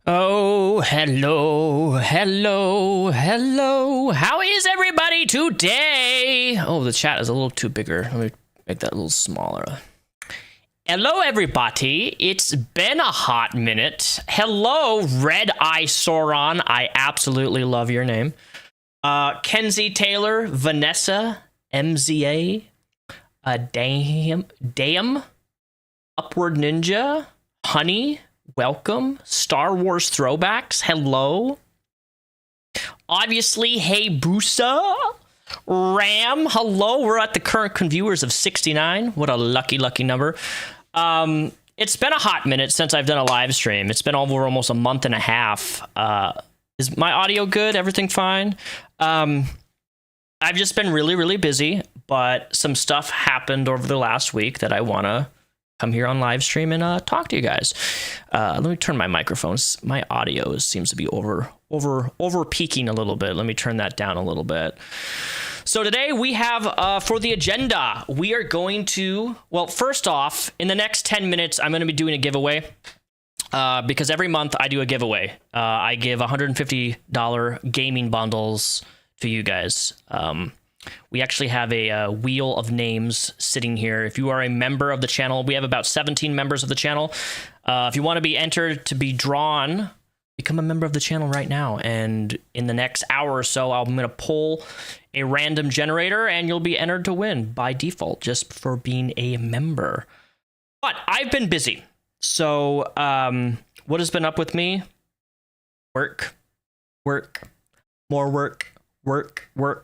Oh, hello, hello, hello. How is everybody today? Oh, the chat is a little too bigger. Let me make that a little smaller. Hello, everybody. It's been a hot minute. Hello, Red Eye Sauron. I absolutely love your name. Kenzie Taylor, Vanessa, MZA, Dam, Upward Ninja, Honey, welcome. Star Wars Throwbacks, hello. Obviously, Hey Busa, Ram, hello. We're at the current viewers of 69. What a lucky, lucky number. It's been a hot minute since I've done a live stream. It's been over almost a month and a half. Is my audio good? Everything fine? I've just been really, really busy, but some stuff happened over the last week that I want to come here on live stream and talk to you guys. Let me turn my microphones. My audio seems to be over peaking a little bit. Let me turn that down a little bit. So today we have, for the agenda, we are going to, well, first off, in the next 10 minutes, I'm going to be doing a giveaway. Because every month I do a giveaway. I give $150 gaming bundles to you guys. We actually have a wheel of names sitting here. If you are a member of the channel, we have about 17 members of the channel. If you want to be entered to be drawn, become a member of the channel right now. And in the next hour or so, I'm going to pull a random generator and you'll be entered to win by default just for being a member. But I've been busy. So what has been up with me? Work, more work.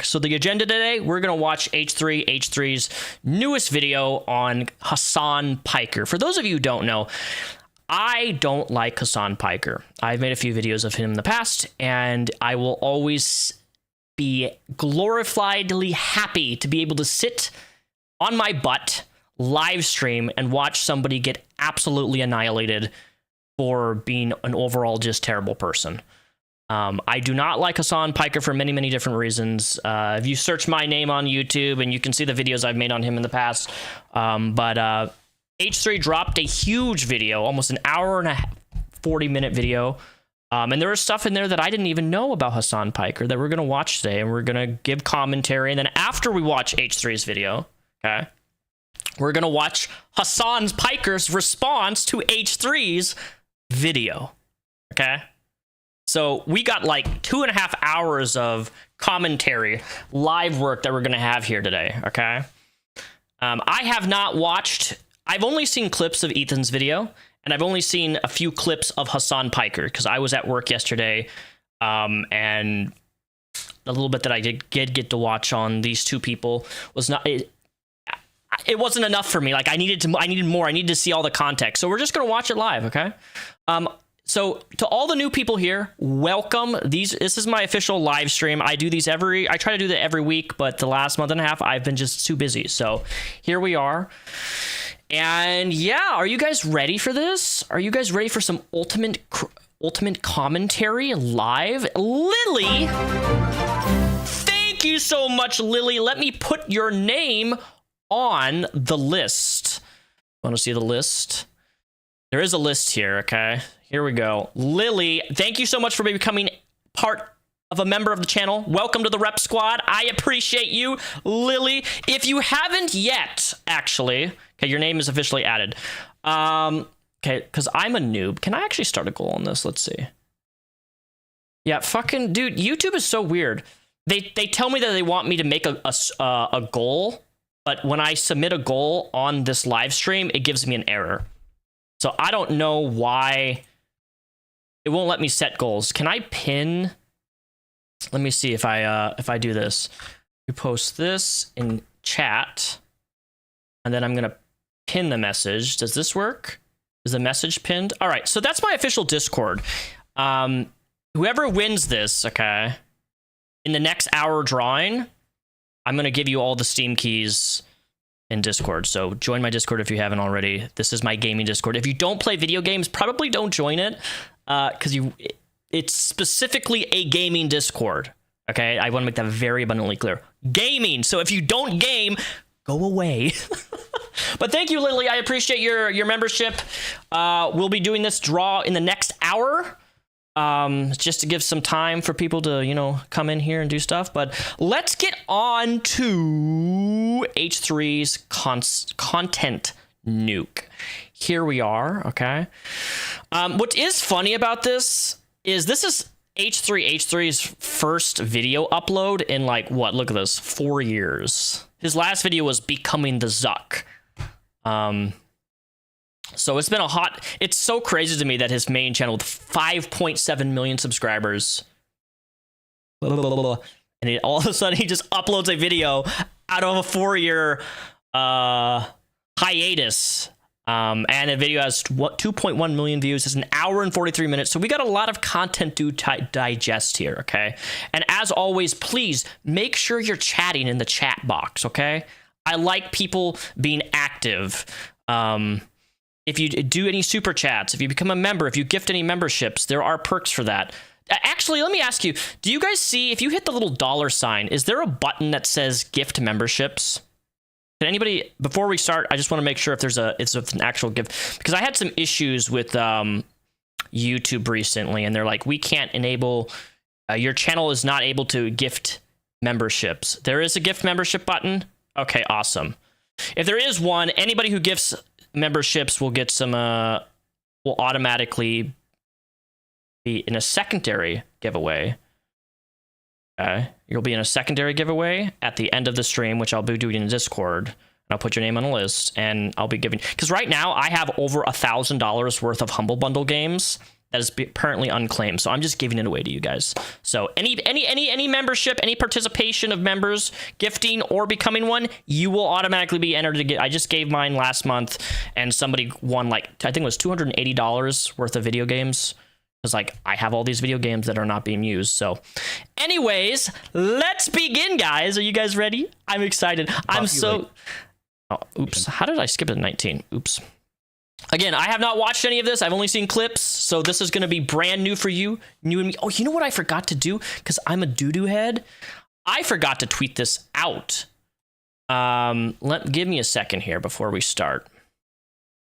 So the agenda today, we're going to watch H3's newest video on Hasan Piker. For those of you who don't know, I don't like Hasan Piker. I've made a few videos of him in the past, and I will always be glorifiedly happy to be able to sit on my butt, live stream, and watch somebody get absolutely annihilated for being an overall just terrible person. I do not like Hasan Piker for many, many different reasons. If you search my name on YouTube, and you can see the videos I've made on him in the past. But H3 dropped a huge video, almost an hour and a 40-minute video. And there was stuff in there that I didn't even know about Hasan Piker that we're going to watch today. And we're going to give commentary. And then after we watch H3's video, okay, we're going to watch Hasan Piker's response to H3's video, okay? So we got like 2.5 hours of commentary, live work that we're going to have here today, okay? I have not watched... I've only seen clips of Ethan's video, and I've only seen a few clips of Hasan Piker, because I was at work yesterday, and the little bit that I did get to watch on these two people was not... It wasn't enough for me. Like, I needed more. I needed to see all the context. So we're just going to watch it live, okay? So to all the new people here, welcome. This is my official live stream. I try to do that every week, but the last month and a half, I've been just too busy. So here we are. And yeah, are you guys ready for this? Are you guys ready for some ultimate commentary live? Lily, thank you so much, Lily. Let me put your name on the list. Want to see the list? There is a list here, okay? Here we go. Lily, thank you so much for becoming part of a member of the channel. Welcome to the Rep Squad. I appreciate you, Lily. If you haven't yet, actually, okay, your name is officially added. Okay, because I'm a noob. Can I actually start a goal on this? Let's see. Yeah, fucking, dude, YouTube is so weird. They tell me that they want me to make a goal, but when I submit a goal on this live stream, it gives me an error. So I don't know why it won't let me set goals. Can I pin? Let me see if I do this. You post this in chat, and then I'm gonna pin the message. Does this work? Is the message pinned? All right, so that's my official Discord. Whoever wins this, okay, in the next hour drawing, I'm gonna give you all the Steam keys in Discord. So join my Discord if you haven't already. This is my gaming Discord. If you don't play video games, probably don't join it, because it's specifically a gaming Discord. Okay, I want to make that very abundantly clear. Gaming. So if you don't game, go away. But thank you, Lily. I appreciate your membership. We'll be doing this draw in the next hour. just to give some time for people to, you know, come in here and do stuff. But let's get on to H3's content nuke. Here we are, okay? What is funny about this is H3's first video upload in, like, what? Look at this, 4 years. His last video was Becoming the Zuck. So it's been it's so crazy to me that his main channel with 5.7 million subscribers, and all of a sudden he just uploads a video out of a 4-year hiatus. And the video has 2.1 million views. It's an hour and 43 minutes. So we got a lot of content to digest here, okay? And as always, please make sure you're chatting in the chat box, okay? I like people being active. If you do any super chats, if you become a member, if you gift any memberships, there are perks for that. Actually, let me ask you, do you guys see, if you hit the little $sign, is there a button that says gift memberships? Can anybody, before we start, I just want to make sure if it's an actual gift, because I had some issues with YouTube recently, and they're like, we can't enable, your channel is not able to gift memberships. There is a gift membership button? Okay, awesome. If there is one, anybody who gifts memberships will get some, will automatically be in a secondary giveaway. Okay, you'll be in a secondary giveaway at the end of the stream, which I'll be doing in Discord. And I'll put your name on a list, and I'll be giving, because right now I have over $1,000 worth of Humble Bundle games that is currently unclaimed. So I'm just giving it away to you guys. So any membership, any participation of members gifting or becoming one, you will automatically be entered to get. I just gave mine last month, and somebody won, like, I think it was $280 worth of video games. It's like, I have all these video games that are not being used. So anyways, let's begin, guys. Are you guys ready? I'm excited. I'm so... Oh, oops. How did I skip it to 19? Oops. Again, I have not watched any of this. I've only seen clips. So this is going to be brand new for you. New and me. Oh, you know what I forgot to do? Because I'm a doo-doo head. I forgot to tweet this out. Give me a second here before we start.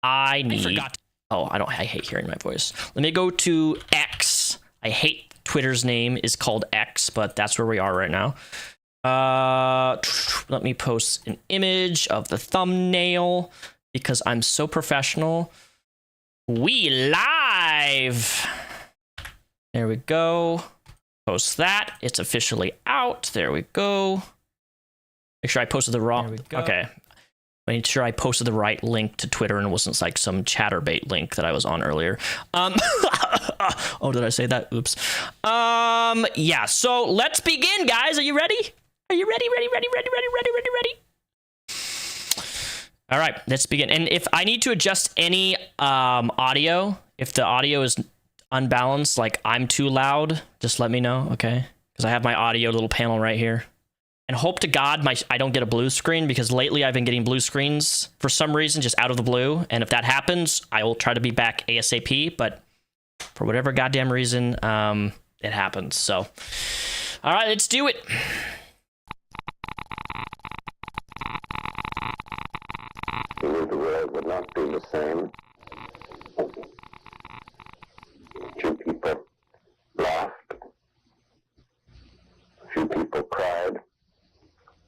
I forgot. I hate hearing my voice. Let me go to X. I hate Twitter's name is called X, but that's where we are right now. Let me post an image of the thumbnail because I'm so professional. We live. There we go. Post that. It's officially out. There we go. Make sure I posted the wrong. Okay. Made sure I posted the right link to Twitter and it wasn't like some chatterbait link that I was on earlier. Oh, did I say that? Oops. Yeah, so let's begin, guys. Are you ready? Are you ready? Ready? All right, let's begin. And if I need to adjust any audio, if the audio is unbalanced, like I'm too loud, just let me know, okay? Because I have my audio little panel right here. And hope to God I don't get a blue screen, because lately I've been getting blue screens for some reason, just out of the blue. And if that happens, I will try to be back ASAP. But for whatever goddamn reason, it happens. So, all right, let's do it. We knew the world would not be the same. A few people laughed. A few people cried.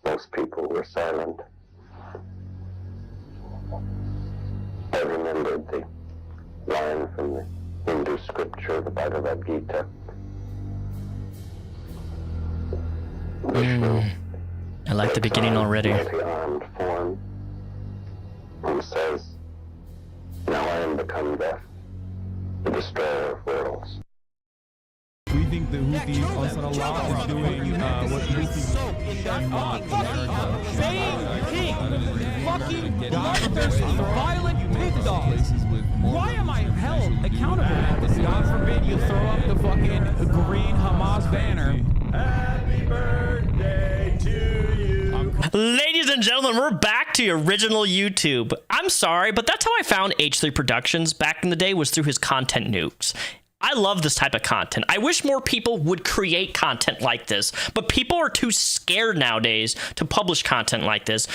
Most people were silent. I remembered the line from the Hindu scripture, the Bhagavad Gita. I like the beginning already. Multi-armed form, and says, "Now I am become death, the destroyer of worlds." We think the Houthis Ansarallah is doing what Houthis fucking bloodthirsty, violent pig dogs. Why am I held accountable at this? God forbid you throw up the fucking green Hamas banner. Happy birthday to you. Ladies and gentlemen, we're back to original YouTube. I'm sorry, but that's how I found H3 Productions back in the day, was through his content nukes. I love this type of content. I wish more people would create content like this, but people are too scared nowadays to publish content like this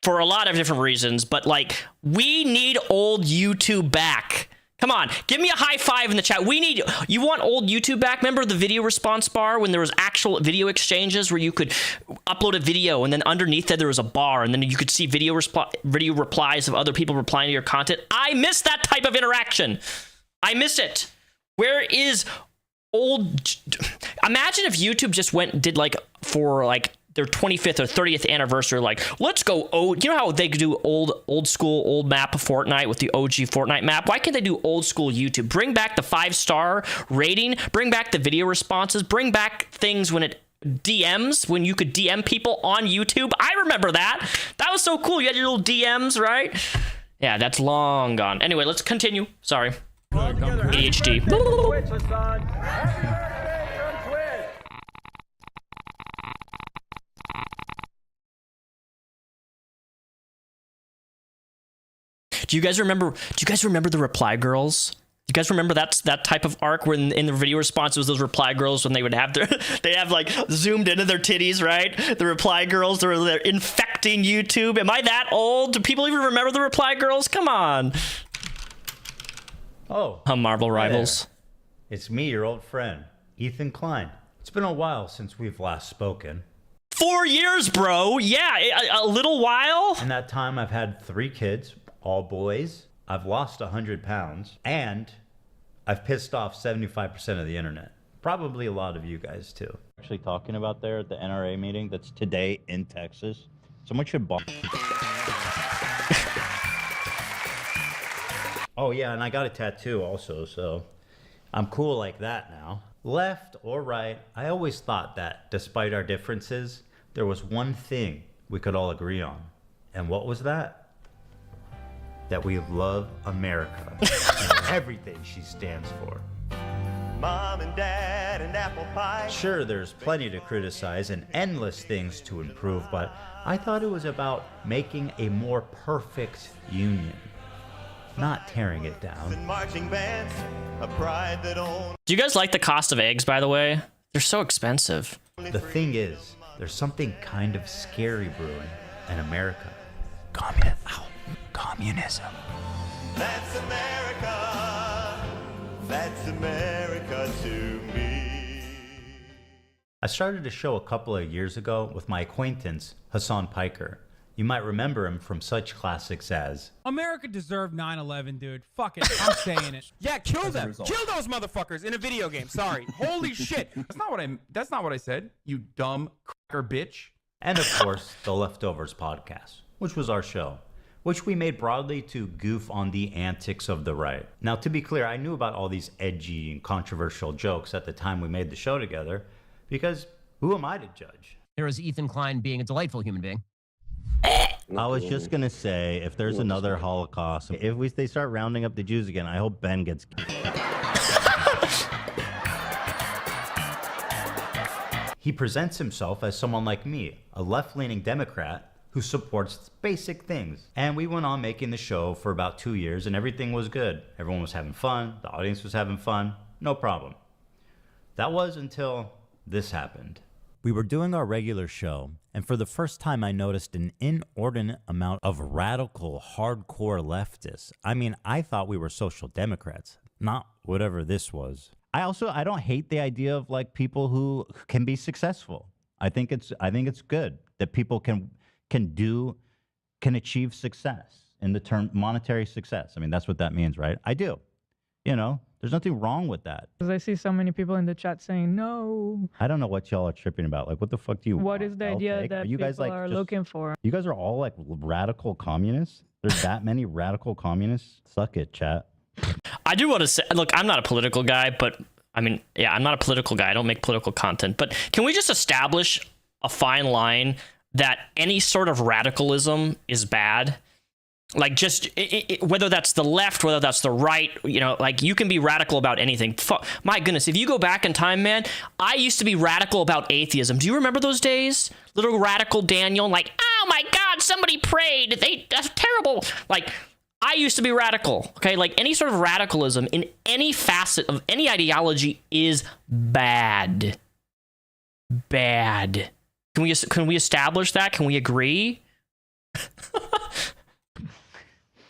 for a lot of different reasons. But like, we need old YouTube back. Come on, give me a high five in the chat. You want old YouTube back? Remember the video response bar when there was actual video exchanges where you could upload a video and then underneath that there was a bar and then you could see video replies of other people replying to your content? I miss that type of interaction. I miss it. Where is old... Imagine if YouTube just did like for like their 25th or 30th anniversary, like, let's go, you know how they could do old school, old map of Fortnite with the OG Fortnite map? Why can't they do old school YouTube? Bring back the 5-star rating, bring back the video responses, bring back things when it DMs, when you could DM people on YouTube. I remember that. That was so cool. You had your little DMs, right? Yeah, that's long gone. Anyway, let's continue. Sorry. ADHD. Do you guys remember the reply girls? Do you guys remember that type of arc when in the video response was those reply girls when they would have they have like zoomed into their titties, right? The reply girls, they're infecting YouTube. Am I that old? Do people even remember the reply girls? Come on. Oh. Marvel Rivals. It's me, your old friend, Ethan Klein. It's been a while since we've last spoken. 4 years, bro. Yeah, a little while. In that time, I've had 3 kids, all boys. I've lost 100 pounds, and I've pissed off 75% of the internet. Probably a lot of you guys, too. Actually talking about there at the NRA meeting that's today in Texas. Someone should bomb. Oh, yeah, and I got a tattoo also, so I'm cool like that now. Left or right, I always thought that, despite our differences, there was one thing we could all agree on. And what was that? That we love America and everything she stands for. Mom and Dad and apple pie. Sure, there's plenty to criticize and endless things to improve, but I thought it was about making a more perfect union, not tearing it down. And marching bands, a pride that owns. Do you guys like the cost of eggs, by the way? They're so expensive. The thing is, there's something kind of scary brewing in America. Communism. That's America. That's America to me. I started a show a couple of years ago with my acquaintance, Hasan Piker. You might remember him from such classics as America deserved 9/11, dude. Fuck it. I'm saying it. Yeah, kill them. Kill those motherfuckers in a video game. Sorry. Holy shit. That's not what I said. You dumb cracker bitch. and of course, the Leftovers podcast, which was our show, which we made broadly to goof on the antics of the right. Now, to be clear, I knew about all these edgy and controversial jokes at the time we made the show together, because who am I to judge? There is Ethan Klein being a delightful human being. I was just going to say, if there's another Holocaust, if they start rounding up the Jews again, I hope Ben gets... He presents himself as someone like me, a left-leaning Democrat who supports basic things. And we went on making the show for about 2 years, and everything was good. Everyone was having fun. The audience was having fun. No problem. That was until this happened. We were doing our regular show, and for the first time I noticed an inordinate amount of radical, hardcore leftists. I mean, I thought we were social democrats, not whatever this was. I don't hate the idea of like people who can be successful. I think it's good that people can achieve success in the term monetary success. I mean, that's what that means, right? I do. You know, there's nothing wrong with that. Because I see so many people in the chat saying no. I don't know what y'all are tripping about. Like, what the fuck do you What want? is the idea that you guys people are looking for? You guys are all like radical communists? There's that many radical communists? Suck it, chat. I do want to say, look, I'm not a political guy, but I mean, yeah, I'm not a political guy. I don't make political content. But can we just establish a fine line that any sort of radicalism is bad? Like, just whether that's the left, whether that's the right, you know, like you can be radical about anything. My goodness, if you go back in time, man, I used to be radical about atheism. Do you remember those days? Little radical Daniel, like, oh my God, somebody prayed. That's terrible. Like, I used to be radical, okay? Like, any sort of radicalism in any facet of any ideology is bad. Bad. Can we establish that? Can we agree?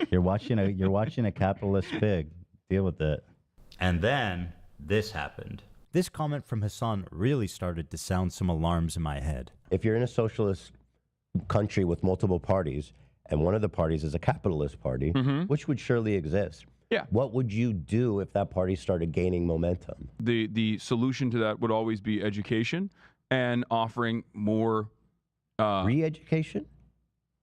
You're watching a capitalist pig Deal with it. And then this happened. This comment from Hasan really started to sound some alarms in my head. If you're in a socialist country with multiple parties, and one of the parties is a capitalist party, which would surely exist, Yeah. what would you do if that party started gaining momentum? The solution to that would always be education and offering more Re-education?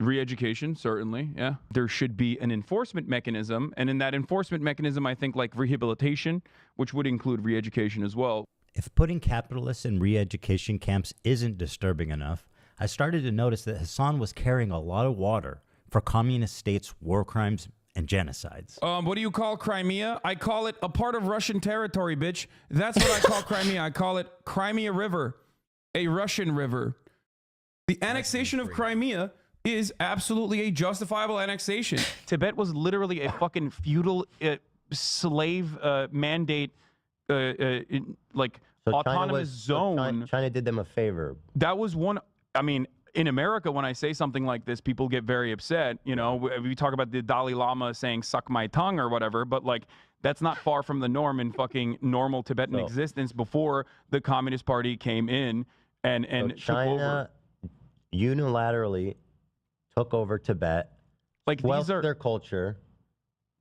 re-education, certainly. Yeah. There should be an enforcement mechanism. And in that enforcement mechanism, I think like rehabilitation, which would include re-education as well. If putting capitalists in re-education camps isn't disturbing enough, I started to notice that Hasan was carrying a lot of water for communist states' war crimes and genocides. What do you call Crimea? I call it a part of Russian territory, bitch. That's what I call Crimea. I call it Crimea River, a Russian river. The annexation of Crimea is absolutely a justifiable annexation. Tibet was literally a fucking feudal slave mandate, like autonomous zone. China did them a favor. That was one. I mean, in America, when I say something like this, people get very upset. You know, we talk about the Dalai Lama saying "suck my tongue" or whatever, but like that's not far from the norm in fucking normal Tibetan existence before the Communist Party came in and So took over. China unilaterally took over Tibet, Like squelched these are their culture.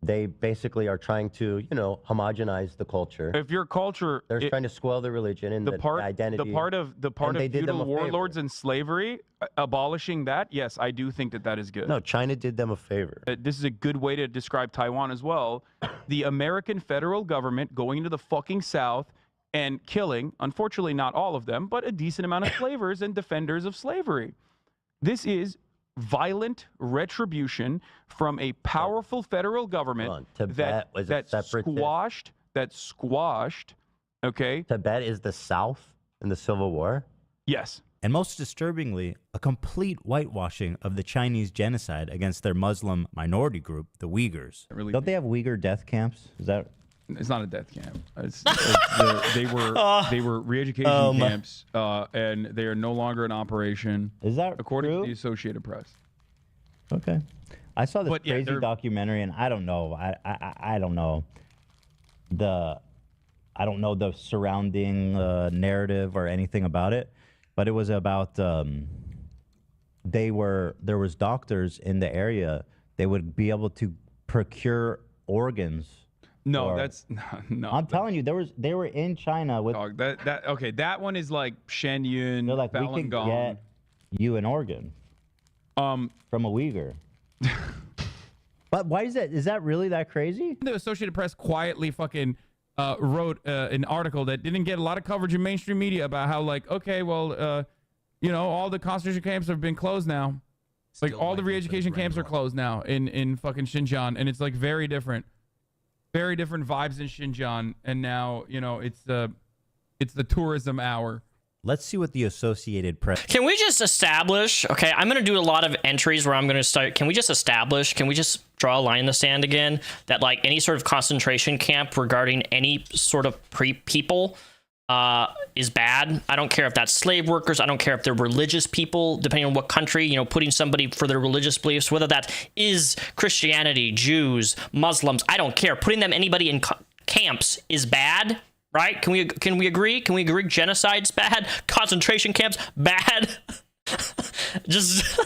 They basically are trying to, you know, homogenize the culture. if your culture. They're trying to swell the religion and the identity. The part of and they did them feudal a favor. warlords and slavery, abolishing that. Yes, I do think that is good. No, China did them a favor. This is a good way to describe Taiwan as well. The American federal government going into the fucking South and killing, unfortunately not all of them, but a decent amount of slavers and defenders of slavery. This is violent retribution from a powerful federal government Tibet was a separatist. that squashed, okay? Tibet is the South in the Civil War? Yes. And most disturbingly, a complete whitewashing of the Chinese genocide against their Muslim minority group, the Uyghurs. Really, Don't they have Uyghur death camps? Is that... it's not a death camp. They were re-education camps, and they are no longer in operation. Is that according true? to the Associated Press? Okay. I saw this But, yeah, crazy they're- documentary, and I don't know. I don't know the surrounding narrative or anything about it, but it was about there was doctors in the area. They would be able to procure organs. No, that's no. I'm telling you, they were in China with. Dog, that one is like Shen Yun, They're like, we Falun can Gong. get you an organ from a Uyghur. But why is that? Is that really that crazy? The Associated Press quietly fucking wrote an article that didn't get a lot of coverage in mainstream media about how, like, okay, well, you know, all the concentration camps have been closed now. Like, all the re-education camps are closed now in fucking Xinjiang, and it's like very different vibes in Xinjiang. And now, you know, it's the tourism hour. Let's see what the Associated Press. Can we just establish? Okay, I'm going to do a lot of entries where I'm going to start. Can we just draw a line in the sand again that like any sort of concentration camp regarding any sort of people is bad? I don't care if that's slave workers. I don't care if they're religious people, depending on what country, you know, putting somebody for their religious beliefs, whether that is Christianity, Jews, Muslims, I don't care. Putting them, anybody in camps is bad. Right? Can we agree? Can we agree genocide's bad? Concentration camps bad? just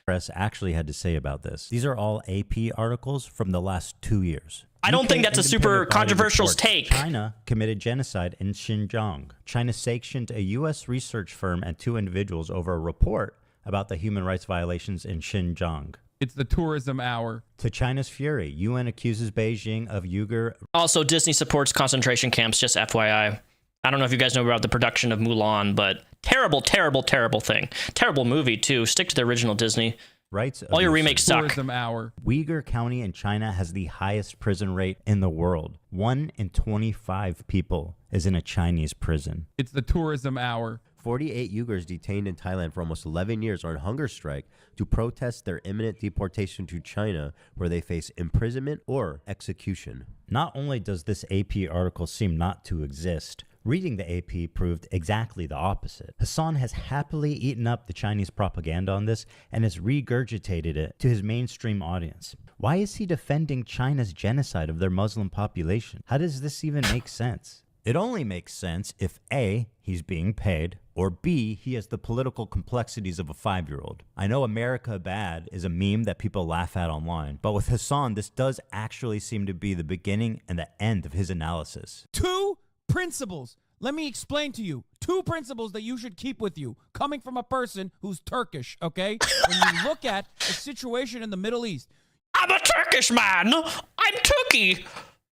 Press actually had to say about this. These are all AP articles from the last 2 years. I don't UK think that's a super independent body controversial reports take. China committed genocide in Xinjiang. China sanctioned a U.S. research firm and 2 individuals over a report about the human rights violations in Xinjiang. It's the tourism hour. To China's fury, UN accuses Beijing of Uyghur. Also, Disney supports concentration camps, just FYI. I don't know if you guys know about the production of Mulan, but terrible, terrible, terrible thing. Terrible movie, too. Stick to the original Disney. Rights. All your remakes suck. Tourism hour. Uyghur County in China has the highest prison rate in the world. 1 in 25 people is in a Chinese prison. It's the tourism hour. 48 Uyghurs detained in Thailand for almost 11 years are on hunger strike to protest their imminent deportation to China, where they face imprisonment or execution. Not only does this AP article seem not to exist, Reading the AP proved exactly the opposite. Hasan has happily eaten up the Chinese propaganda on this and has regurgitated it to his mainstream audience. Why is he defending China's genocide of their Muslim population? How does this even make sense? It only makes sense if A, he's being paid, or B, he has the political complexities of a 5-year-old. I know America Bad is a meme that people laugh at online, but with Hasan, this does actually seem to be the beginning and the end of his analysis. Two principles. Let me explain to you. Two principles that you should keep with you, coming from a person who's Turkish, okay? When you look at the situation in the Middle East. I'm a Turkish man. I'm Turkey. It's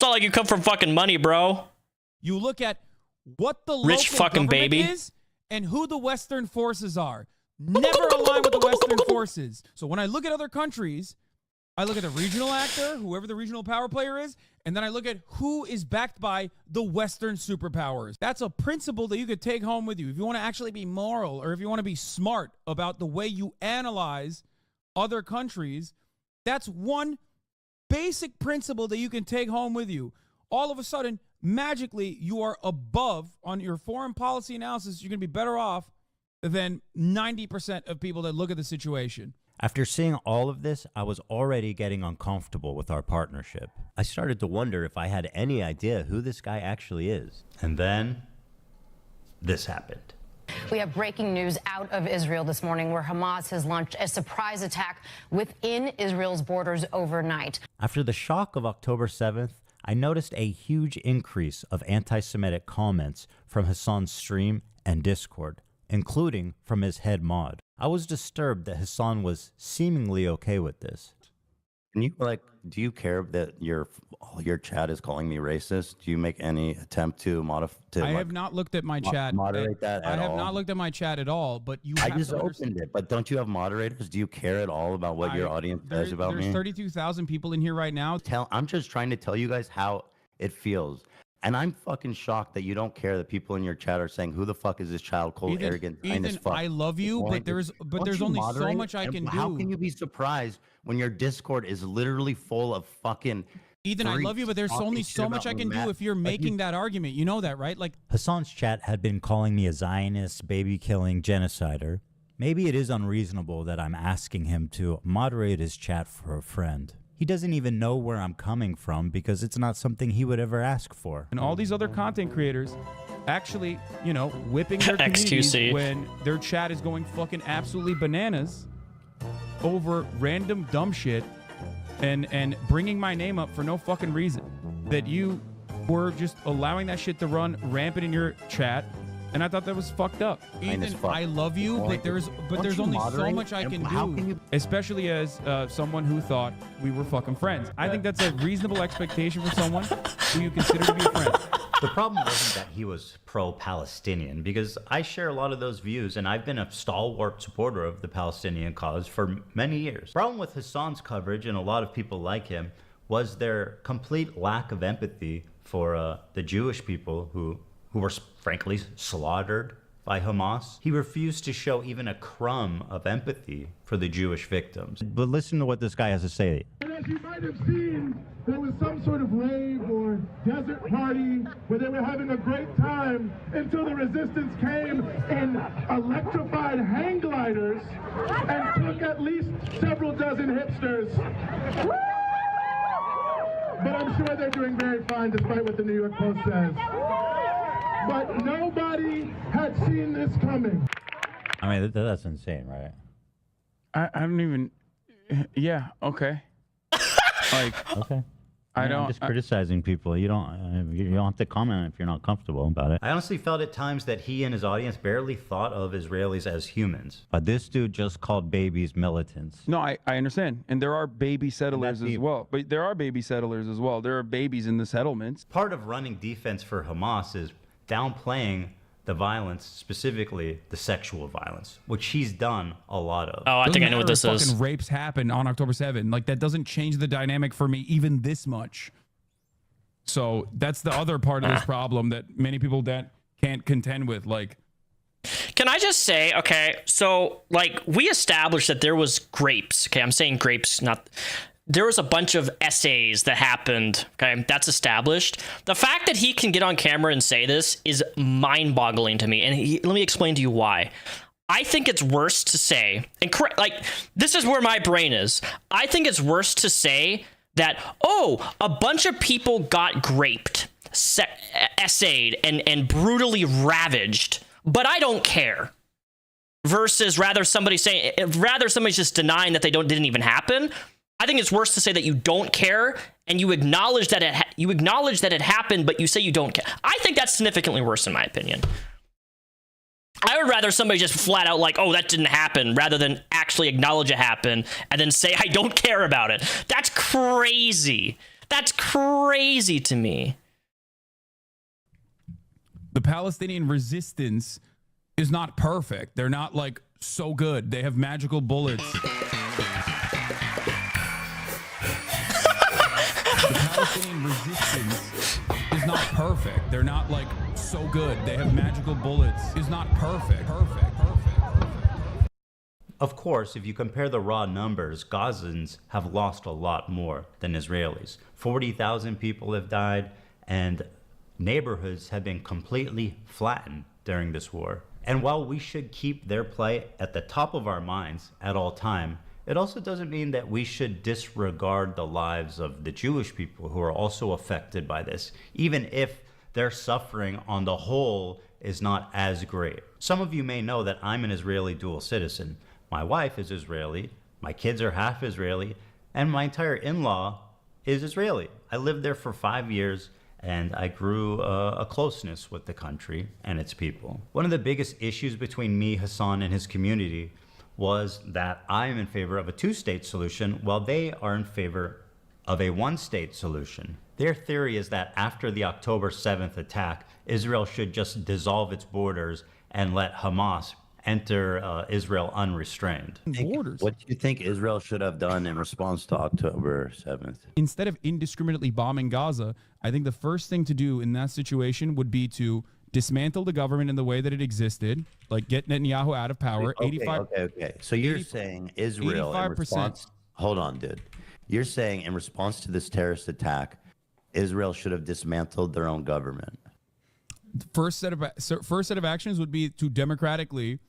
not like you come from fucking money, bro. You look at what the Rich local fucking government baby is and who the Western forces are. Never align with the Western forces. So when I look at other countries, I look at the regional actor, whoever the regional power player is, and then I look at who is backed by the Western superpowers. That's a principle that you could take home with you. If you want to actually be moral or if you want to be smart about the way you analyze other countries, that's one basic principle that you can take home with you. All of a sudden, magically, you are above on your foreign policy analysis. You're going to be better off than 90% of people that look at the situation. After seeing all of this, I was already getting uncomfortable with our partnership. I started to wonder if I had any idea who this guy actually is. And then, this happened. We have breaking news out of Israel this morning where Hamas has launched a surprise attack within Israel's borders overnight. After the shock of October 7th, I noticed a huge increase of anti-Semitic comments from Hasan's stream and Discord, including from his head mod. I was disturbed that Hasan was seemingly okay with this. Can you do you care that your chat is calling me racist? Do you make any attempt to modify? I have not looked at my chat. Moderate that at all? I have not looked at my chat at all, but you I have just to opened it, but don't you have moderators? Do you care at all about what your audience says about me? There's 32,000 people in here right now. I'm just trying to tell you guys how it feels. And I'm fucking shocked that you don't care that people in your chat are saying, who the fuck is this child, cold, arrogant, Ethan, fuck. I love you, but there's only so much I can do. How can you be surprised when your Discord is literally full of fucking... Ethan, I love you, but there's only so much I can do if you're making that argument. You know that, right? Like Hasan's chat had been calling me a Zionist, baby-killing genocider. Maybe it is unreasonable that I'm asking him to moderate his chat for a friend. He doesn't even know where I'm coming from because it's not something he would ever ask for. And all these other content creators actually, whipping their communities when their chat is going fucking absolutely bananas over random dumb shit and bringing my name up for no fucking reason. That you were just allowing that shit to run rampant in your chat. And I thought that was fucked up. Ethan, I love you, but there's only so much I can do. Especially as someone who thought we were fucking friends. I think that's a reasonable expectation for someone who you consider to be a friend. The problem wasn't that he was pro-Palestinian, because I share a lot of those views, and I've been a stalwart supporter of the Palestinian cause for many years. The problem with Hasan's coverage, and a lot of people like him, was their complete lack of empathy for the Jewish people who were frankly slaughtered by Hamas. He refused to show even a crumb of empathy for the Jewish victims. But listen to what this guy has to say. And as you might have seen, there was some sort of rave or desert party where they were having a great time until the resistance came in electrified hang gliders and took at least several dozen hipsters. But I'm sure they're doing very fine despite what the New York Post says. But nobody had seen this coming. I mean, that's insane, right? I don't even... Yeah, okay. Okay. I'm just criticizing people. You don't have to comment if you're not comfortable about it. I honestly felt at times that he and his audience barely thought of Israelis as humans. But this dude just called babies militants. No, I understand. And there are baby settlers as well. But there are baby settlers as well. There are babies in the settlements. Part of running defense for Hamas is downplaying the violence, specifically the sexual violence, which he's done a lot of. Oh, I think I know what this is. Fucking rapes happened on October 7th. Like, that doesn't change the dynamic for me even this much. So that's the other part of this problem that many people that can't contend with. Like, can I just say, okay, so like we established that there was grapes. Okay, I'm saying grapes, not there was a bunch of essays that happened. Okay, that's established. The fact that he can get on camera and say this is mind-boggling to me. And let me explain to you why. I think it's worse to say, and like, this is where my brain is. I think it's worse to say that, oh, a bunch of people got raped, essayed, and brutally ravaged, but I don't care. Versus rather somebody's just denying that they didn't even happen. I think it's worse to say that you don't care and you acknowledge that it happened, but you say you don't care. I think that's significantly worse, in my opinion. I would rather somebody just flat out like, oh, that didn't happen, rather than actually acknowledge it happened and then say, I don't care about it. That's crazy. That's crazy to me. The Palestinian resistance is not perfect. They're not like so good. They have magical bullets. The Palestinian resistance is not perfect. They're not like so good. They have magical bullets. Is not perfect. Of course, if you compare the raw numbers, Gazans have lost a lot more than Israelis. 40,000 people have died, and neighborhoods have been completely flattened during this war. And while we should keep their plight at the top of our minds at all time, it also doesn't mean that we should disregard the lives of the Jewish people who are also affected by this, even if their suffering on the whole is not as great. Some of you may know that I'm an Israeli dual citizen. My wife is Israeli, my kids are half Israeli, and my entire in-law is Israeli. I lived there for 5 years, and I grew a closeness with the country and its people. One of the biggest issues between me, Hasan, and his community was that I am in favor of a two-state solution while they are in favor of a one-state solution. Their theory is that after the October 7th attack, Israel should just dissolve its borders and let Hamas enter Israel unrestrained. What do you think Israel should have done in response to October 7th? Instead of indiscriminately bombing Gaza, I think the first thing to do in that situation would be to dismantle the government in the way that it existed, like get Netanyahu out of power. Okay. So you're saying Israel in 85%. response... Hold on, dude. You're saying in response to this terrorist attack, Israel should have dismantled their own government. First set of actions would be to democratically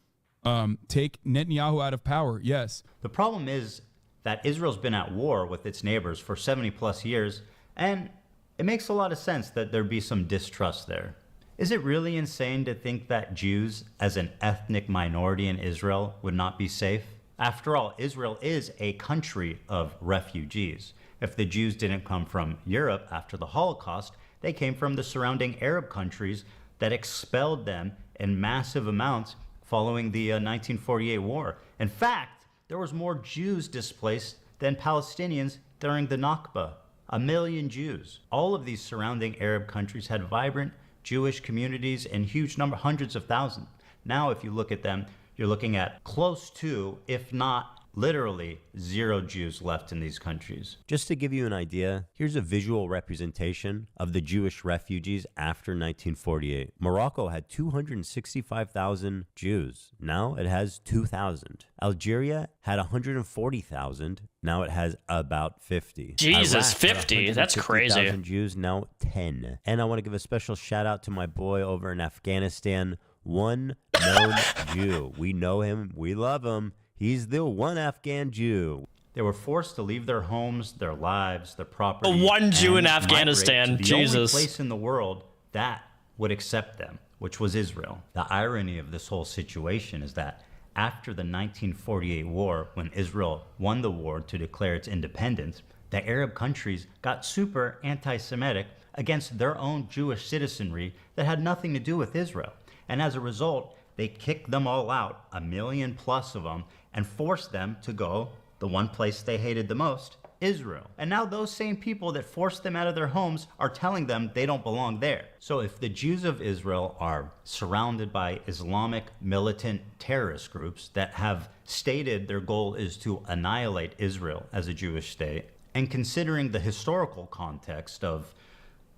take Netanyahu out of power. Yes. The problem is that Israel's been at war with its neighbors for 70 plus years, and it makes a lot of sense that there'd be some distrust there. Is it really insane to think that Jews, as an ethnic minority in Israel, would not be safe? After all, Israel is a country of refugees. If the Jews didn't come from Europe after the Holocaust, they came from the surrounding Arab countries that expelled them in massive amounts following the 1948 war. In fact, there was more Jews displaced than Palestinians during the Nakba. 1 million Jews. All of these surrounding Arab countries had vibrant Jewish communities in huge number, hundreds of thousands. Now, if you look at them, you're looking at close to, if not literally, 0 Jews left in these countries. Just to give you an idea, here's a visual representation of the Jewish refugees after 1948. Morocco had 265,000 Jews. Now it has 2,000. Algeria had 140,000. Now it has about 50. Jesus, Iraq 50? That's crazy. Jews, now 10. And I want to give a special shout out to my boy over in Afghanistan, one known Jew. We know him. We love him. He's the one Afghan Jew. They were forced to leave their homes, their lives, their property. One Jew in Afghanistan. The Jesus. only place in the world that would accept them, which was Israel. The irony of this whole situation is that after the 1948 war, when Israel won the war to declare its independence, the Arab countries got super anti-Semitic against their own Jewish citizenry that had nothing to do with Israel. And as a result, they kicked them all out, 1 million plus of them, and forced them to go the one place they hated the most, Israel. And now those same people that forced them out of their homes are telling them they don't belong there. So if the Jews of Israel are surrounded by Islamic militant terrorist groups that have stated their goal is to annihilate Israel as a Jewish state, and considering the historical context of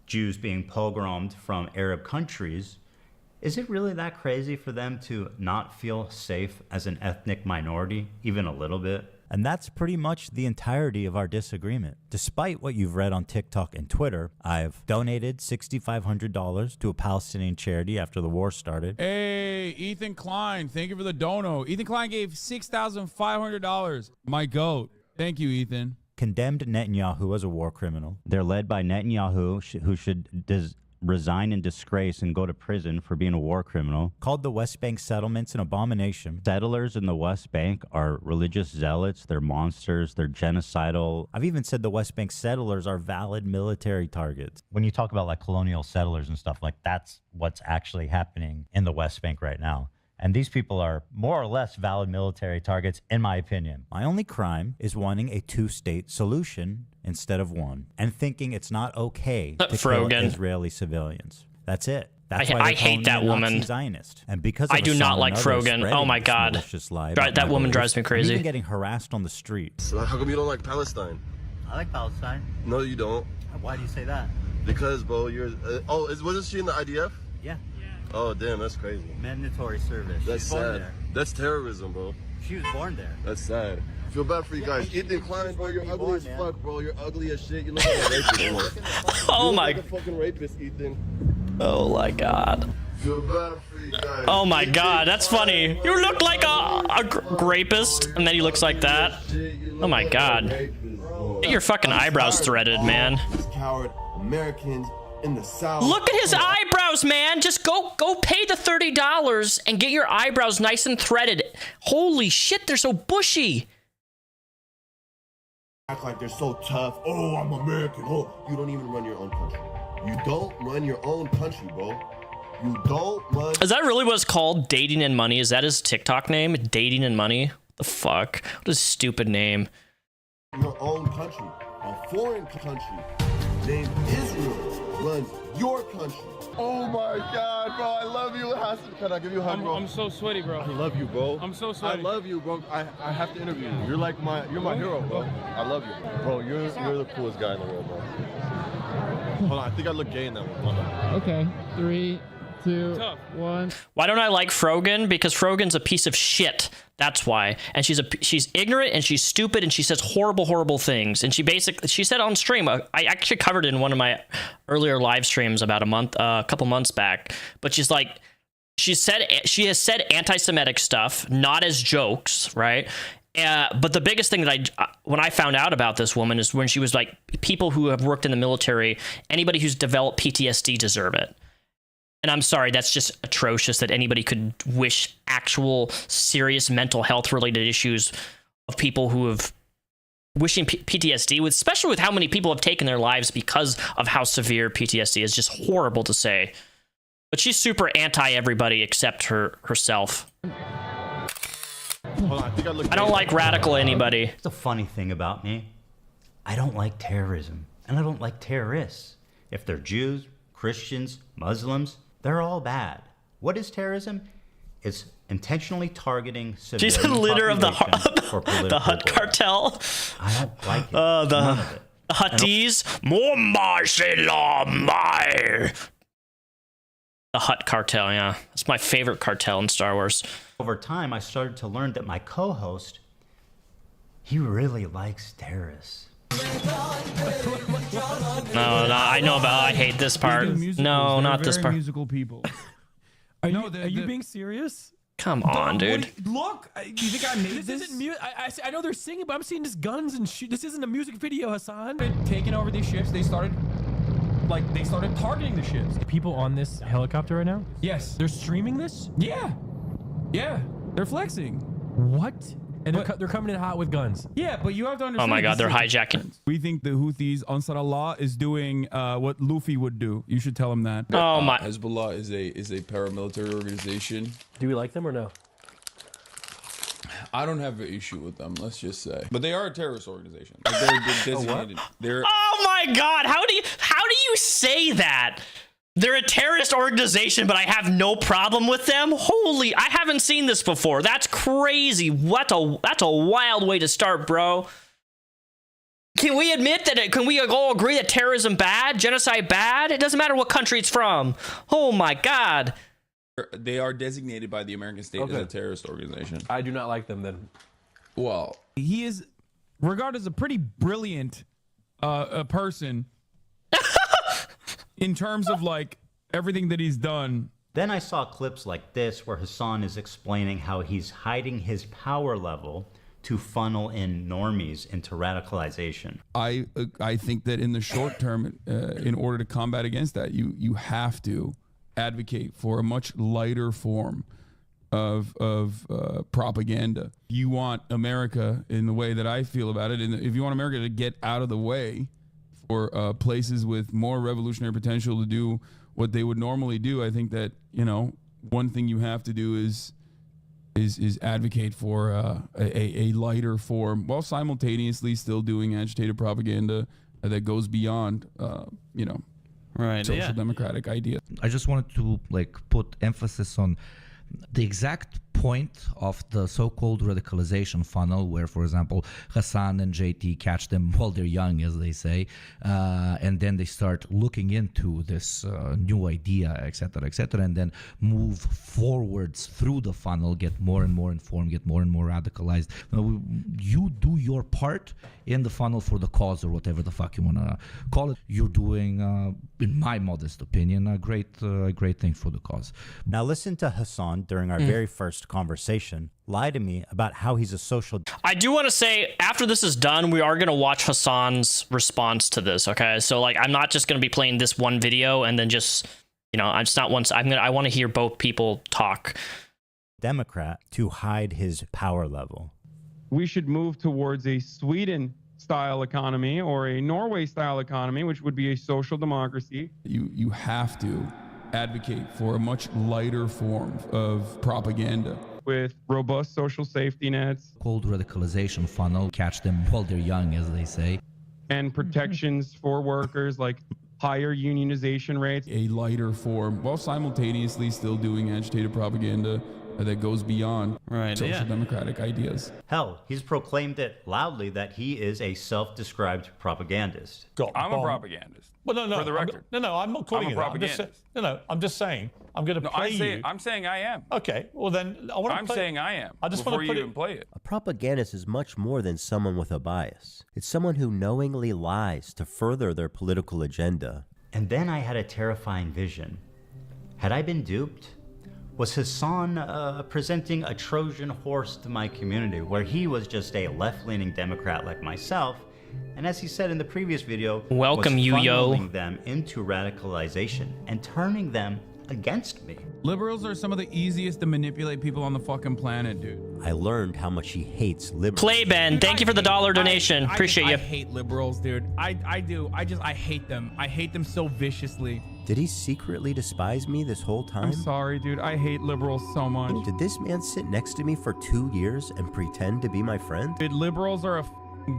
Jews being pogromed from Arab countries, is it really that crazy for them to not feel safe as an ethnic minority, even a little bit? And that's pretty much the entirety of our disagreement. Despite what you've read on TikTok and Twitter, I've donated $6,500 to a Palestinian charity after the war started. Hey, Ethan Klein, thank you for the dono. Ethan Klein gave $6,500. My goat. Thank you, Ethan. Condemned Netanyahu as a war criminal. They're led by Netanyahu, who should resign in disgrace and go to prison for being a war criminal. Called the West Bank settlements an abomination. Settlers in the West Bank are religious zealots. They're monsters. They're genocidal. I've even said the West Bank settlers are valid military targets. When you talk about like colonial settlers and stuff, like that's what's actually happening in the West Bank right now. And these people are more or less valid military targets, in my opinion. My only crime is wanting a two-state solution instead of one, and thinking it's not okay to kill Israeli civilians. That's it. That's why I hate that woman. Zionist. And because I do not like Frogan. Oh my God, that woman drives me crazy. I'm even getting harassed on the street. So how come you don't like Palestine? I like Palestine. No, you don't. Why do you say that? Because, bro, you're. Wasn't she in the IDF? Yeah. Oh, damn, that's crazy. Mandatory service. That's sad. That's terrorism, bro. She was born there. That's sad. I feel bad for you guys. Ethan Klein, bro, you're ugly as fuck, bro. You're ugly as shit. You look like a rapist, bro. Oh my. You look like a fucking rapist, Ethan. Oh my God. Feel bad for you guys. Oh my God, that's funny. You look like a rapist, and then he looks like that. Oh my God. Get your fucking eyebrows threaded, man. Coward Americans in the South. Look at his eyebrows, man. Just go pay the $30 and get your eyebrows nice and threaded. Holy shit, they're so bushy. Act like they're so tough. Oh, I'm American. Oh, you don't even run your own country. You don't run your own country, bro. You don't run. Is that really what it's called? Dating and Money? Is that his TikTok name? Dating and Money? What the fuck? What a stupid name. Your own country. A foreign country named Israel runs your country. Oh my God, bro. I love you, Hasan. Can I give you a hug, bro? I'm so sweaty, bro. I love you, bro. I'm so sweaty. I love you, bro. I have to interview you. You're like my hero, bro. I love you, bro. You're the coolest guy in the world, bro. Hold on, I think I look gay in that one. Okay, 3, 2, 1. Why don't I like Frogan? Because Frogan's a piece of shit. That's why. And she's ignorant and she's stupid and she says horrible things. And she said on stream, I actually covered it in one of my earlier live streams about a couple months back. But she's like, she has said anti-Semitic stuff, not as jokes, right? But the biggest thing that when I found out about this woman is when she was like, people who have worked in the military, anybody who's developed PTSD deserve it. And I'm sorry, that's just atrocious that anybody could wish actual serious mental health related issues of people who have wishing PTSD, especially with how many people have taken their lives because of how severe PTSD is. Just horrible to say. But she's super anti everybody except herself. Hold on, I don't like radical anybody. The funny thing about me, I don't like terrorism, and I don't like terrorists. If they're Jews, Christians, Muslims, they're all bad. What is terrorism? It's intentionally targeting civilian She's the leader of the Hut cartel. I don't like it. None of it. The Hutties. The Hut cartel, yeah. That's my favorite cartel in Star Wars. Over time, I started to learn that my co-host, he really likes terrorists. No, I know I hate this part. No, not this part. Musical people. Are you being serious? Come on, dude. Look, you think I made this? I know they're singing, but I'm seeing just guns and shoot. This isn't a music video, Hasan. Taking over these ships, they started targeting the ships. People on this helicopter right now? Yes. They're streaming this? Yeah. They're flexing. What? And they're coming in hot with guns. Yeah, but you have to understand. Oh my God, they're hijacking. We think the Houthis, Ansar Allah, is doing what Luffy would do. You should tell him that. Oh my. Hezbollah is a paramilitary organization. Do we like them or no? I don't have an issue with them, let's just say. But they are a terrorist organization. Like they're designated. Oh my God, how do you say that? They're a terrorist organization, but I have no problem with them? Holy, I haven't seen this before. That's crazy. That's a wild way to start, bro. Can we admit that? Can we all agree that terrorism bad? Genocide bad? It doesn't matter what country it's from. Oh my God. They are designated by the American state as a terrorist organization. I do not like them then. Well, he is regarded as a pretty brilliant a person in terms of like everything that he's done. Then I saw clips like this where Hasan is explaining how he's hiding his power level to funnel in normies into radicalization. I think that in the short term, in order to combat against that, you have to advocate for a much lighter form of propaganda. You want America, in the way that I feel about it, and if you want America to get out of the way for places with more revolutionary potential to do what they would normally do, I think that, you know, one thing you have to do is advocate for a lighter form while simultaneously still doing agitated propaganda that goes beyond, you know, social democratic ideas. I just wanted to like put emphasis on the exact point of the so-called radicalization funnel, where, for example, Hasan and JT catch them while they're young, as they say, and then they start looking into this new idea, etc., and then move forwards through the funnel, get more and more informed, get more and more radicalized. You do your part in the funnel for the cause, or whatever the fuck you want to call it. You're doing, in my modest opinion, a great thing for the cause. Now listen to Hasan during our very first conversation lie to me about how he's a social... I do want to say, after this is done, we are going to watch Hasan's response to this, okay? So, like, I'm not just going to be playing this one video and then just, you know, I'm just not once... I want to hear both people talk. Democrat to hide his power level. We should move towards a Sweden-style economy or a Norway-style economy, which would be a social democracy. You have to advocate for a much lighter form of propaganda with robust social safety nets, called radicalization funnel, catch them while they're young, as they say, and protections for workers like higher unionization rates. A lighter form while simultaneously still doing agitated propaganda that goes beyond social democratic ideas. Hell, he's proclaimed it loudly that he is a self-described propagandist. I'm a propagandist. Well, no, for the record. No, I'm not calling I'm you a that. I'm just saying, I'm going to play you. I'm saying I am. Okay, well then, I'm saying I am. I just before want to you even play it. A propagandist is much more than someone with a bias. It's someone who knowingly lies to further their political agenda. And then I had a terrifying vision. Had I been duped? Was Hasan presenting a Trojan horse to my community, where he was just a left-leaning Democrat like myself, and as he said in the previous video, welcome was you, yo, funneling them into radicalization and turning them against me. Liberals are some of the easiest to manipulate people on the fucking planet, dude. I learned how much he hates liberals. Play Ben, thank you for the $1 donation. Appreciate you. I hate liberals, dude. I do. I hate them. I hate them so viciously. Did he secretly despise me this whole time? I'm sorry, dude. I hate liberals so much. Did this man sit next to me for 2 years and pretend to be my friend? Dude, liberals are a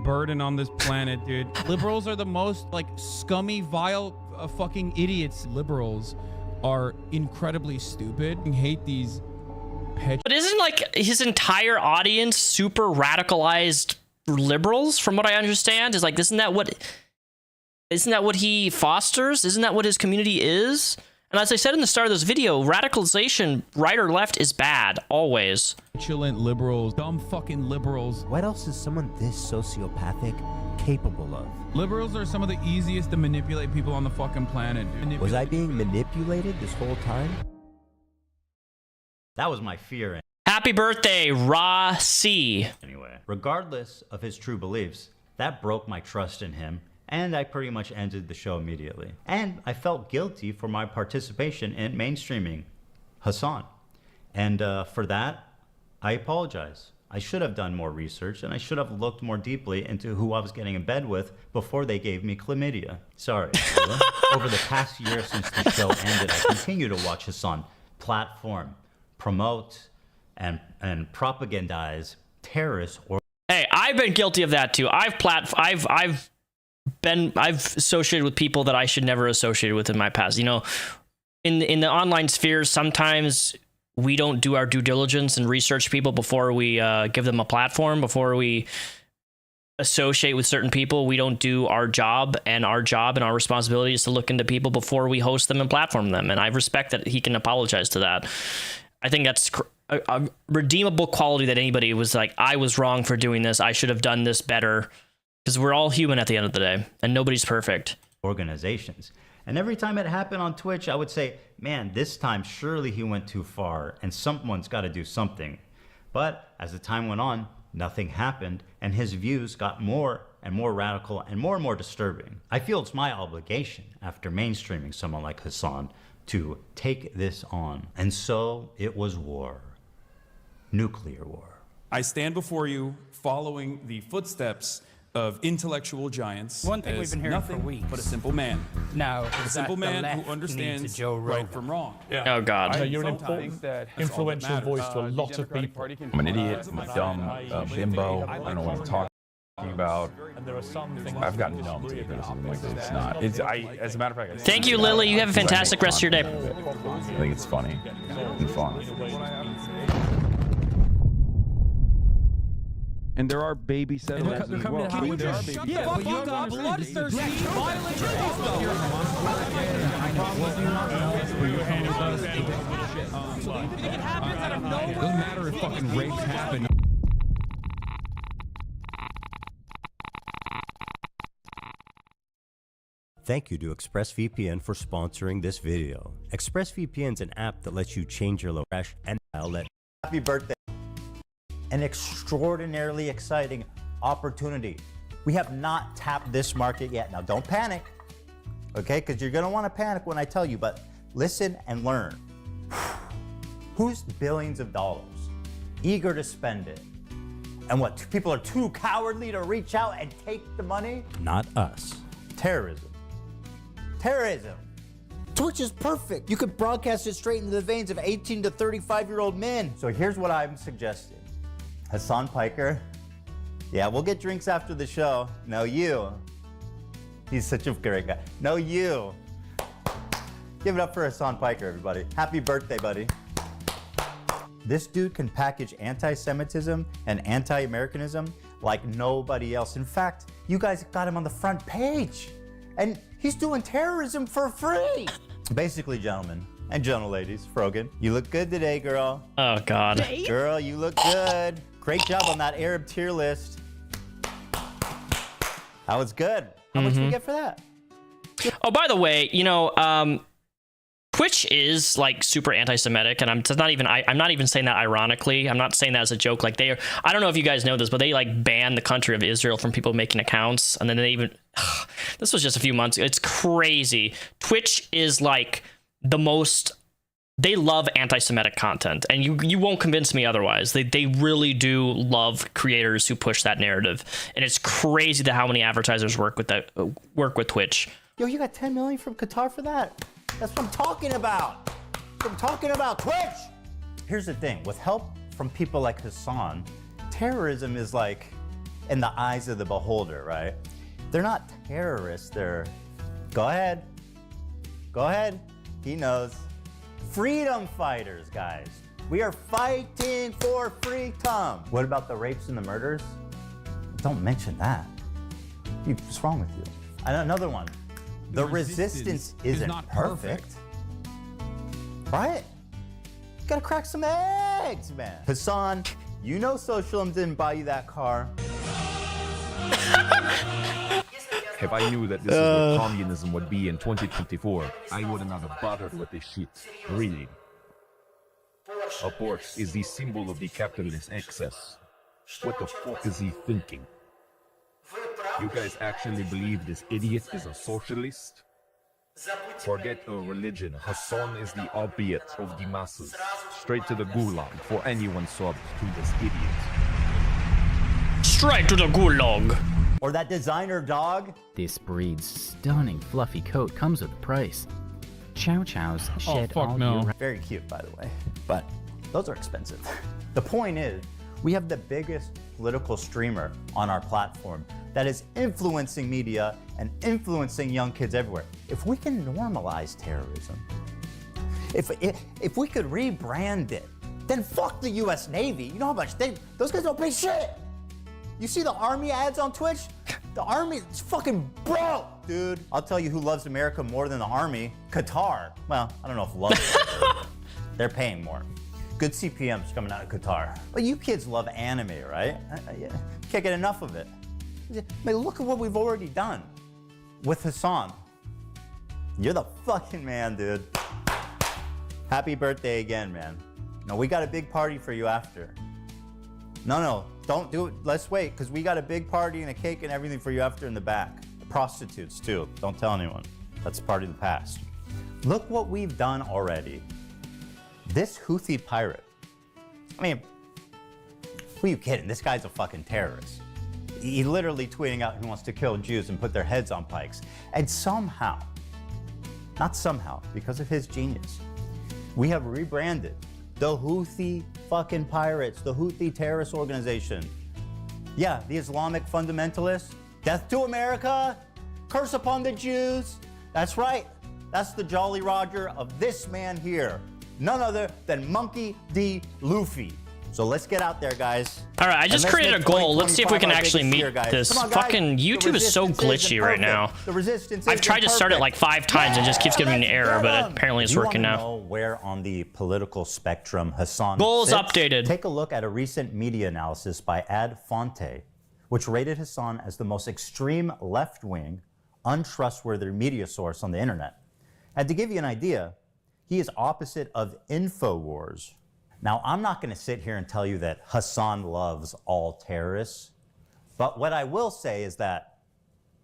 burden on this planet, dude. Liberals are the most, like, scummy, vile, fucking idiots. Liberals are incredibly stupid. I hate these But isn't, like, his entire audience super radicalized liberals, from what I understand? Is like, isn't that what he fosters? Isn't that what his community is? And as I said in the start of this video, radicalization, right or left, is bad, always. Vigilant liberals, dumb fucking liberals. What else is someone this sociopathic capable of? Liberals are some of the easiest to manipulate people on the fucking planet. Was I being manipulated this whole time? That was my fear. Happy birthday, Ra C. Anyway, regardless of his true beliefs, that broke my trust in him, and I pretty much ended the show immediately. And I felt guilty for my participation in mainstreaming Hasan. And for that, I apologize. I should have done more research, and I should have looked more deeply into who I was getting in bed with before they gave me chlamydia. Sorry. Over the past year since the show ended, I continue to watch Hasan platform, promote, and propagandize terrorists. Or Hey, I've been guilty of that too. I've associated with people that I should never associate with in my past. You know, in the online spheres, sometimes we don't do our due diligence and research people before we give them a platform, before we associate with certain people. We don't do our job, and our responsibility is to look into people before we host them and platform them. And I respect that he can apologize to that. I think that's a redeemable quality that anybody was like, I was wrong for doing this. I should have done this better. Because we're all human at the end of the day, and nobody's perfect. Organizations. And every time it happened on Twitch, I would say, man, this time surely he went too far and someone's got to do something. But as the time went on, nothing happened and his views got more and more radical and more disturbing. I feel it's my obligation after mainstreaming someone like Hasan to take this on. And so it was war. Nuclear war. I stand before you following the footsteps of intellectual giants. One thing we've been hearing nothing for weeks. but a simple man. Now, a simple man who understands right from wrong. Oh God! You're an important, influential voice to a lot of people. I'm an idiot. I'm a dumb bimbo. I don't know what I'm talking about. And there are some things I've gotten numb to criticism. Like it's not. It's as a matter of fact. Thank you, Lily. You have a fantastic rest of your day. I think it's funny and fun. And there are baby settlements as well. Can you just shut the fuck up, bloodthirsty, violent It doesn't matter if fucking rapes happen. Thank you to ExpressVPN for sponsoring this video. ExpressVPN is an app that lets you change your location and outlet. Happy birthday. An extraordinarily exciting opportunity. We have not tapped this market yet. Now don't panic, okay? Because you're gonna wanna panic when I tell you, but listen and learn. Who's billions of dollars eager to spend it? And what, people are too cowardly to reach out and take the money? Not us. Terrorism. Terrorism. Twitch is perfect. You could broadcast it straight into the veins of 18 to 35-year-old men. So here's what I'm suggesting. Hasan Piker. Yeah, we'll get drinks after the show. No, you. He's such a great guy. No, you. Give it up for Hasan Piker, everybody. Happy birthday, buddy. This dude can package anti-Semitism and anti-Americanism like nobody else. In fact, you guys got him on the front page. And he's doing terrorism for free. Basically, gentlemen and gentle ladies, Frogan, you look good today, girl. Oh God. Girl, you look good. Great job on that Arab tier list. That was good. How much did we get for that? Oh, by the way, you know, Twitch is like super anti-Semitic, and I'm not even saying that ironically. I'm not saying that as a joke. Like I don't know if you guys know this, but they like banned the country of Israel from people making accounts, and then they even this was just a few months ago. It's crazy. Twitch is like the most. They love anti-Semitic content, and you won't convince me otherwise. They really do love creators who push that narrative, and it's crazy to how many advertisers work with Twitch. Yo, you got 10 million from Qatar for that? That's what I'm talking about. I'm talking about Twitch. Here's the thing, with help from people like Hasan, terrorism is like in the eyes of the beholder, right? They're not terrorists, they're, go ahead, he knows. Freedom fighters, guys. We are fighting for freedom. What about the rapes and the murders? Don't mention that. What's wrong with you? And another one. The resistance isn't perfect. Right? You gotta crack some eggs, man. Hasan, you know Socialism didn't buy you that car. If I knew that this is what communism would be in 2024, I wouldn't have bothered with this shit. Really. A Porsche is the symbol of the capitalist excess. What the fuck is he thinking? You guys actually believe this idiot is a socialist? Forget a religion. Hasan is the opiate of the masses. Straight to the gulag for anyone subbed to this idiot. Straight to the gulag. Or that designer dog. This breed's stunning fluffy coat comes with a price. Chow Chows shed all year. Very cute, by the way, but those are expensive. The point is, we have the biggest political streamer on our platform that is influencing media and influencing young kids everywhere. If we can normalize terrorism, if we could rebrand it, then fuck the US Navy. You know how much those guys don't pay shit. You see the Army ads on Twitch? The Army is fucking broke, dude. I'll tell you who loves America more than the Army. Qatar. Well, I don't know if love. They're paying more. Good CPMs coming out of Qatar. But you kids love anime, right? Can't get enough of it. I mean, look at what we've already done with Hasan. You're the fucking man, dude. Happy birthday again, man. No, we got a big party for you after. No, don't do it. Let's wait, because we got a big party and a cake and everything for you after in the back. The prostitutes, too. Don't tell anyone. That's part of the past. Look what we've done already. This Houthi pirate. I mean, who are you kidding? This guy's a fucking terrorist. He literally tweeting out he wants to kill Jews and put their heads on pikes. And somehow, not somehow, because of his genius, we have rebranded the Houthi fucking pirates, the Houthi terrorist organization. Yeah, the Islamic fundamentalists. Death to America, curse upon the Jews. That's right. That's the Jolly Roger of this man here. None other than Monkey D. Luffy. So let's get out there, guys. All right, I just created a goal. Let's see if we can actually meet this. Fucking YouTube is so glitchy right now. I've tried to start it like 5 times and just keeps giving me an error, but apparently it's working now. Know where on the political spectrum Hasan Goals sits? updated. Take a look at a recent media analysis by Ad Fonte, which rated Hasan as the most extreme left-wing, untrustworthy media source on the internet. And to give you an idea, he is opposite of InfoWars. Now, I'm not going to sit here and tell you that Hasan loves all terrorists, but what I will say is that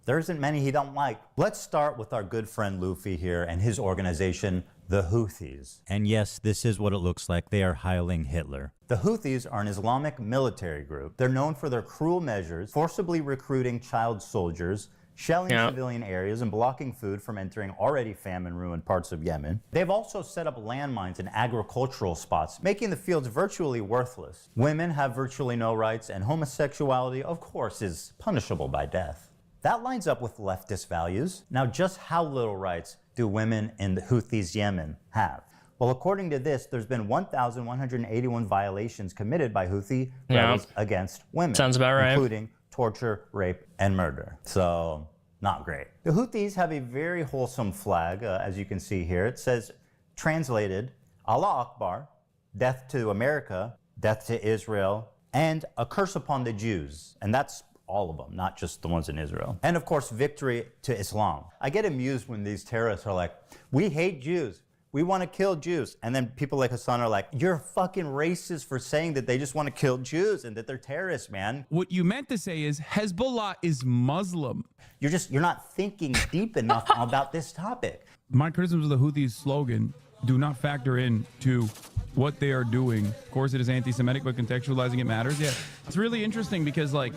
there isn't many he don't like. Let's start with our good friend Luffy here and his organization, the Houthis. And yes, this is what it looks like. They are hiling Hitler. The Houthis are an Islamic military group. They're known for their cruel measures, forcibly recruiting child soldiers, shelling civilian areas and blocking food from entering already famine-ruined parts of Yemen. They've also set up landmines in agricultural spots, making the fields virtually worthless. Women have virtually no rights, and homosexuality, of course, is punishable by death. That lines up with leftist values. Now, just how little rights do women in the Houthis' Yemen have? Well, according to this, there's been 1,181 violations committed by Houthi rebels against women. Sounds about right. Including torture, rape, and murder. So, not great. The Houthis have a very wholesome flag, as you can see here. It says, translated, Allah Akbar, death to America, death to Israel, and a curse upon the Jews. And that's all of them, not just the ones in Israel. And of course, victory to Islam. I get amused when these terrorists are like, we hate Jews. We want to kill Jews. And then people like Hasan are like, you're fucking racist for saying that they just want to kill Jews and that they're terrorists, man. What you meant to say is Hezbollah is Muslim. You're not thinking deep enough about this topic. My criticisms of the Houthis' slogan do not factor in to what they are doing. Of course, it is anti-Semitic, but contextualizing it matters. Yeah, it's really interesting because like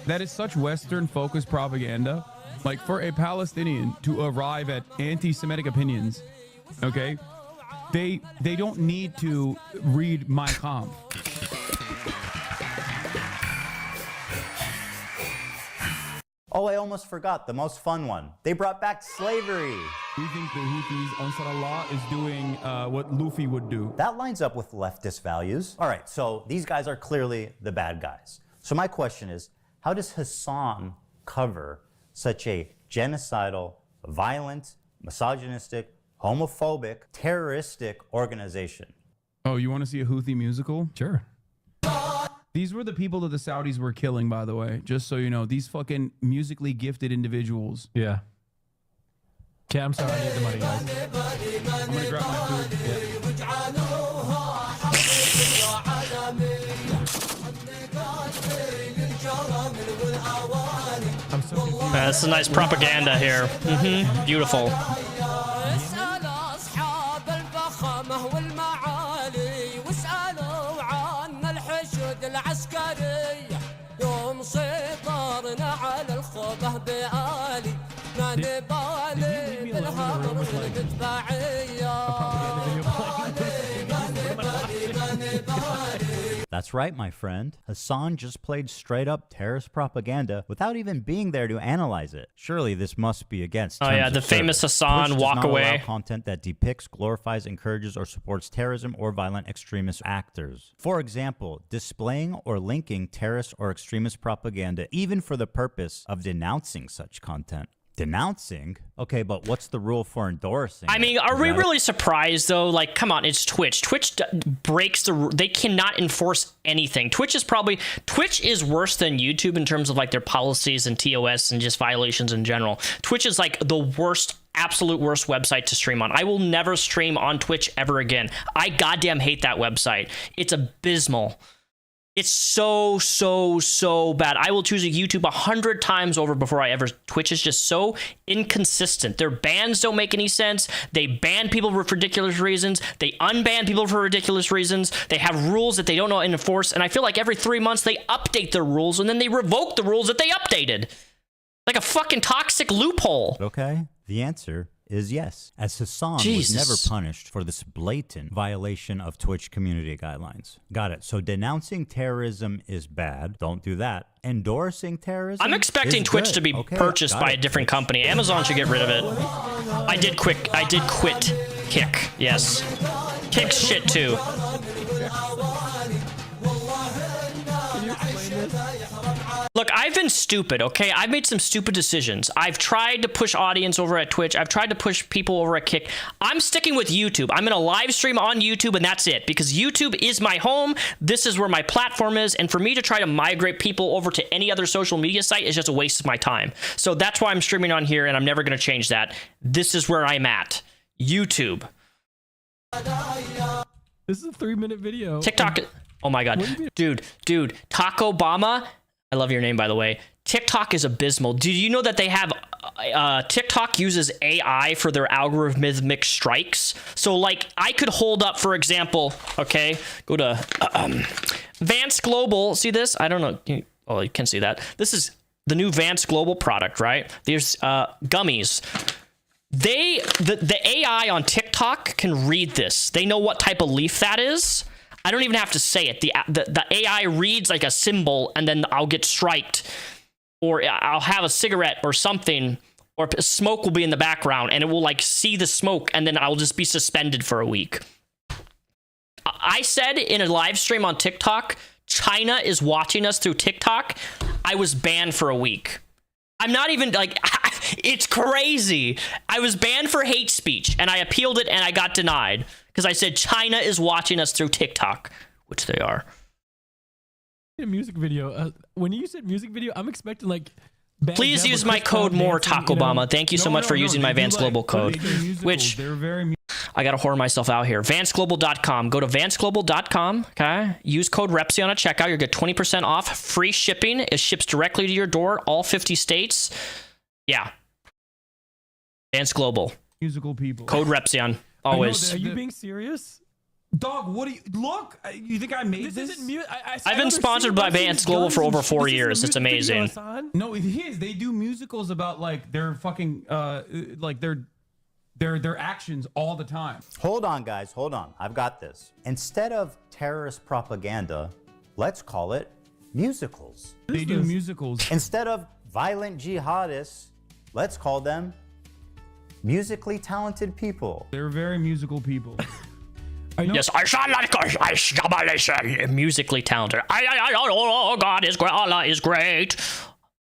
that is such Western-focused propaganda. Like for a Palestinian to arrive at anti-Semitic opinions, okay, they don't need to read Mein Kampf. Oh, I almost forgot the most fun one. They brought back slavery. We think the Houthis, Ansar Allah, is doing what Luffy would do. That lines up with leftist values. All right, so these guys are clearly the bad guys. So my question is, how does Hasan cover such a genocidal, violent, misogynistic, homophobic, terroristic organization? Oh, you want to see a Houthi musical? Sure. These were the people that the Saudis were killing, by the way, just so you know. These fucking musically gifted individuals. Yeah. Okay, I'm sorry, I need the money, guys. I'm gonna grab my food. I'm so confused. This is nice propaganda here. Beautiful. That's right, my friend. Hasan just played straight-up terrorist propaganda without even being there to analyze it. Surely this must be against terms Oh yeah, of the famous service. Hasan Twitch walk does not away. allow content that depicts, glorifies, encourages, or supports terrorism or violent extremist actors. For example, displaying or linking terrorist or extremist propaganda even for the purpose of denouncing such content Denouncing? Okay, but what's the rule for endorsing? I mean, are we really surprised though? Like, come on, it's Twitch. Twitch breaks the. They cannot enforce anything. Twitch is worse than YouTube in terms of like their policies and TOS and just violations in general. Twitch is like the worst, absolute worst website to stream on. I will never stream on Twitch ever again. I goddamn hate that website. It's abysmal. It's so bad. I will choose a YouTube 100 times over before I ever. Twitch is just so inconsistent. Their bans don't make any sense. They ban people for ridiculous reasons. They unban people for ridiculous reasons. They have rules that they don't know how to enforce. And I feel like every 3 months they update their rules and then they revoke the rules that they updated. Like a fucking toxic loophole. Okay. The answer is yes, as Hasan was never punished for this blatant violation of Twitch community guidelines. Got it. So denouncing terrorism is bad. Don't do that. Endorsing terrorism, I'm expecting Twitch to be purchased by a different company. Amazon should get rid of it. I did quit Kick. Yes. Kick's shit too. Look, I've been stupid, okay? I've made some stupid decisions. I've tried to push audience over at Twitch. I've tried to push people over at Kick. I'm sticking with YouTube. I'm going to live stream on YouTube, and that's it. Because YouTube is my home. This is where my platform is. And for me to try to migrate people over to any other social media site is just a waste of my time. So that's why I'm streaming on here, and I'm never going to change that. This is where I'm at. YouTube. This is a 3-minute video. TikTok. Oh, my God. Dude. Taco Obama. I love your name, by the way. TikTok is abysmal. Do you know that they have TikTok uses AI for their algorithmic strikes? So, like, I could hold up, for example, okay, go to Vance Global. See this? I don't know. Oh, you can see that. This is the new Vance Global product, right? There's gummies. The AI on TikTok can read this. They know what type of leaf that is. I don't even have to say it. The AI reads like a symbol, and then I'll get striked, or I'll have a cigarette or something, or smoke will be in the background, and it will like see the smoke, and then I'll just be suspended for a week. I said in a live stream on TikTok, China is watching us through TikTok. I was banned for a week. I'm not even like, it's crazy. I was banned for hate speech, and I appealed it, and I got denied. Because I said China is watching us through TikTok, which they are. A music video. When you said music video, I'm expecting like. Please use my code more, Taco Obama. Thank you so much for using my Vance Global code. Which I gotta whore myself out here. VanceGlobal.com. Go to VanceGlobal.com. Okay. Use code Repzion at checkout. You'll get 20% off. Free shipping. It ships directly to your door. All 50 states. Yeah. Vance Global. Musical people. Code Repzion. Always. Are you being serious? Dog, what do you look? You think I made this? I've been sponsored by Vance Global for over 4 years. It's amazing. No, it is. They do musicals about like their fucking like their actions all the time. Hold on, guys. Hold on. I've got this. Instead of terrorist propaganda, let's call it musicals. They do musicals. Instead of violent jihadists, let's call them musically talented people. They're very musical people. Yes, I sound like a musically talented. Oh, God is great. Allah is great.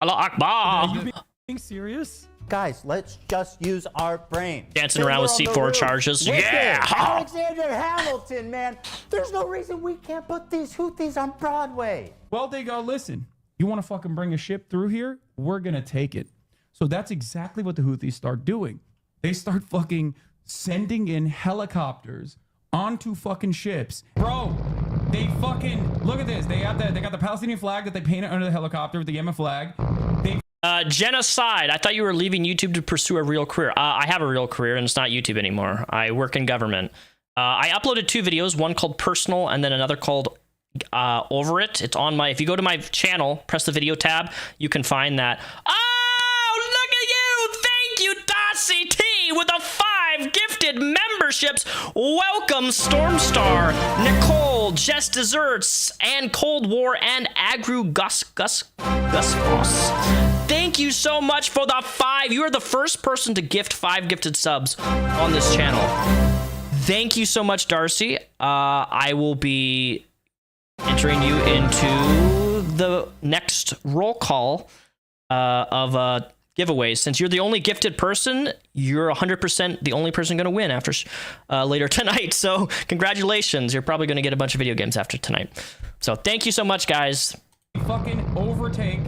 Allah Akbar. Are you being serious? Guys, let's just use our brain. Dancing around with C4 charges. Yeah. Alexander Hamilton, man. There's no reason we can't put these Houthis on Broadway. Well, they go, listen, you want to fucking bring a ship through here? We're going to take it. So that's exactly what the Houthis start doing. They start fucking sending in helicopters onto fucking ships. Bro, they fucking, look at this. They got the Palestinian flag that they painted under the helicopter with the Yemen flag. Genocide. I thought you were leaving YouTube to pursue a real career. I have a real career, and it's not YouTube anymore. I work in government. I uploaded 2 videos, one called Personal and then another called Over It. It's on my, if you go to my channel, press the video tab, you can find that. Oh, look at you. Thank you, Darcy T, with the 5 gifted memberships. Welcome, Stormstar, Nicole, Jess Desserts, and Cold War, and Agru Gus Boss. Thank you so much for the 5. You are the first person to gift 5 gifted subs on this channel. Thank you so much, Darcy. I will be entering you into the next roll call of giveaways. Since you're the only gifted person, you're 100% the only person going to win after later tonight. So congratulations. You're probably going to get a bunch of video games after tonight. So thank you so much, guys. Fucking overtake.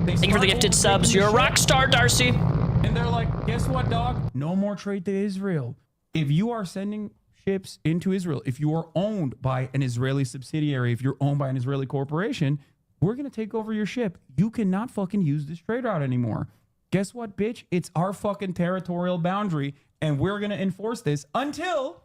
Thank you for the gifted subs. You're a rock star, Darcy. And they're like, guess what, dog? No more trade to Israel. If you are sending ships into Israel, if you are owned by an Israeli subsidiary, if you're owned by an Israeli corporation, we're going to take over your ship. You cannot fucking use this trade route anymore. Guess what, bitch? It's our fucking territorial boundary, and we're going to enforce this until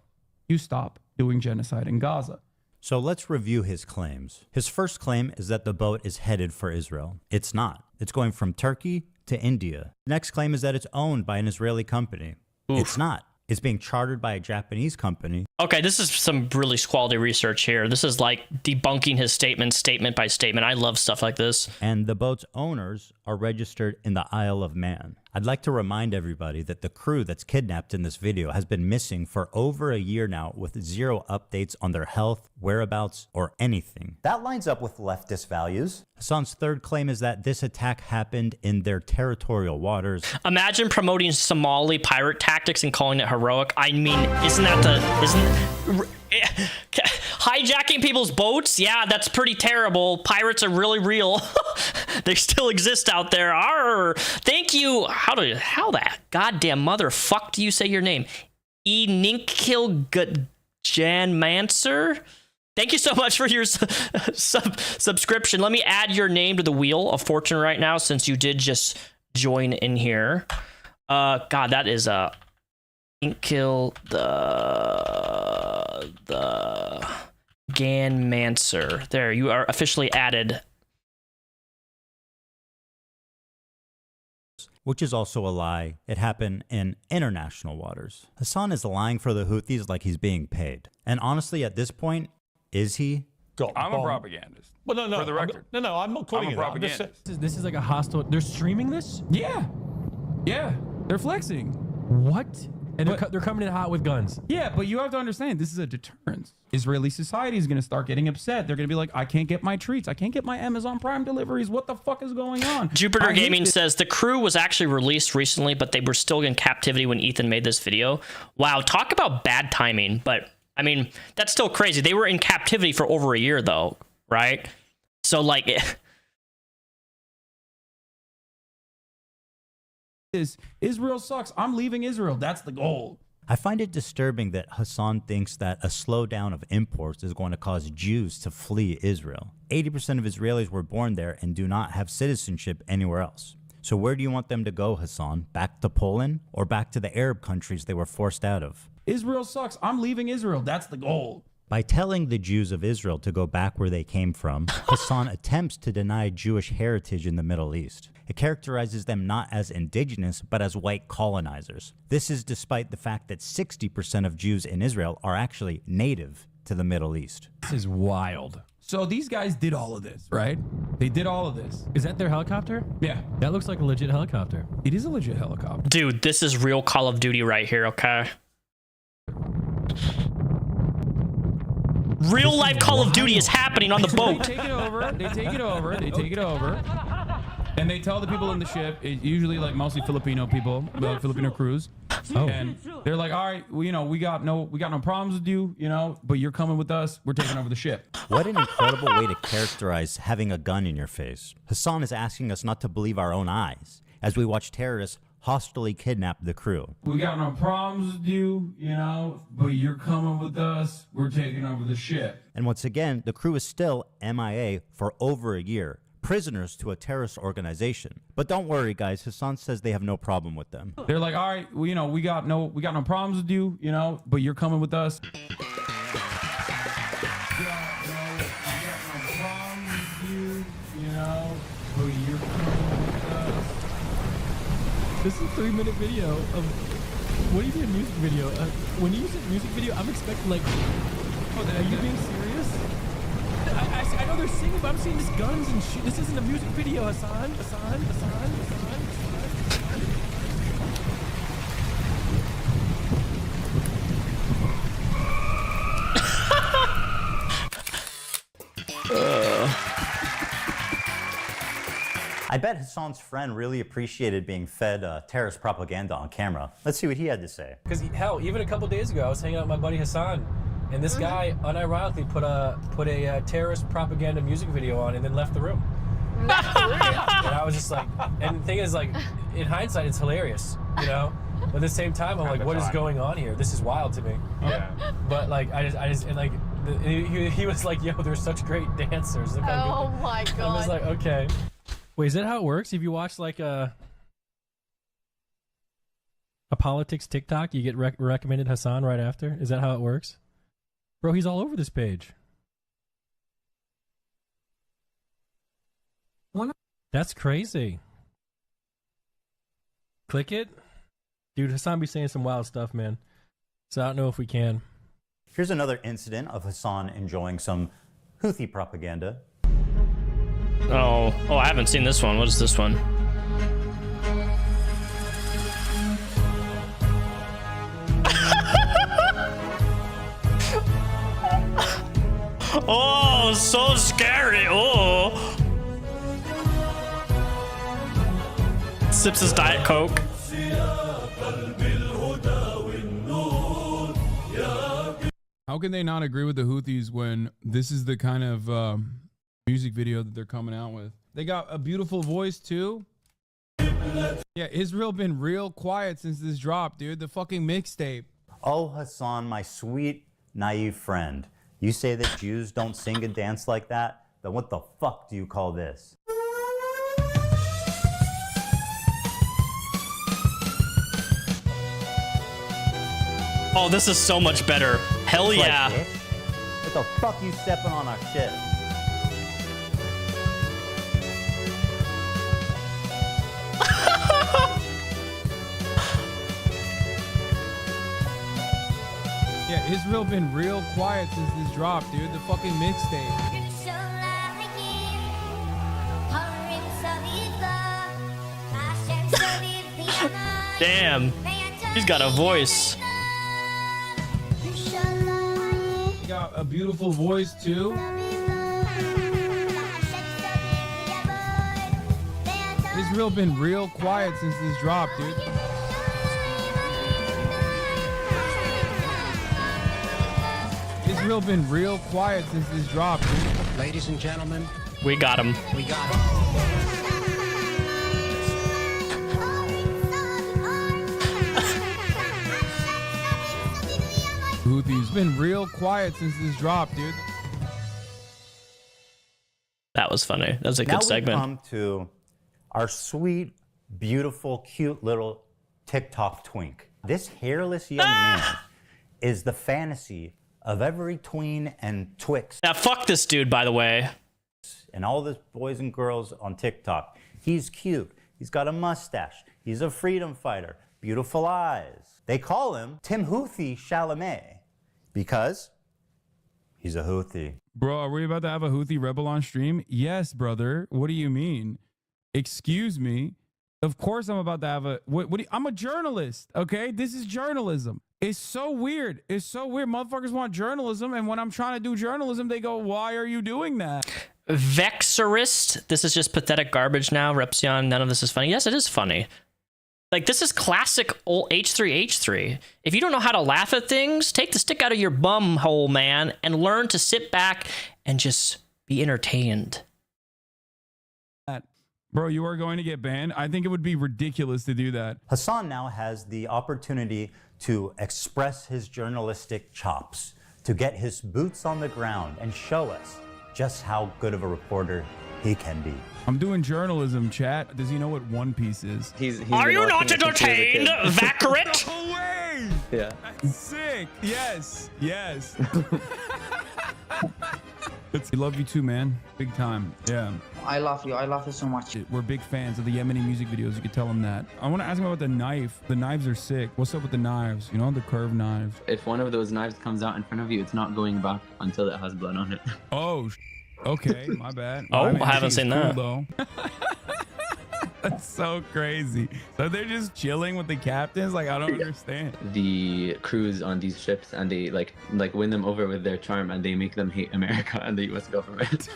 you stop doing genocide in Gaza. So let's review his claims. His first claim is that the boat is headed for Israel. It's not. It's going from Turkey to India. The next claim is that it's owned by an Israeli company. Oof. It's not. It's being chartered by a Japanese company. Okay, this is some really quality research here. This is like debunking his statement by statement. I love stuff like this. And the boat's owners are registered in the Isle of Man. I'd like to remind everybody that the crew that's kidnapped in this video has been missing for over a year now with zero updates on their health, whereabouts, or anything. That lines up with leftist values. Hasan's third claim is that this attack happened in their territorial waters. Imagine promoting Somali pirate tactics and calling it heroic. I mean, hijacking people's boats? Yeah, that's pretty terrible. Pirates are really real. They still exist out there. Arr! Thank you. How that goddamn motherfuck do you say your name? Eninkil Janmancer? Thank you so much for your subscription. Let me add your name to the Wheel of Fortune right now, since you did just join in here. God, that is Eninkil the Ganmancer. There, you are officially added. Which is also a lie. It happened in international waters. Hasan is lying for the Houthis like he's being paid. And honestly, at this point, is he? I'm a propagandist. Well, no. For the record. I'm not calling I'm a it that. propagandist. This is like a hostile. They're streaming this? Yeah. They're flexing. What? And they're coming in hot with guns. Yeah, but you have to understand, this is a deterrence. Israeli society is going to start getting upset. They're going to be like, I can't get my treats. I can't get my Amazon Prime deliveries. What the fuck is going on? Jupiter Gaming says the crew was actually released recently, but they were still in captivity when Ethan made this video. Wow, talk about bad timing. But, I mean, that's still crazy. They were in captivity for over a year, though, right? So, like... Israel sucks. I'm leaving Israel. That's the goal. I find it disturbing that Hasan thinks that a slowdown of imports is going to cause Jews to flee Israel. 80% of Israelis were born there and do not have citizenship anywhere else. So where do you want them to go, Hasan? Back to Poland or back to the Arab countries they were forced out of? Israel sucks. I'm leaving Israel. That's the goal. By telling the Jews of Israel to go back where they came from, Hasan attempts to deny Jewish heritage in the Middle East. It characterizes them not as indigenous, but as white colonizers. This is despite the fact that 60% of Jews in Israel are actually native to the Middle East. This is wild. So these guys did all of this, right? They did all of this. Is that their helicopter? Yeah. That looks like a legit helicopter. It is a legit helicopter. Dude, this is real Call of Duty right here, okay? Real life Call of Duty is happening on the boat. They take it over. And they tell the people in the ship, usually like mostly Filipino people, Filipino crews. Oh. And they're like, all right, well, we got no problems with you, but you're coming with us. We're taking over the ship. What an incredible way to characterize having a gun in your face. Hasan is asking us not to believe our own eyes as we watch terrorists hostilely kidnap the crew. We got no problems with you, but you're coming with us. We're taking over the ship. And once again, the crew is still MIA for over a year, prisoners to a terrorist organization. But don't worry, guys. Hasan says they have no problem with them. They're like, all right, well, we got no problems with you, but you're coming with us. This is a 3-minute video of what do you mean a music video? When you say music video, I'm expecting like, are you being serious? I know they're singing, but I'm seeing this guns and shit. This isn't a music video, Hasan. I bet Hasan's friend really appreciated being fed terrorist propaganda on camera. Let's see what he had to say. Because hell, even a couple days ago, I was hanging out with my buddy Hasan, and this guy unironically put a terrorist propaganda music video on and then left the room. And I was just like, and the thing is, like, in hindsight, it's hilarious, you know. But at the same time, I'm like, what is going on here? This is wild to me. Yeah. But like, I just, and like, he was like, yo, they're such great dancers. Look how good. my God. I was like, okay. Wait, is that how it works? If you watch like a politics TikTok, you get recommended Hasan right after? Is that how it works? Bro, he's all over this page. That's crazy. Click it. Dude, Hasan be saying some wild stuff, man. So I don't know if we can. Here's another incident of Hasan enjoying some Houthi propaganda. Oh, I haven't seen this one. What is this one? Oh, so scary. Oh. Sips his Diet Coke. How can they not agree with the Houthis when this is the kind of music video that they're coming out with? They got a beautiful voice too. Yeah, Israel been real quiet since this drop, dude. The fucking mixtape. Oh, Hasan, my sweet, naive friend. You say that Jews don't sing and dance like that? Then what the fuck do you call this? Oh, this is so much better. Hell Like yeah. this? What the fuck you stepping on our shit? Yeah, Israel been real quiet since this drop, dude. The fucking mixtape. Damn. He's got a voice. You got a beautiful voice too. Israel been real quiet since this drop, dude. Israel been real quiet since this drop, dude. Ladies and gentlemen, We got him. we got it. Houthis been real quiet since this drop, dude. That was funny. That was a Now good segment. we come to our sweet, beautiful, cute little TikTok twink. This hairless young man is the fantasy of every tween and twix. Now, fuck this dude, by the way. And all the boys and girls on TikTok. He's cute. He's got a mustache. He's a freedom fighter. Beautiful eyes. They call him Timothée Chalamet because he's a Houthi. Bro, are we about to have a Houthi rebel on stream? Yes, brother. What do you mean? Excuse me. Of course I'm about to have a... I'm a journalist, okay? This is journalism. It's so weird. It's so weird. Motherfuckers want journalism, and when I'm trying to do journalism, they go, why are you doing that? Vexorist. This is just pathetic garbage now. Repzion, none of this is funny. Yes, it is funny. Like, this is classic old H3H3. If you don't know how to laugh at things, take the stick out of your bum hole, man, and learn to sit back and just be entertained. Bro, you are going to get banned. I think it would be ridiculous to do that. Hasan now has the opportunity to express his journalistic chops, to get his boots on the ground and show us just how good of a reporter he can be. I'm doing journalism, chat. Does he know what One Piece is? Are you not entertained, Vacarit? No way! Yeah. That's sick. Yes. Yes. We love you too, man. Big time. Yeah. I love you. I love you so much. We're big fans of the Yemeni music videos. You can tell them that. I want to ask him about the knife. The knives are sick. What's up with the knives? You know, the curved knives. If one of those knives comes out in front of you, it's not going back until it has blood on it. Oh, okay. My bad. Oh, mean, I haven't seen cool, that. Though. That's so crazy. So they're just chilling with the captains? Like, I don't understand. The crews on these ships, and they like win them over with their charm, and they make them hate America and the U.S. government.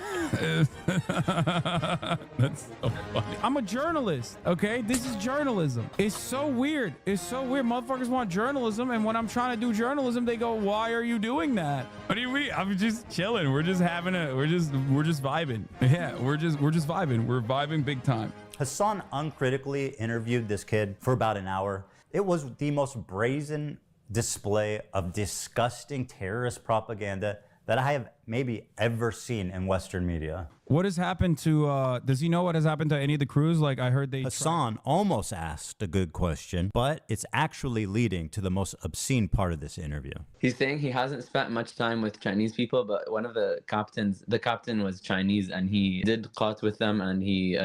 That's so funny. I'm I'm a journalist, okay? This is journalism. It's so weird. It's so weird. Motherfuckers want journalism, and when I'm trying to do journalism, they go, "Why are you doing that?" What do you mean? I'm just chilling. We're just having we're just vibing. Yeah, we're just vibing. We're vibing big time. Hasan uncritically interviewed this kid for about an hour. It was the most brazen display of disgusting terrorist propaganda that I have maybe ever seen in Western media. What has happened to, does he know what has happened to any of the crews? Like, I heard they... Hasan almost asked a good question, but it's actually leading to the most obscene part of this interview. He's saying he hasn't spent much time with Chinese people, but one of the captain was Chinese, and he did caught with them, and he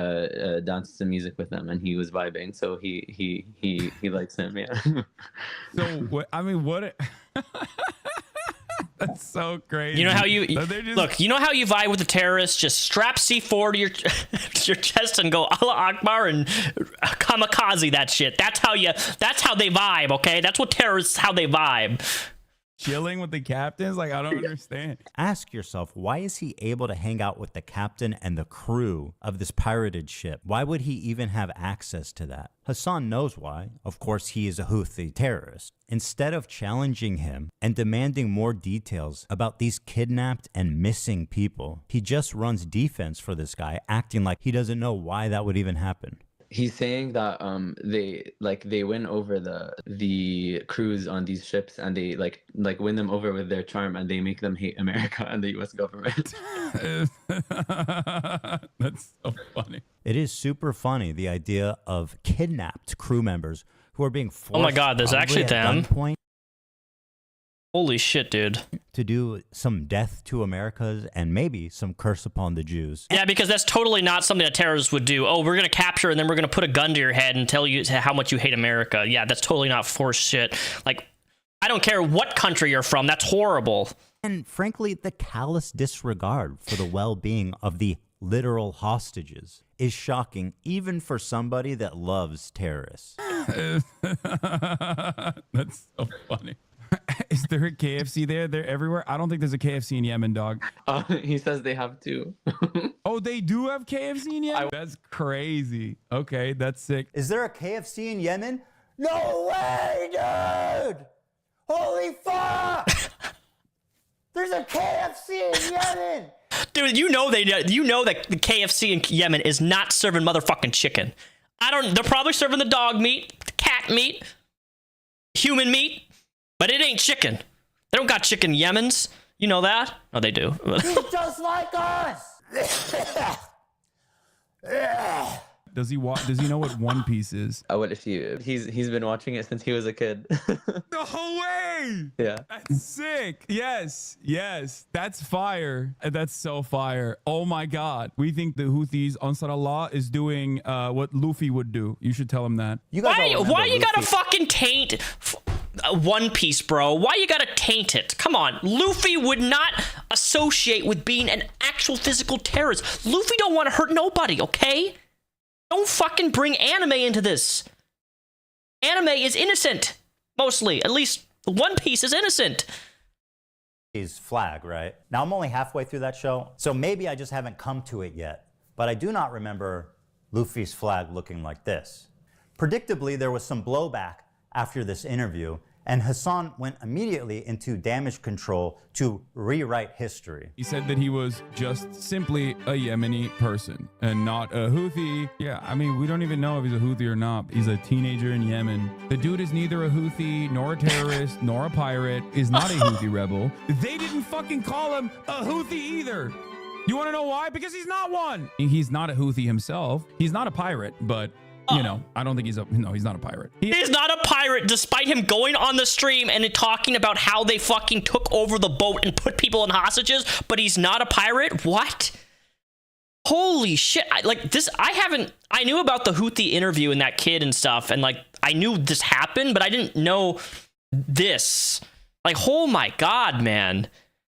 danced some music with them, and he was vibing. So he likes him, yeah. So, I mean, what... That's so crazy. You know how you look. You know how you vibe with the terrorists? Just strap C4 to your your chest and go Allah Akbar and kamikaze that shit. That's how they vibe. Okay, that's what terrorists how they vibe. Chilling with the captains? Like, I don't understand. Ask yourself, why is he able to hang out with the captain and the crew of this pirated ship? Why would he even have access to that? Hasan knows why. Of course, he is a Houthi terrorist. Instead of challenging him and demanding more details about these kidnapped and missing people, he just runs defense for this guy, acting like he doesn't know why that would even happen. He's saying that they win over the crews on these ships, and they like win them over with their charm, and they make them hate America and the U.S. government. That's so funny. It is super funny, the idea of kidnapped crew members who are being forced. Oh my God, there's actually them. Gunpoint Holy shit, dude. To do some death to Americas and maybe some curse upon the Jews. Yeah, because that's totally not something that terrorists would do. Oh, we're going to capture and then we're going to put a gun to your head and tell you how much you hate America. Yeah, that's totally not forced shit. Like, I don't care what country you're from. That's horrible. And frankly, the callous disregard for the well-being of the literal hostages is shocking, even for somebody that loves terrorists. That's so funny. Is there a KFC there? They're everywhere. I don't think there's a KFC in Yemen, dog. He says they have two. Oh, they do have KFC in Yemen? That's crazy. Okay, that's sick. Is there a KFC in Yemen? No way, dude! Holy fuck! There's a KFC in Yemen! Dude, you know that the KFC in Yemen is not serving motherfucking chicken. They're probably serving the dog meat, the cat meat, human meat. But it ain't chicken. They don't got chicken Yemens. You know that? Oh, they do. He's just like us! Does he know what One Piece is? What if he's been watching it since he was a kid. No way! Yeah. That's sick. Yes. That's fire. That's so fire. Oh my God. We think the Houthis, Ansar Allah, is doing what Luffy would do. You should tell him that. Why you gotta fucking taint One Piece, bro? Why you gotta taint it? Come on. Luffy would not associate with being an actual physical terrorist. Luffy don't want to hurt nobody, okay? Don't fucking bring anime into this. Anime is innocent, mostly. At least One Piece is innocent. His flag, right? Now, I'm only halfway through that show, so maybe I just haven't come to it yet. But I do not remember Luffy's flag looking like this. Predictably, there was some blowback after this interview, and Hasan went immediately into damage control to rewrite history. He said that he was just simply a Yemeni person and not a Houthi. Yeah, I mean, we don't even know if he's a Houthi or not. He's a teenager in Yemen. The dude is neither a Houthi, nor a terrorist, nor a pirate, is not a Houthi rebel. They didn't fucking call him a Houthi either. You want to know why? Because he's not one. He's not a Houthi himself. He's not a pirate, but... You know, I don't think he's not a pirate. He's not a pirate, despite him going on the stream and talking about how they fucking took over the boat and put people in hostages, but he's not a pirate? What? Holy shit. I knew about the Houthi interview and that kid and stuff, and, like, I knew this happened, but I didn't know this. Like, oh my God, man.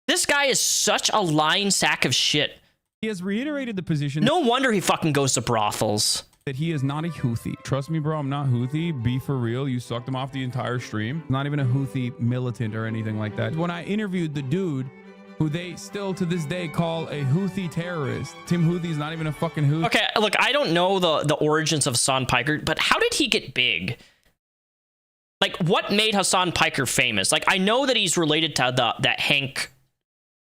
This guy is such a lying sack of shit. He has reiterated the position. No wonder he fucking goes to brothels. That he is not a Houthi. Trust me, bro, I'm not Houthi. Be for real. You sucked him off the entire stream. Not even a Houthi militant or anything like that. When I interviewed the dude, who they still to this day call a Houthi terrorist. Tim Houthi's not even a fucking Houthi. Okay, look, I don't know the origins of Hasan Piker, but how did he get big? Like, what made Hasan Piker famous? Like, I know that he's related to that Hank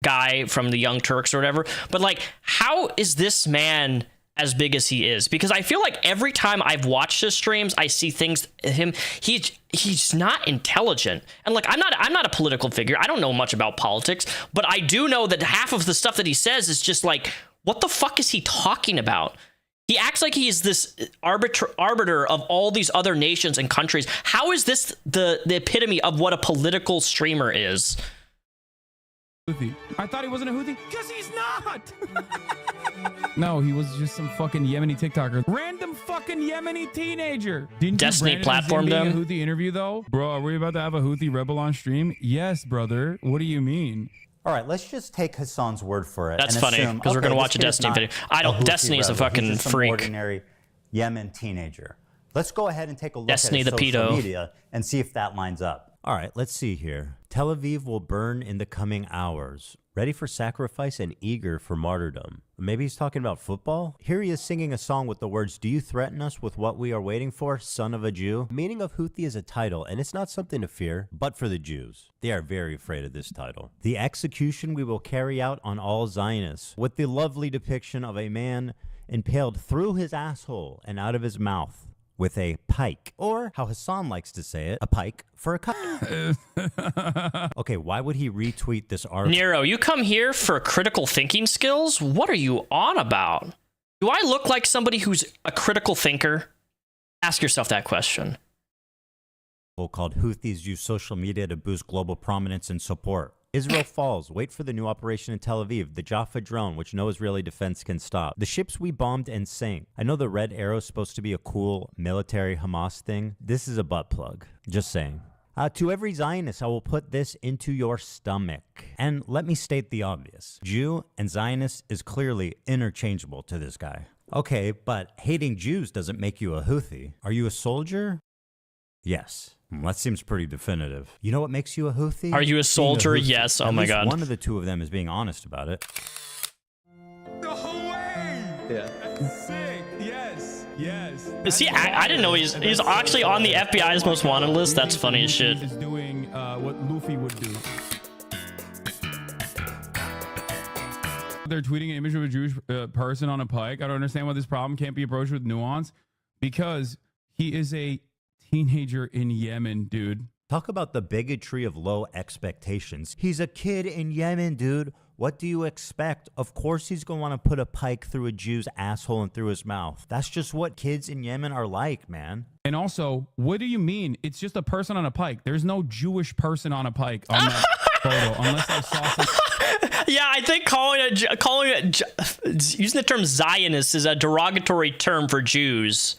guy from the Young Turks or whatever, but like, how is this man as big as he is? Because I feel like every time I've watched his streams, I see things him. He's not intelligent, and like, I'm not a political figure. I don't know much about politics, but I do know that half of the stuff that he says is just like, what the fuck is he talking about? He acts like he's this arbiter of all these other nations and countries. How is this the epitome of what a political streamer is? Houthi. I thought he wasn't a Houthi because he's not. No, he was just some fucking Yemeni TikToker. Random fucking Yemeni teenager. Didn't Destiny platformed him. A Houthi interview though? Bro, are we about to have a Houthi rebel on stream? Yes, brother. What do you mean? All right, let's just take Hasan's word for it. That's and funny, assume, because we're going to okay, watch a this kid's Destiny not video. I don't. a Houthi Destiny is a rebel. fucking He's just some freak. ordinary Yemen teenager. Let's go ahead and take a look Destiny at his the social pedo. media and see if that lines up. All right, let's see here. Tel Aviv will burn in the coming hours. Ready for sacrifice and eager for martyrdom. Maybe he's talking about football? Here he is singing a song with the words, "Do you threaten us with what we are waiting for, son of a Jew?" The meaning of Houthi is a title, and it's not something to fear, but for the Jews. They are very afraid of this title. The execution we will carry out on all Zionists, with the lovely depiction of a man impaled through his asshole and out of his mouth with a pike, or how Hasan likes to say it, a pike for a cut. Okay, why would he retweet this article? Nero, you come here for critical thinking skills? What are you on about? Do I look like somebody who's a critical thinker? Ask yourself that question. Called Houthis use social media to boost global prominence and support. Israel falls. Wait for the new operation in Tel Aviv. The Jaffa drone, which no Israeli defense can stop. The ships we bombed and sank. I know the red arrow is supposed to be a cool military Hamas thing. This is a butt plug. Just saying. To every Zionist, I will put this into your stomach. And let me state the obvious. Jew and Zionist is clearly interchangeable to this guy. Okay, but hating Jews doesn't make you a Houthi. Are you a soldier? Yes. That seems pretty definitive. You know what makes you a Houthi? Are you a soldier? Being a Houthi. Yes. Oh At my least God. One of the two of them is being honest about it. No way! Yeah. That's sick. Yes. Yes. Is he? I didn't know he's actually on the FBI's most wanted list. That's funny as shit. He's doing what Luffy would do. They're tweeting an image of a Jewish person on a pike. I don't understand why this problem can't be approached with nuance, because he is a teenager in Yemen, dude. Talk about the bigotry of low expectations. He's a kid in Yemen, dude. What do you expect? Of course he's going to want to put a pike through a Jew's asshole and through his mouth. That's just what kids in Yemen are like, man. And also, what do you mean? It's just a person on a pike. There's no Jewish person on a pike on that photo, unless I saw some. Yeah, I think calling it using the term Zionist is a derogatory term for Jews.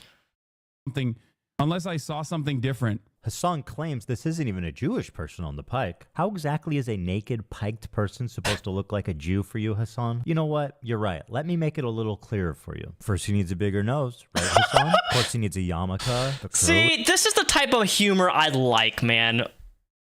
Unless I saw something different. Hasan claims this isn't even a Jewish person on the pike. How exactly is a naked, piked person supposed to look like a Jew for you, Hasan? You know what? You're right. Let me make it a little clearer for you. First, he needs a bigger nose, right, Hasan? Of course, he needs a yarmulke. A See, this is the type of humor I like, man.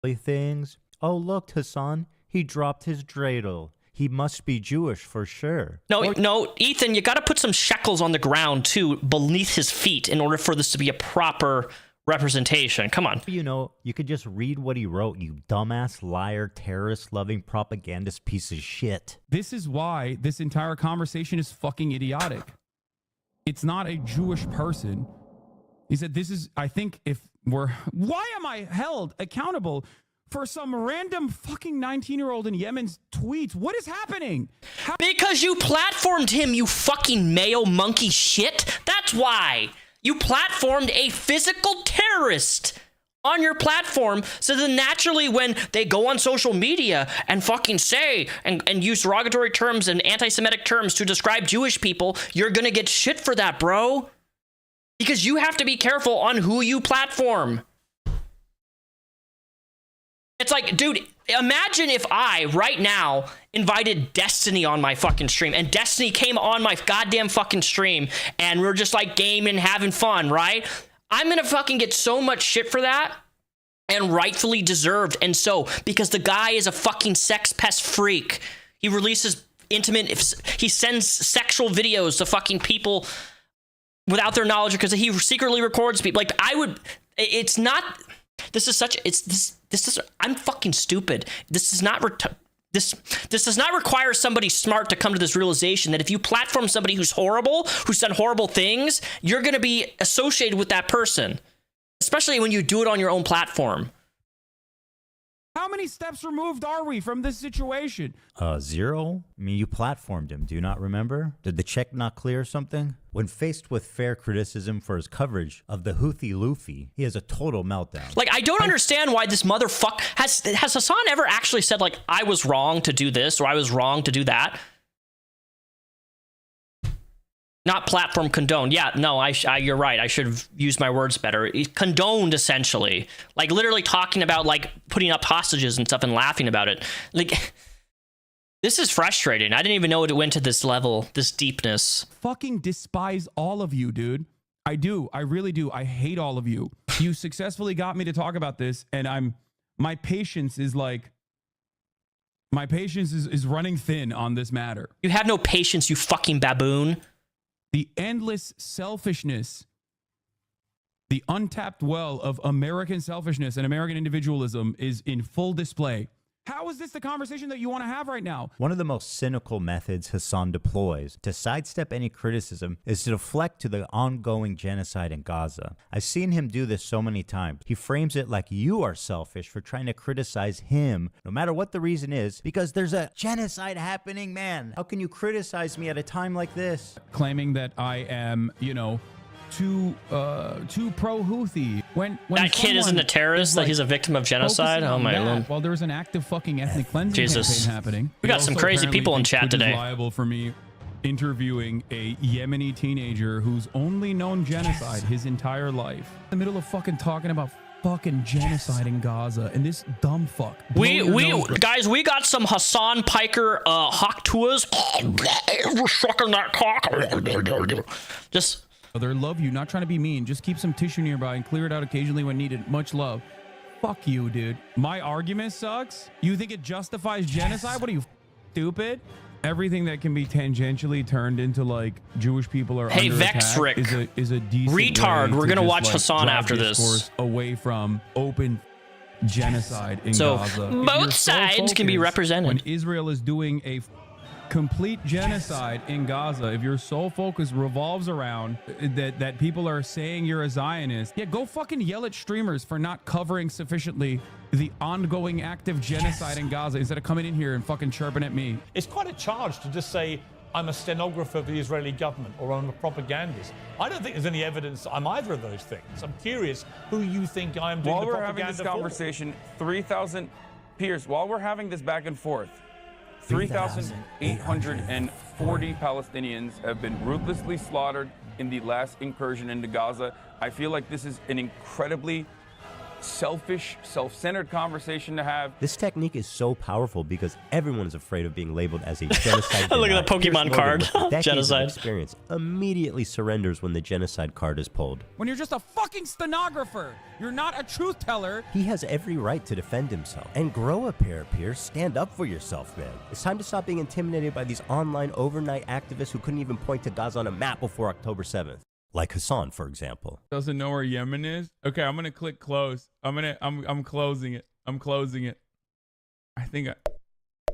Things. Oh, look, Hasan. He dropped his dreidel. He must be Jewish for sure. No, Ethan, you got to put some shekels on the ground, too, beneath his feet in order for this to be a proper representation. Come on. You know, you could just read what he wrote, you dumbass, liar, terrorist-loving, propagandist piece of shit. This is why this entire conversation is fucking idiotic. It's not a Jewish person. He said, this is, I think if we're, why am I held accountable for some random fucking 19-year-old in Yemen's tweets? What is happening? Because you platformed him, you fucking Mayo monkey shit. That's why. You platformed a physical terrorist on your platform, so then naturally when they go on social media and fucking say and use derogatory terms and anti-Semitic terms to describe Jewish people, you're gonna get shit for that, bro. Because you have to be careful on who you platform. It's like, dude, imagine if I, right now, invited Destiny on my fucking stream, and Destiny came on my goddamn fucking stream, and we're just like gaming, having fun, right? I'm gonna fucking get so much shit for that. and rightfully deserved. And so, because the guy is a fucking sex pest freak, he releases he sends sexual videos to fucking people without their knowledge, because he secretly records people. Like, it's not, this is such, this is, I'm fucking stupid. This does not, this does not require somebody smart to come to this realization that if you platform somebody who's horrible, who's done horrible things, you're going to be associated with that person. Especially when you do it on your own platform. How many steps removed are we from this situation? 0? I mean, you platformed him. Do you not remember? Did the check not clear or something? When faced with fair criticism for his coverage of the Houthi Luffy, he has a total meltdown. Like, I don't understand why this motherfucker... Has Hasan ever actually said, like, I was wrong to do this, or I was wrong to do that? Not platform condoned. Yeah, no, you're right. I should have used my words better. It condoned, essentially. Like, literally talking about, like, putting up hostages and stuff and laughing about it. Like, this is frustrating. I didn't even know it went to this level, this deepness. Fucking despise all of you, dude. I do. I really do. I hate all of you. You successfully got me to talk about this, and my patience is like... My patience is running thin on this matter. You have no patience, you fucking baboon. The endless selfishness, the untapped well of American selfishness and American individualism is in full display. How is this the conversation that you want to have right now? One of the most cynical methods Hasan deploys to sidestep any criticism is to deflect to the ongoing genocide in Gaza. I've seen him do this so many times. He frames it like you are selfish for trying to criticize him, no matter what the reason is, because there's a genocide happening, man. How can you criticize me at a time like this? Claiming that I am, you know, too pro-Houthi. When that kid isn't a terrorist, like, that he's a victim of genocide? Oh my lord. Well, there's an active fucking ethnic cleansing Jesus. campaign happening. We got some crazy people in chat today. Liable for me interviewing a Yemeni teenager who's only known genocide his entire life. In the middle of fucking talking about fucking genocide in Gaza, and this dumb fuck. Guys, we got some Hasan Piker hawk tours. We're sucking that cock. Just... They love you, not trying to be mean. Just keep some tissue nearby and clear it out occasionally when needed. Much love. Fuck you, dude. My argument sucks? You think it justifies genocide? What are you, stupid? Everything that can be tangentially turned into, like, Jewish people are under attack is a decent retard. We're gonna watch Hasan after this. Away from open genocide in so Gaza. Both sides can be represented. When Israel is doing a complete genocide in Gaza, if your sole focus revolves around that people are saying you're a Zionist, yeah, go fucking yell at streamers for not covering sufficiently the ongoing active genocide in Gaza instead of coming in here and fucking chirping at me. It's quite a charge to just say I'm a stenographer for the Israeli government or I'm a propagandist. I don't think there's any evidence I'm either of those things. I'm curious who you think I am doing while the we're propaganda having this for. conversation, 3,000 Piers, while we're having this back and forth, 3,840 Palestinians have been ruthlessly slaughtered in the last incursion into Gaza. I feel like this is an incredibly selfish, self-centered conversation to have. This technique is so powerful because everyone is afraid of being labeled as a genocide. Look at the Pokemon card. Genocide. Experience immediately surrenders when the genocide card is pulled. When you're just a fucking stenographer, you're not a truth teller. He has every right to defend himself and grow a pair, Pierce. Stand up for yourself, man. It's time to stop being intimidated by these online overnight activists who couldn't even point to Gaza on a map before October 7th. Like Hasan, for example. Doesn't know where Yemen is? Okay, I'm gonna click close. I'm closing it. I'm closing it. I think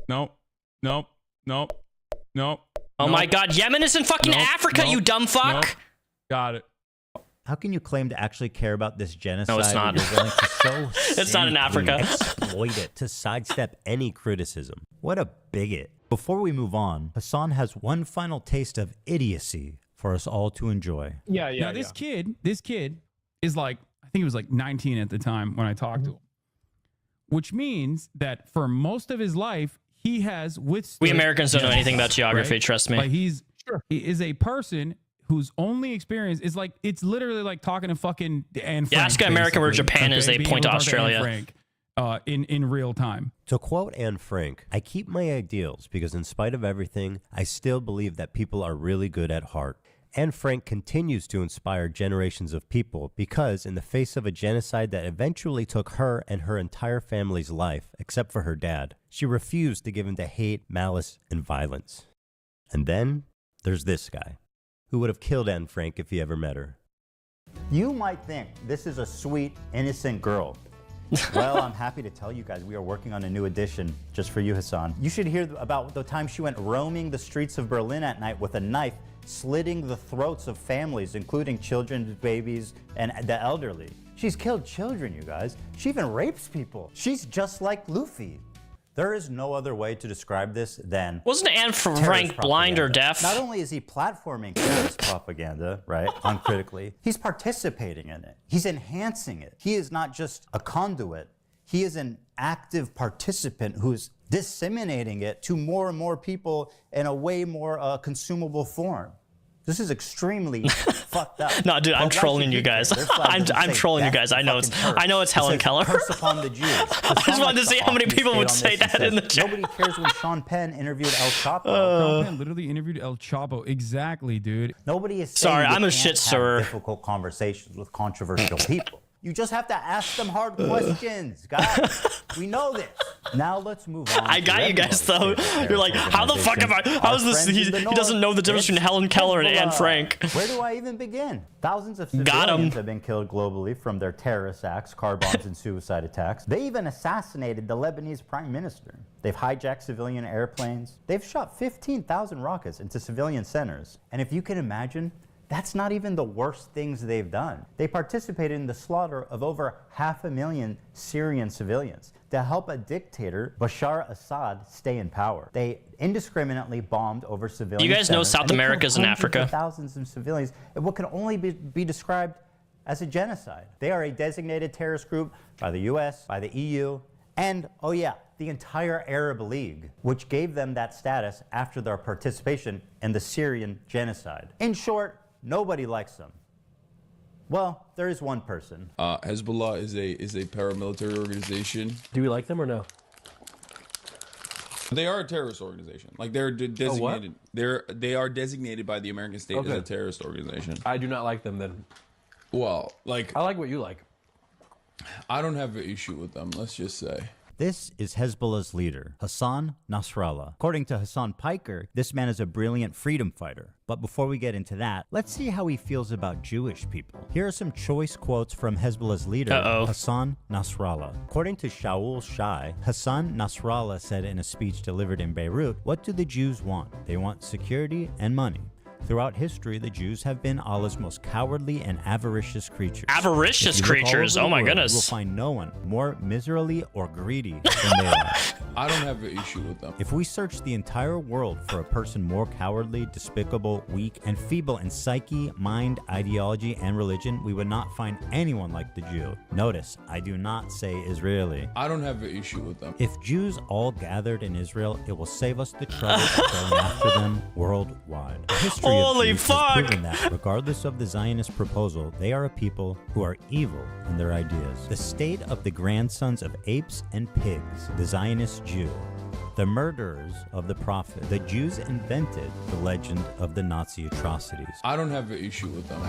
nope. Oh my god, Yemen is in fucking Africa, you dumb fuck. Got it. How can you claim to actually care about this genocide? No, it's not. You're going to so it's not in Africa. Exploit it to sidestep any criticism. What a bigot. Before we move on, Hasan has one final taste of idiocy for us all to enjoy. Now this kid is like, I think he was like 19 at the time when I talked to him, which means that for most of his life he has withstood. We Americans don't know anything about geography, trust me. Like he is a person whose only experience is like, it's literally like talking to fucking Anne Frank. Yeah, ask American where Japan is, they point to Australia. Frank, in real time. To quote Anne Frank, I keep my ideals because in spite of everything, I still believe that people are really good at heart. Anne Frank continues to inspire generations of people because, in the face of a genocide that eventually took her and her entire family's life, except for her dad, she refused to give in to hate, malice, and violence. And then there's this guy, who would have killed Anne Frank if he ever met her. You might think this is a sweet, innocent girl. Well, I'm happy to tell you guys we are working on a new edition just for you, Hasan. You should hear about the time she went roaming the streets of Berlin at night with a knife, slitting the throats of families, including children, babies, and the elderly. She's killed children, you guys. She even rapes people. She's just like Luffy. There is no other way to describe this than... Wasn't Anne Frank blind or deaf? Not only is he platforming terrorist propaganda, right, uncritically, he's participating in it. He's enhancing it. He is not just a conduit. He is an active participant who's disseminating it to more and more people in a way more consumable form. This is extremely fucked up. No, dude, I'm trolling you guys. I'm trolling you guys. I know it's Helen Keller. Curse upon the Jews. I just wanted to see how many people would say that in the chat. Nobody cares when Sean Penn interviewed El Chapo. Sean Penn literally interviewed El Chapo. Exactly, dude. Nobody is sorry. I'm a shit have stirrer. Difficult conversations with controversial people. You just have to ask them hard questions, guys. We know this. Now let's move on. I got you guys though. You're like, how the fuck am I? How is this? He doesn't know the difference between Helen Keller and Anne Frank. Where do I even begin? Thousands of civilians have been killed globally from their terrorist acts, car bombs, and suicide attacks. They even assassinated the Lebanese prime minister. They've hijacked civilian airplanes. They've shot 15,000 rockets into civilian centers. And if you can imagine, that's not even the worst things they've done. They participated in the slaughter of over 500,000 Syrian civilians to help a dictator, Bashar Assad, stay in power. They indiscriminately bombed over civilian You guys know centers, South America's in Africa. Thousands of civilians in what can only be described as a genocide. They are a designated terrorist group by the US, by the EU, and, oh yeah, the entire Arab League, which gave them that status after their participation in the Syrian genocide. In short, nobody likes them. Well, there is one person. Hezbollah is a paramilitary organization. Do we like them or no? They are a terrorist organization. Like they're designated. They are designated by the American state as a terrorist organization. I do not like them then. Well, like I like what you like. I don't have an issue with them. Let's just say. This is Hezbollah's leader, Hasan Nasrallah. According to Hasan Piker, this man is a brilliant freedom fighter. But before we get into that, let's see how he feels about Jewish people. Here are some choice quotes from Hezbollah's leader, Hasan Nasrallah. According to Shaul Shai, Hasan Nasrallah said in a speech delivered in Beirut, "What do the Jews want? They want security and money. Throughout history, the Jews have been Allah's most cowardly and avaricious creatures. Avaricious creatures? Oh my goodness. You will find no one more miserly or greedy than they are." I don't have an issue with them. If we search the entire world for a person more cowardly, despicable, weak, and feeble in psyche, mind, ideology, and religion, we would not find anyone like the Jew. Notice, I do not say Israeli. I don't have an issue with them. If Jews all gathered in Israel, it will save us the trouble of going after them worldwide. The history Holy of Jews fuck! has proven that, regardless of the Zionist proposal, they are a people who are evil in their ideas. The state of the grandsons of apes and pigs, the Zionist Jew. The murderers of the prophet. The Jews invented the legend of the Nazi atrocities. I don't have an issue with them.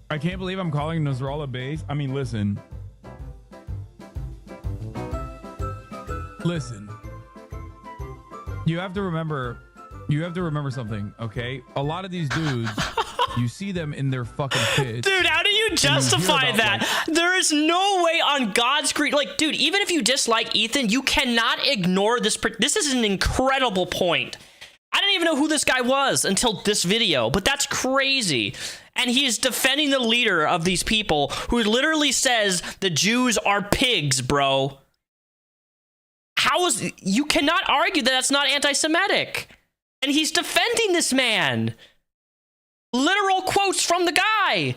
I can't believe I'm calling Nasrallah base. I mean, listen. You have to remember something, okay? A lot of these dudes, you see them in their fucking pits. Dude, how do you justify that? Like, there is no way on God's green. Like, dude, even if you dislike Ethan, you cannot ignore this. This is an incredible point. I didn't even know who this guy was until this video, but that's crazy. And he is defending the leader of these people who literally says the Jews are pigs, bro. You cannot argue that that's not anti-Semitic. And he's defending this man. Literal quotes from the guy.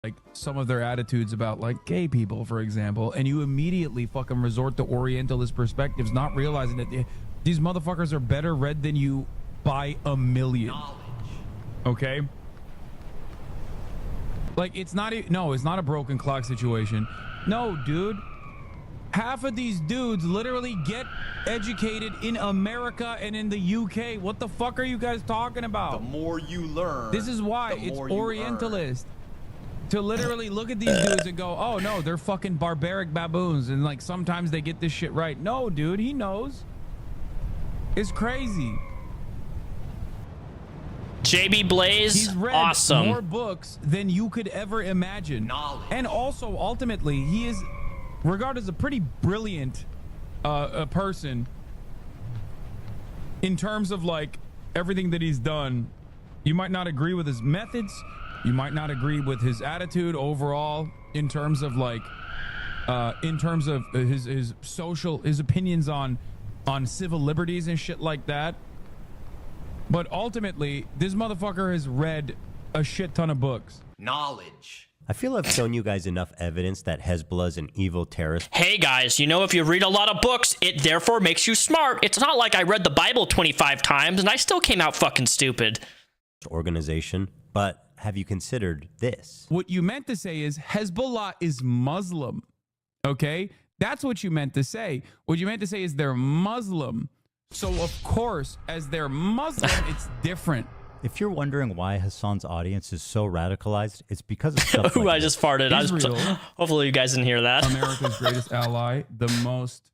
Like some of their attitudes about like gay people, for example, and you immediately fucking resort to Orientalist perspectives, not realizing that these motherfuckers are better read than you by a million. Okay? Like it's not a broken clock situation. No, dude. Half of these dudes literally get educated in America and in the UK. What the fuck are you guys talking about? The more you learn, this is why the it's more you Orientalist. To literally look at these dudes and go, oh no, they're fucking barbaric baboons, and like sometimes they get this shit right. No, dude, he knows. It's crazy. JB Blaze, He's read awesome. more books than you could ever imagine. Knowledge. And also, ultimately, he is regarded as a pretty brilliant a person in terms of like everything that he's done. You might not agree with his methods. You might not agree with his attitude overall in terms of like his social, his opinions on civil liberties and shit like that. But ultimately, this motherfucker has read a shit ton of books. Knowledge. I feel I've shown you guys enough evidence that Hezbollah is an evil terrorist. Hey guys, you know, if you read a lot of books, it therefore makes you smart. It's not like I read the Bible 25 times and I still came out fucking stupid. Organization, but have you considered this? What you meant to say is Hezbollah is Muslim. Okay? That's what you meant to say. What you meant to say is they're Muslim. So, of course, as they're Muslim, it's different. If you're wondering why Hasan's audience is so radicalized, it's because of stuff Ooh, like I just farted. Israel, Hopefully you guys didn't hear that. America's greatest ally, the most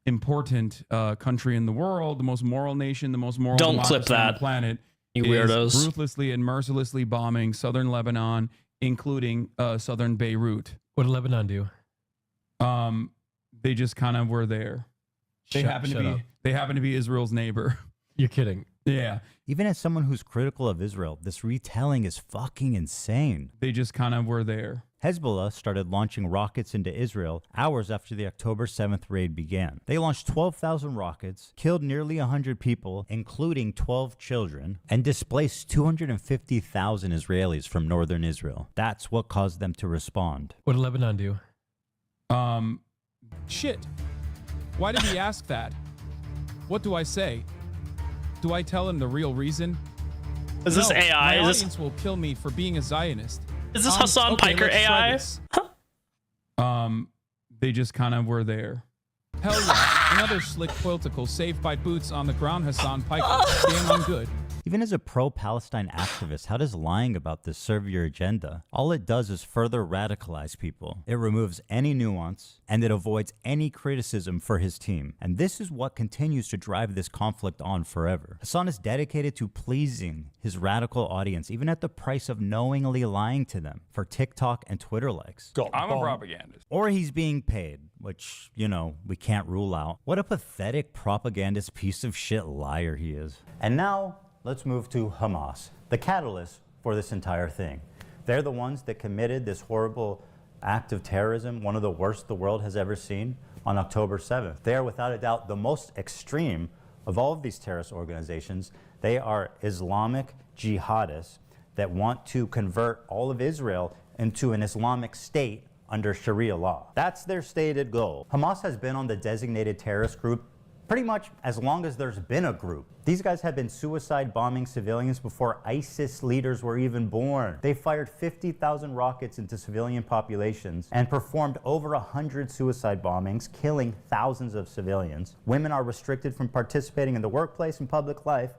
important country in the world, the most moral nation, the most moral Don't clip democracy on that, the planet, you is weirdos. ruthlessly and mercilessly bombing southern Lebanon, including southern Beirut. What did Lebanon do? They just kind of were there. They happen to be Israel's neighbor. You're kidding. Yeah. Even as someone who's critical of Israel, this retelling is fucking insane. They just kind of were there. Hezbollah started launching rockets into Israel hours after the October 7th raid began. They launched 12,000 rockets, killed nearly 100 people, including 12 children, and displaced 250,000 Israelis from northern Israel. That's what caused them to respond. What did Lebanon do? Shit. Why did he ask that? What do I say? Do I tell him the real reason? Is this AI? My Is this- audience will kill me for being a Zionist. Is this Hasan Piker let's try AI? this. They just kind of were there. Hell yeah. Another slick political saved by boots on the ground, Hasan Piker. Damn, I'm good. Even as a pro-Palestine activist, how does lying about this serve your agenda? All it does is further radicalize people. It removes any nuance, and it avoids any criticism for his team. And this is what continues to drive this conflict on forever. Hasan is dedicated to pleasing his radical audience, even at the price of knowingly lying to them for TikTok and Twitter likes. I'm a propagandist. Or he's being paid, which, you know, we can't rule out. What a pathetic propagandist piece of shit liar he is. And now, let's move to Hamas, the catalyst for this entire thing. They're the ones that committed this horrible act of terrorism, one of the worst the world has ever seen, on October 7th. They are without a doubt the most extreme of all of these terrorist organizations. They are Islamic jihadists that want to convert all of Israel into an Islamic state under Sharia law. That's their stated goal. Hamas has been on the designated terrorist group pretty much as long as there's been a group. These guys have been suicide bombing civilians before ISIS leaders were even born. They fired 50,000 rockets into civilian populations and performed over 100 suicide bombings, killing thousands of civilians. Women are restricted from participating in the workplace and public life.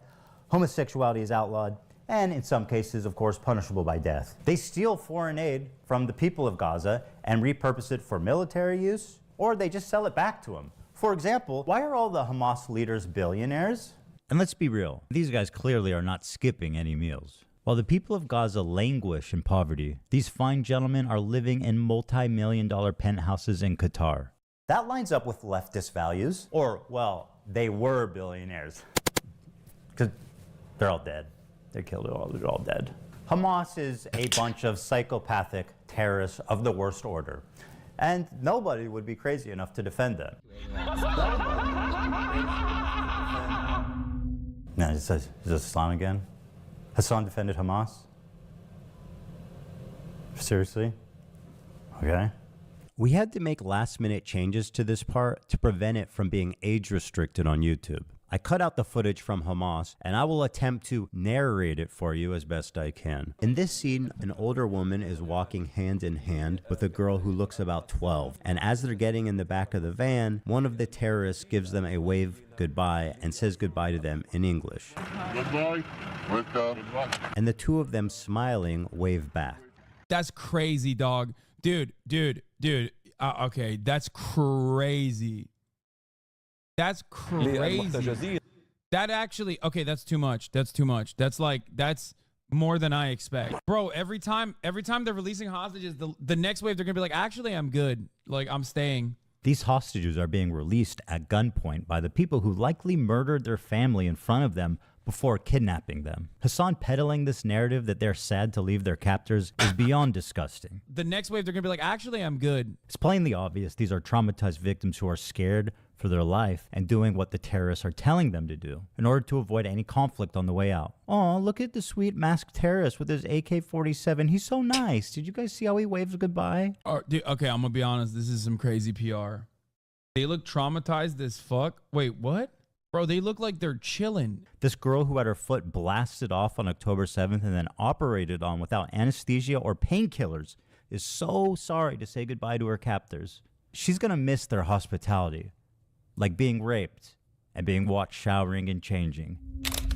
Homosexuality is outlawed, and in some cases, of course, punishable by death. They steal foreign aid from the people of Gaza and repurpose it for military use, or they just sell it back to them. For example, why are all the Hamas leaders billionaires? And let's be real, these guys clearly are not skipping any meals. While the people of Gaza languish in poverty, these fine gentlemen are living in multi-million-dollar penthouses in Qatar. That lines up with leftist values, or, well, they were billionaires. Because they're all dead. They're all dead. Hamas is a bunch of psychopathic terrorists of the worst order. And nobody would be crazy enough to defend them. Now, is this Islam again? Hasan defended Hamas? Seriously? Okay. We had to make last-minute changes to this part to prevent it from being age-restricted on YouTube. I cut out the footage from Hamas, and I will attempt to narrate it for you as best I can. In this scene, an older woman is walking hand in hand with a girl who looks about 12. And as they're getting in the back of the van, one of the terrorists gives them a wave goodbye and says goodbye to them in English. Goodbye. And the two of them smiling wave back. That's crazy, dog. Dude. Okay, that's crazy. That's crazy. That actually, okay, that's too much. That's too much. That's more than I expect. Bro, every time they're releasing hostages, the next wave, they're gonna be like, actually, I'm good. Like, I'm staying. These hostages are being released at gunpoint by the people who likely murdered their family in front of them before kidnapping them. Hasan peddling this narrative that they're sad to leave their captors is beyond disgusting. The next wave, they're gonna be like, actually, I'm good. It's plainly obvious these are traumatized victims who are scared for their life and doing what the terrorists are telling them to do in order to avoid any conflict on the way out. Oh, look at the sweet masked terrorist with his AK-47. He's so nice. Did you guys see how he waves goodbye? Dude, okay, I'm gonna be honest. This is some crazy PR. They look traumatized as fuck. Wait, what? Bro, they look like they're chilling. This girl who had her foot blasted off on October 7th and then operated on without anesthesia or painkillers is so sorry to say goodbye to her captors. She's gonna miss their hospitality. Like being raped and being watched showering and changing.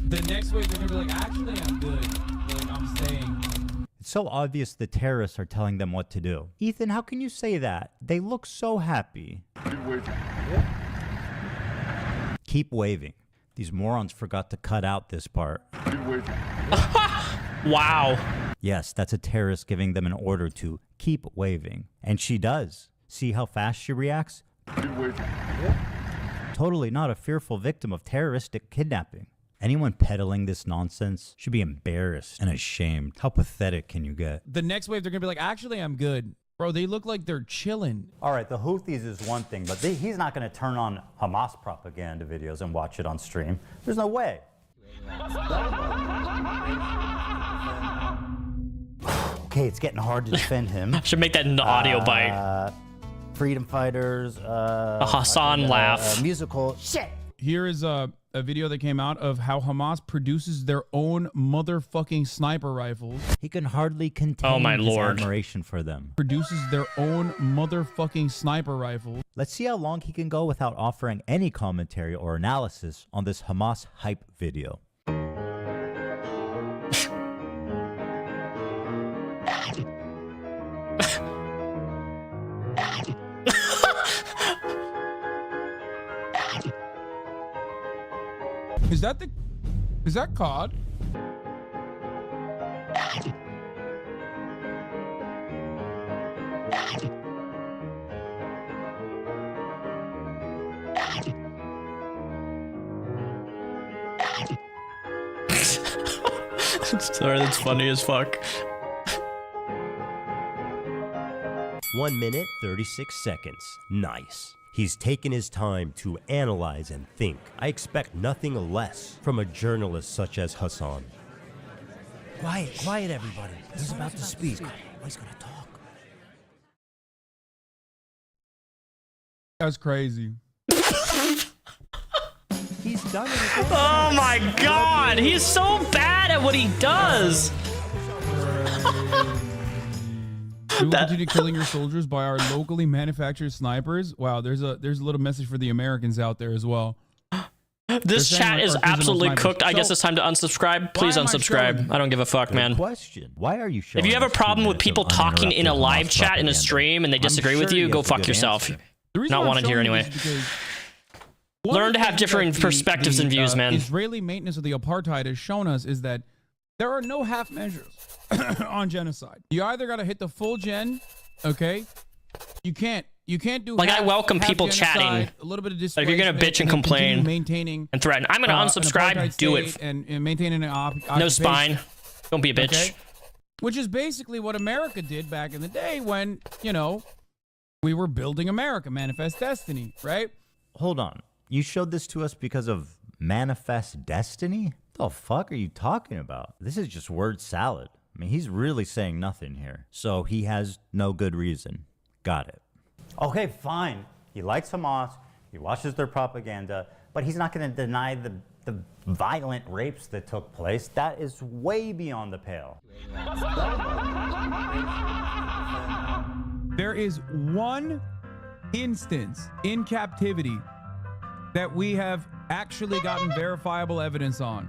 The next wave, they're gonna be like, actually, I'm good. Like, I'm staying. It's so obvious the terrorists are telling them what to do. Ethan, how can you say that? They look so happy. Keep waving. These morons forgot to cut out this part. Wow. Yes, that's a terrorist giving them an order to keep waving. And she does. See how fast she reacts? Totally not a fearful victim of terroristic kidnapping. Anyone peddling this nonsense should be embarrassed and ashamed. How pathetic can you get? The next wave, they're gonna be like, actually, I'm good. Bro, they look like they're chilling. All right, the Houthis is one thing, but he's not going to turn on Hamas propaganda videos and watch it on stream. There's no way. Okay, it's getting hard to defend him. Should make that an audio bite. Freedom fighters. A Hasan laugh. Musical shit. Here is a video that came out of how Hamas produces their own motherfucking sniper rifles. He can hardly contain his admiration for them. Produces their own motherfucking sniper rifles. Let's see how long he can go without offering any commentary or analysis on this Hamas hype video. Is that COD? Sorry, that's funny as fuck. 1 minute, 36 seconds. Nice. He's taken his time to analyze and think. I expect nothing less from a journalist such as Hasan. Quiet, everybody. He's about to speak. He's gonna talk. That's crazy. He's done it. Oh my god, he's so bad at what he does. We will continue killing your soldiers by our locally manufactured snipers. Wow, there's a little message for the Americans out there as well. This chat is absolutely cooked. I guess it's time to unsubscribe. Please unsubscribe. I don't give a fuck, man. Question: why are you showing? If you have a problem with people talking in a live chat in a stream and they disagree with you, go fuck yourself. Not wanted here anyway. Learn to have different perspectives and views, man. Israeli maintenance of the apartheid has shown us is that there are no half measures on genocide. You either got to hit the full gen, okay? You can't do like, I welcome people genocide, chatting. A little bit of Like, if you're gonna bitch and complain maintaining and threaten, I'm gonna unsubscribe. Do it. And maintaining an no spine. Don't be a bitch. Okay? Which is basically what America did back in the day when, you know, we were building America, Manifest Destiny, right? Hold on. You showed this to us because of Manifest Destiny? What the fuck are you talking about? This is just word salad. I mean, he's really saying nothing here. So he has no good reason. Got it. Okay, fine. He likes Hamas. He watches their propaganda. but he's not going to deny the violent rapes that took place. That is way beyond the pale. There is one instance in captivity that we have actually gotten verifiable evidence on.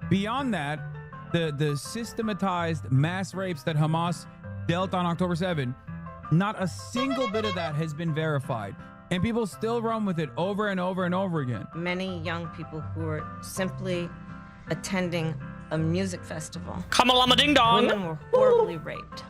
Beyond that, the systematized mass rapes that Hamas dealt on October 7, not a single bit of that has been verified. And people still run with it over and over and over again. Many young people who are simply attending a music festival. Kamalama ding dong. Women were horribly raped.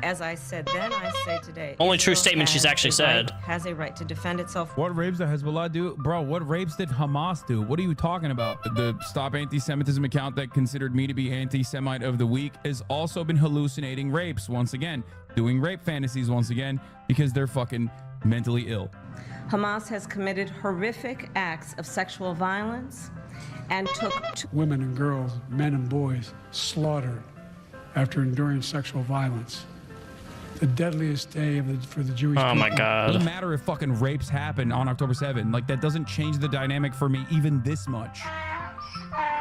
As I said then, I say today. Only true Israel statement she's has actually a said. right- has a right to defend itself. What rapes did Hezbollah do? Bro, what rapes did Hamas do? What are you talking about? The Stop Anti-Semitism account that considered me to be anti-Semite of the week has also been hallucinating rapes once again, doing rape fantasies once again because they're fucking mentally ill. Hamas has committed horrific acts of sexual violence and took Women and girls, men and boys slaughtered after enduring sexual violence. The deadliest day for the Jewish people. Oh my God. Doesn't matter if fucking rapes happen on October 7. Like, that doesn't change the dynamic for me even this much.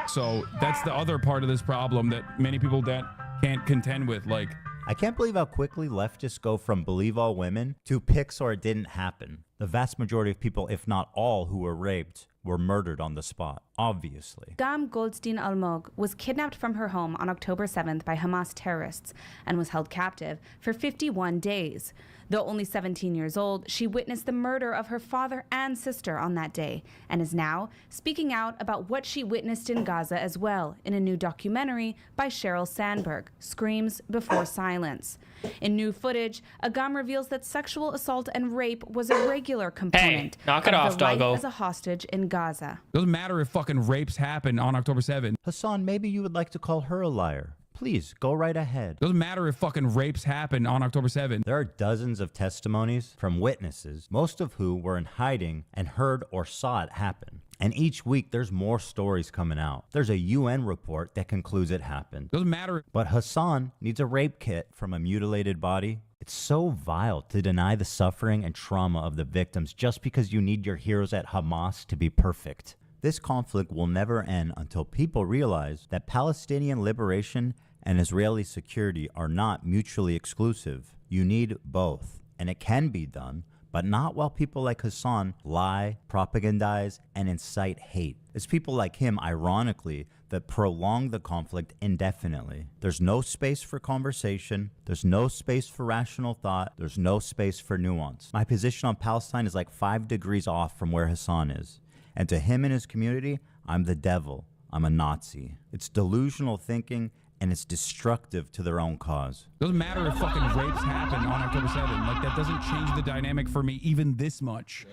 So that's the other part of this problem that many people that can't contend with. Like, I can't believe how quickly leftists go from believe all women to pics or it didn't happen. The vast majority of people, if not all, who were raped were murdered on the spot, obviously. Gam Goldstein Almog was kidnapped from her home on October 7th by Hamas terrorists and was held captive for 51 days. Though only 17 years old, she witnessed the murder of her father and sister on that day and is now speaking out about what she witnessed in Gaza as well in a new documentary by Sheryl Sandberg, Screams Before Silence. In new footage, Agam reveals that sexual assault and rape was a regular component knock it of off, the life doggo. as a hostage in Gaza. doesn't matter if fucking rapes happen on October 7. Hasan, maybe you would like to call her a liar. Please, go right ahead. Doesn't matter if fucking rapes happen on October 7. There are dozens of testimonies from witnesses, most of who were in hiding and heard or saw it happen. And each week, there's more stories coming out. There's a UN report that concludes it happened. Doesn't matter. But Hasan needs a rape kit from a mutilated body. It's so vile to deny the suffering and trauma of the victims just because you need your heroes at Hamas to be perfect. This conflict will never end until people realize that Palestinian liberation and Israeli security are not mutually exclusive. You need both, and it can be done, but not while people like Hasan lie, propagandize, and incite hate. It's people like him, ironically, that prolong the conflict indefinitely. There's no space for conversation. There's no space for rational thought. There's no space for nuance. My position on Palestine is like 5 degrees off from where Hasan is. And to him and his community, I'm the devil. I'm a Nazi. It's delusional thinking, and it's destructive to their own cause. Doesn't matter if fucking rapes happen on October 7. Like, that doesn't change the dynamic for me even this much.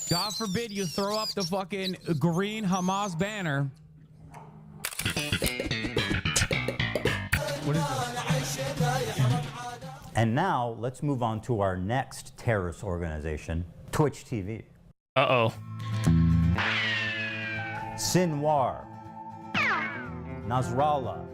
God forbid you throw up the fucking green Hamas banner. What is this? And now, let's move on to our next terrorist organization, Twitch TV. Uh-oh. Sinwar, Nasrallah,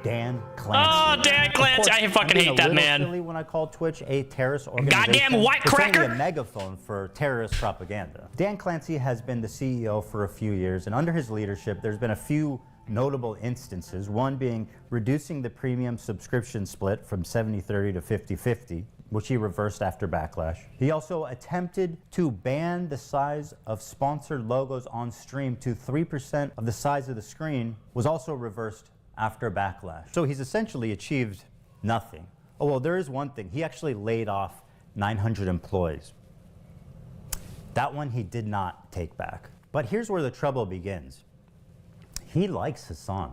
Dan Clancy. Oh, Dan Clancy. I fucking hate that man. Silly when I call Twitch a terrorist organization. Goddamn white It's cracker. only a megaphone for terrorist propaganda. Dan Clancy has been the CEO for a few years, and under his leadership, there's been a few notable instances, one being reducing the premium subscription split from 70-30 to 50-50, which he reversed after backlash. He also attempted to ban the size of sponsored logos on stream to 3% of the size of the screen, was also reversed after backlash. So he's essentially achieved nothing. Oh, well, there is one thing. He actually laid off 900 employees. That one he did not take back. But here's where the trouble begins. He likes Hasan.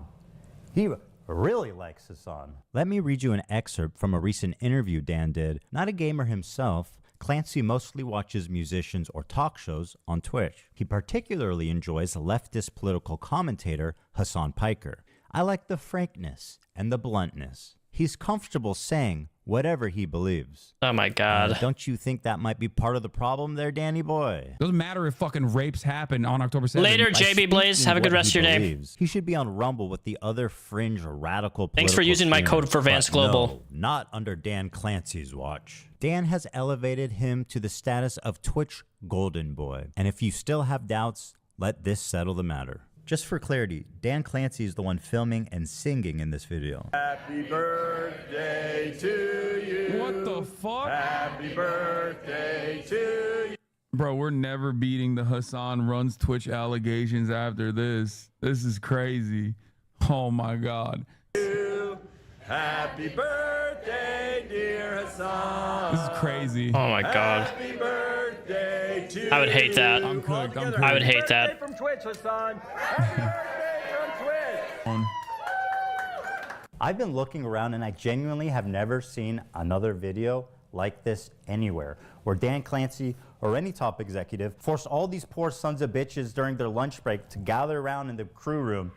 He really likes Hasan. Let me read you an excerpt from a recent interview Dan did. Not a gamer himself, Clancy mostly watches musicians or talk shows on Twitch. He particularly enjoys leftist political commentator Hasan Piker. I like the frankness and the bluntness. He's comfortable saying whatever he believes. Oh my God. Don't you think that might be part of the problem there, Danny boy? Doesn't matter if fucking rapes happen on October 7th. Later, JB Blaze. Have a good rest of your day. He should be on Rumble with the other fringe radical. Thanks for using my code for Vance Global. No, not under Dan Clancy's watch. Dan has elevated him to the status of Twitch Golden Boy. And if you still have doubts, let this settle the matter. Just for clarity, Dan Clancy is the one filming and singing in this video. Happy birthday to you. What the fuck? Happy birthday to you. Bro, we're never beating the Hasan Runs Twitch allegations after this. This is crazy. Oh my God. Happy birthday, dear Hasan. This is crazy. Oh my God. Happy birthday to I would hate that. I'm cooked. I'm cooked. I would hate that. From Twitch, Hasan. Happy birthday from Twitch. I've been looking around and I genuinely have never seen another video like this anywhere, where Dan Clancy or any top executive forced all these poor sons of bitches during their lunch break to gather around in the crew room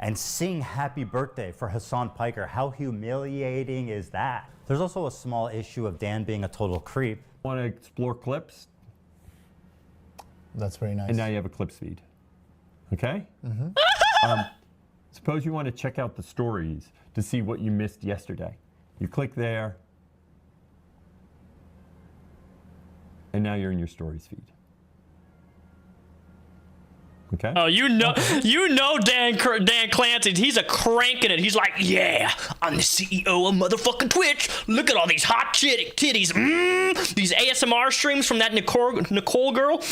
and sing happy birthday for Hasan Piker. How humiliating is that? There's also a small issue of Dan being a total creep. Want to explore clips? That's very nice. And now you have a clips feed. Okay? Suppose you want to check out the stories to see what you missed yesterday. You click there, and now you're in your stories feed. Okay. Oh, you know Dan Clancy. He's a cranking it. He's like, yeah, I'm the CEO of motherfucking Twitch. Look at all these hot titties. These ASMR streams from that Nicole girl.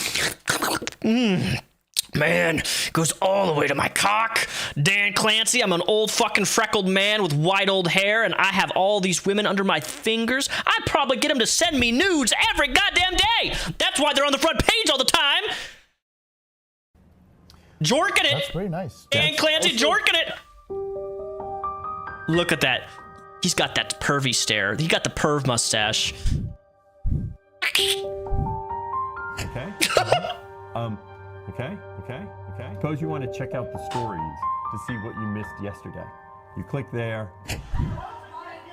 Man, goes all the way to my cock. Dan Clancy, I'm an old fucking freckled man with white old hair, and I have all these women under my fingers. I'd probably get them to send me nudes every goddamn day. That's why they're on the front page all the time. Jorking it. That's very nice. Dan Clancy jorking it. Look at that. He's got that pervy stare. He got the perv mustache. Okay. Okay. Suppose you want to check out the stories to see what you missed yesterday. You click there.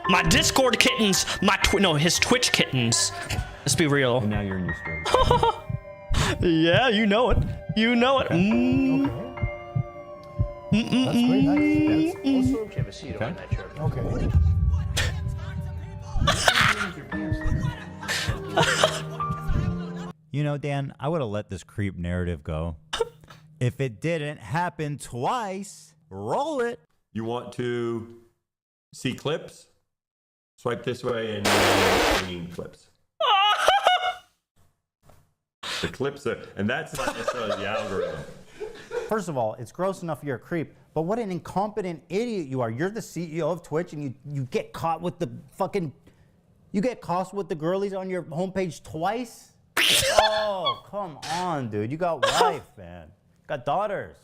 My Discord kittens. His Twitch kittens. Let's be real. And now you're in your stories. Yeah, you know it. You know it. That's very nice. That's also Have a seat on that chair. okay. You know, Dan, I would have let this creep narrative go. If it didn't happen twice, roll it. You want to see clips? Swipe this way and you're seeing clips. The clips are, and that's not necessarily the algorithm. First of all, it's gross enough you're a creep, but what an incompetent idiot you are. You're the CEO of Twitch and you get caught with the fucking, you get caught with the girlies on your homepage twice? Oh, come on, dude. You got wife, man. Got daughters.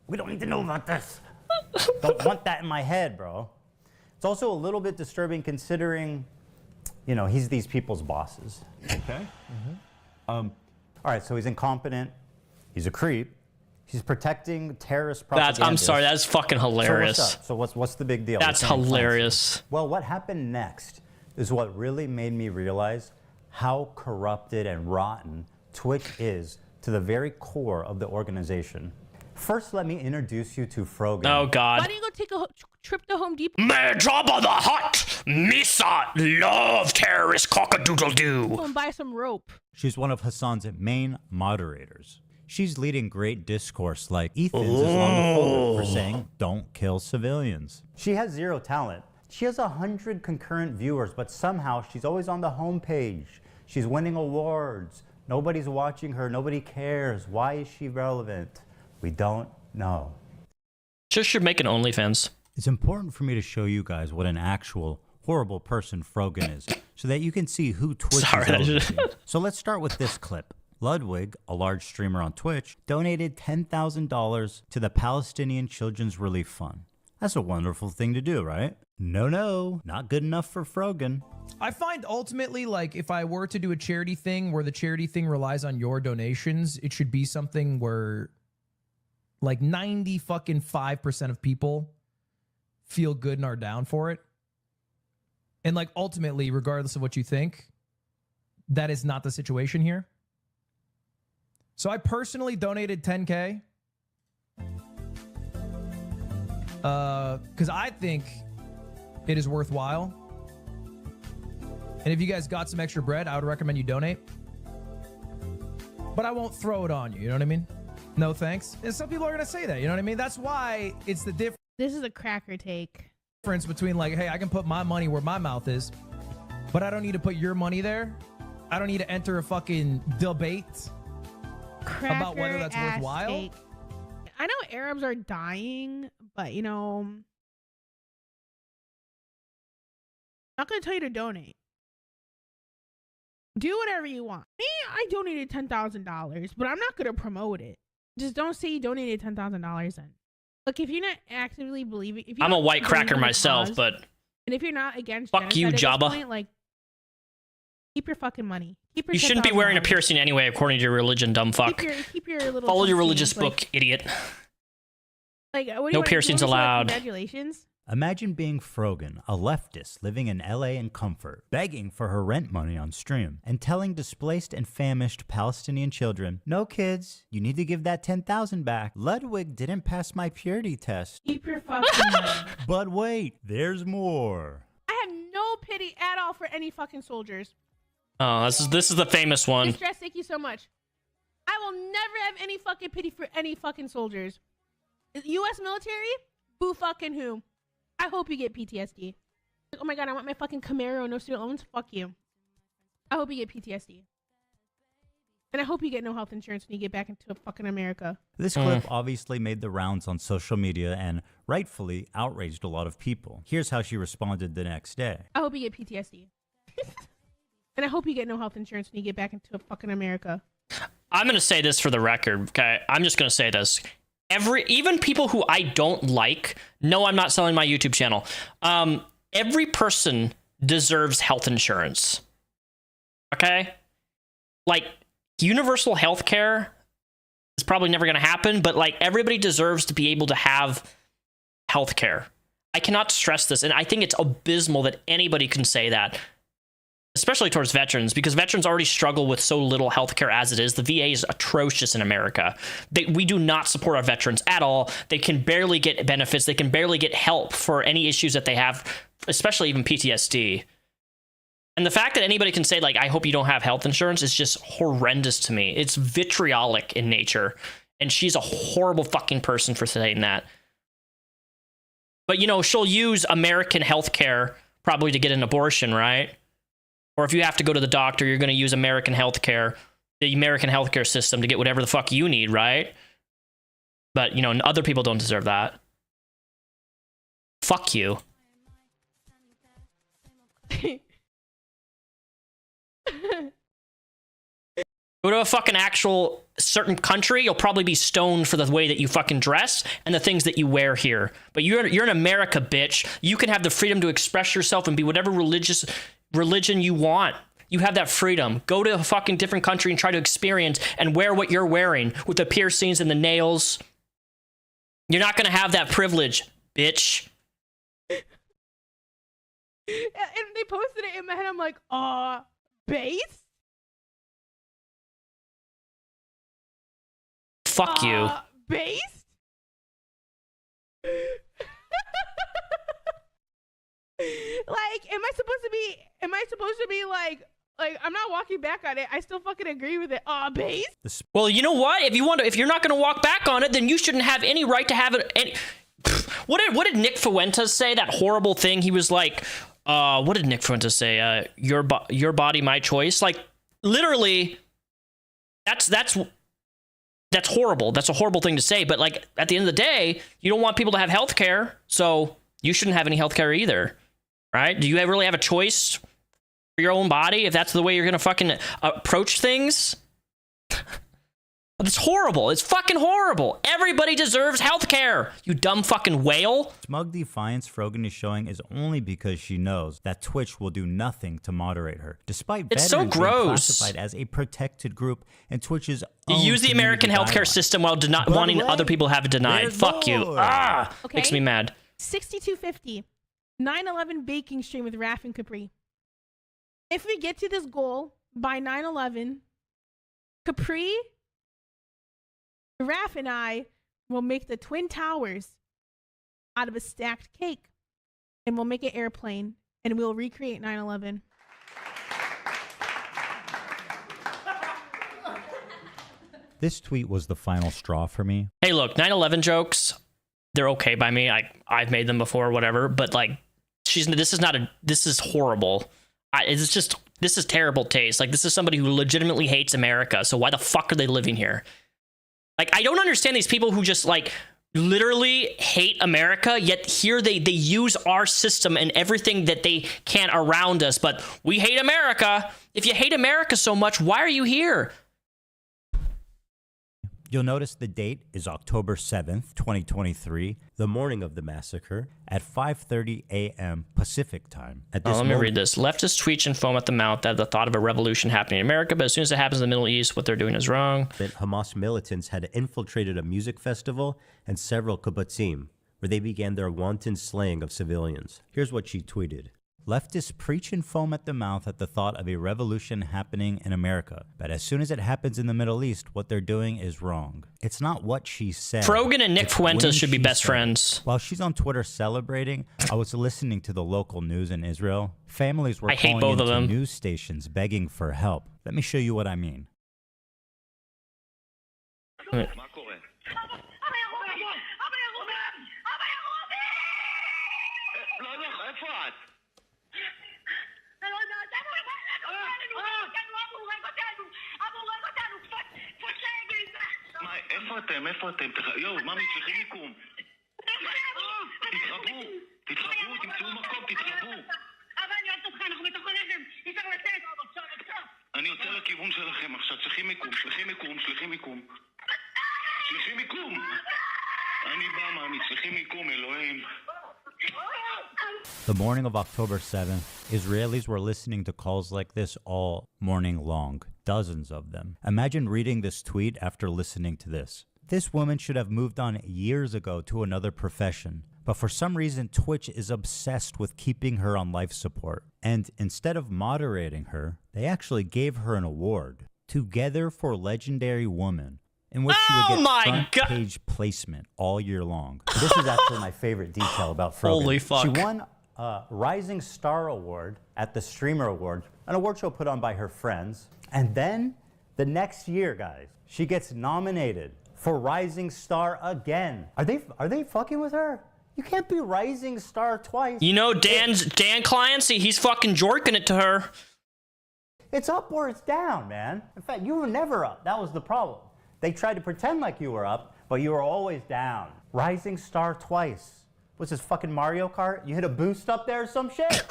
We don't need to know about this. Don't want that in my head, bro. It's also a little bit disturbing considering, you know, he's these people's bosses. Okay. All right, so he's incompetent. He's a creep. He's protecting terrorist propaganda. I'm sorry, that's fucking hilarious. So what's the big deal? That's hilarious. Well, what happened next is what really made me realize how corrupted and rotten Twitch is to the very core of the organization. First, let me introduce you to Frogan. Oh, God. Why don't you go take a trip to Home Depot? May Jabba the Hutt, Misa, love terrorist cock-a-doodle-doo. Go and buy some rope. She's one of Hasan's main moderators. She's leading great discourse like Ethan's is on the folder for saying, don't kill civilians. She has zero talent. She has 100 concurrent viewers, but somehow she's always on the homepage. She's winning awards. Nobody's watching her. Nobody cares. Why is she relevant? We don't know. Just should make an OnlyFans. It's important for me to show you guys what an actual horrible person Frogan is, so that you can see who Twitch is elevating. So let's start with this clip. Ludwig, a large streamer on Twitch, donated $10,000 to the Palestinian Children's Relief Fund. That's a wonderful thing to do, right? No, not good enough for Frogan. I find ultimately, like, if I were to do a charity thing where the charity thing relies on your donations, it should be something where like 95% of people feel good and are down for it. And like ultimately, regardless of what you think, that is not the situation here. So I personally donated 10K. Because I think it is worthwhile. And if you guys got some extra bread, I would recommend you donate. But I won't throw it on you, you know what I mean? No thanks. And some people are going to say that, you know what I mean? That's why it's the difference. This is a cracker take. Between like, hey, I can put my money where my mouth is, but I don't need to put your money there. I don't need to enter a fucking debate about whether that's worthwhile. Take. I know Arabs are dying, but you know, I'm not gonna tell you to donate. Do whatever you want. Me, I donated $10,000, but I'm not gonna promote it. Just don't say you donated $10,000 then. Look, if you're not actively believing, if I'm a white cracker myself, but and if you're not against fuck you, Jabba. Point, like, keep your fucking money. Keep your you shouldn't be wearing a piercing anyway, according to your religion, dumb fuck. Keep your little. Follow your religious book, idiot. Like, what do no you piercings allowed. Congratulations. Imagine being Frogan, a leftist living in LA in comfort, begging for her rent money on stream, and telling displaced and famished Palestinian children, no kids, you need to give that 10,000 back. Ludwig didn't pass my purity test. Keep your fucking money. But wait, there's more. I have no pity at all for any fucking soldiers. Oh, this is the famous one. Distress, thank you so much. I will never have any fucking pity for any fucking soldiers. U.S. military? Boo fucking who? I hope you get PTSD. Oh my god, I want my fucking Camaro, no student loans. Fuck you. I hope you get PTSD. And I hope you get no health insurance when you get back into fucking America. This clip obviously made the rounds on social media and rightfully outraged a lot of people. Here's how she responded the next day. I hope you get PTSD. And I hope you get no health insurance when you get back into fucking America. I'm going to say this for the record, okay? I'm just going to say this. Even people who I don't like, no, I'm not selling my YouTube channel. Every person deserves health insurance. Okay? Like, universal health care is probably never going to happen, but like everybody deserves to be able to have health care. I cannot stress this, and I think it's abysmal that anybody can say that, especially towards veterans, because veterans already struggle with so little healthcare as it is. The VA is atrocious in America. We do not support our veterans at all. They can barely get benefits. They can barely get help for any issues that they have, especially even PTSD. And the fact that anybody can say, like, I hope you don't have health insurance is just horrendous to me. It's vitriolic in nature. And she's a horrible fucking person for saying that. But, you know, she'll use American healthcare probably to get an abortion, right? Or if you have to go to the doctor, you're going to use American healthcare, the American healthcare system to get whatever the fuck you need, right? But, you know, other people don't deserve that. Fuck you. Go to a fucking actual certain country, you'll probably be stoned for the way that you fucking dress and the things that you wear here. But you're in America, bitch. You can have the freedom to express yourself and be whatever religion you want. You have that freedom. Go to a fucking different country and try to experience and wear what you're wearing with the piercings and the nails. You're not going to have that privilege, bitch. And they posted it in my head. I'm like, base? Fuck you. Base? Like, am I supposed to be like I'm not walking back on it. I still fucking agree with it. Base? Well, you know what? If you're not going to walk back on it, then you shouldn't have any right to have it. What did Nick Fuentes say? That horrible thing. He was like, what did Nick Fuentes say? Your body, my choice. Like, literally, that's horrible. That's a horrible thing to say. But like, at the end of the day, you don't want people to have health care, so you shouldn't have any health care either, right? Do you really have a choice for your own body if that's the way you're gonna fucking approach things? It's horrible. It's fucking horrible. Everybody deserves health care, you dumb fucking whale. Smug defiance Frogan is showing is only because she knows that Twitch will do nothing to moderate her. Despite it's veterans so gross. Being classified as a protected group and Twitch's you use the American healthcare system while wanting other people to have it denied. Fuck you. Okay. Makes me mad. $62.50. 9/11 baking stream with Raf and Capri. If we get to this goal by 9/11, Capri, Raf, and I will make the Twin Towers out of a stacked cake, and we'll make an airplane, and we'll recreate 9/11. This tweet was the final straw for me. Hey, look, 9/11 jokes, they're okay by me. I've made them before, whatever. But like, this is horrible. This is terrible taste. Like, this is somebody who legitimately hates America. So why the fuck are they living here? Like, I don't understand these people who just like literally hate America, yet here they use our system and everything that they can around us. But we hate America. If you hate America so much, why are you here? You'll notice the date is October 7th, 2023, the morning of the massacre, at 5:30 a.m. Pacific time. Let me read this. Leftists tweet and foam at the mouth at the thought of a revolution happening in America, but as soon as it happens in the Middle East, what they're doing is wrong. Hamas militants had infiltrated a music festival and several kibbutzim, where they began their wanton slaying of civilians. Here's what she tweeted. Leftists preach and foam at the mouth at the thought of a revolution happening in America. But as soon as it happens in the Middle East, what they're doing is wrong. It's not what she said. Frogan and Nick Fuentes should be best friends. While she's on Twitter celebrating, I was listening to the local news in Israel. Families were calling into news stations begging for help. Let me show you what I mean. איפה אתם? יואו, ממי, צריכים מיקום. תתרבו, תמצאו מקום, תתרבו. אבל אני אוהבת אותך, אנחנו בתוך הלחם. אי אפשר לצאת. אני יוצא לכיוון שלכם עכשיו, צריכים מיקום, שליחים מיקום. אני בא, ממי, צריכים מיקום, אלוהים. The morning of October 7th, Israelis were listening to calls like this all morning long. Dozens of them. Imagine reading this tweet after listening to this. This woman should have moved on years ago to another profession, but for some reason Twitch is obsessed with keeping her on life support. And instead of moderating her, they actually gave her an award, Together for Legendary Woman, in which she would get front page placement all year long. This is actually my favorite detail about Frogan. Holy fuck. She won a Rising Star Award at the Streamer Awards, an award show put on by her friends. And then the next year, guys, she gets nominated for Rising Star again. Are they fucking with her? You can't be Rising Star twice. You know, Dan Clancy, he's fucking jorking it to her. It's up or it's down, man. In fact, you were never up. That was the problem. They tried to pretend like you were up, but you were always down. Rising Star twice. What's this, fucking Mario Kart? You hit a boost up there or some shit?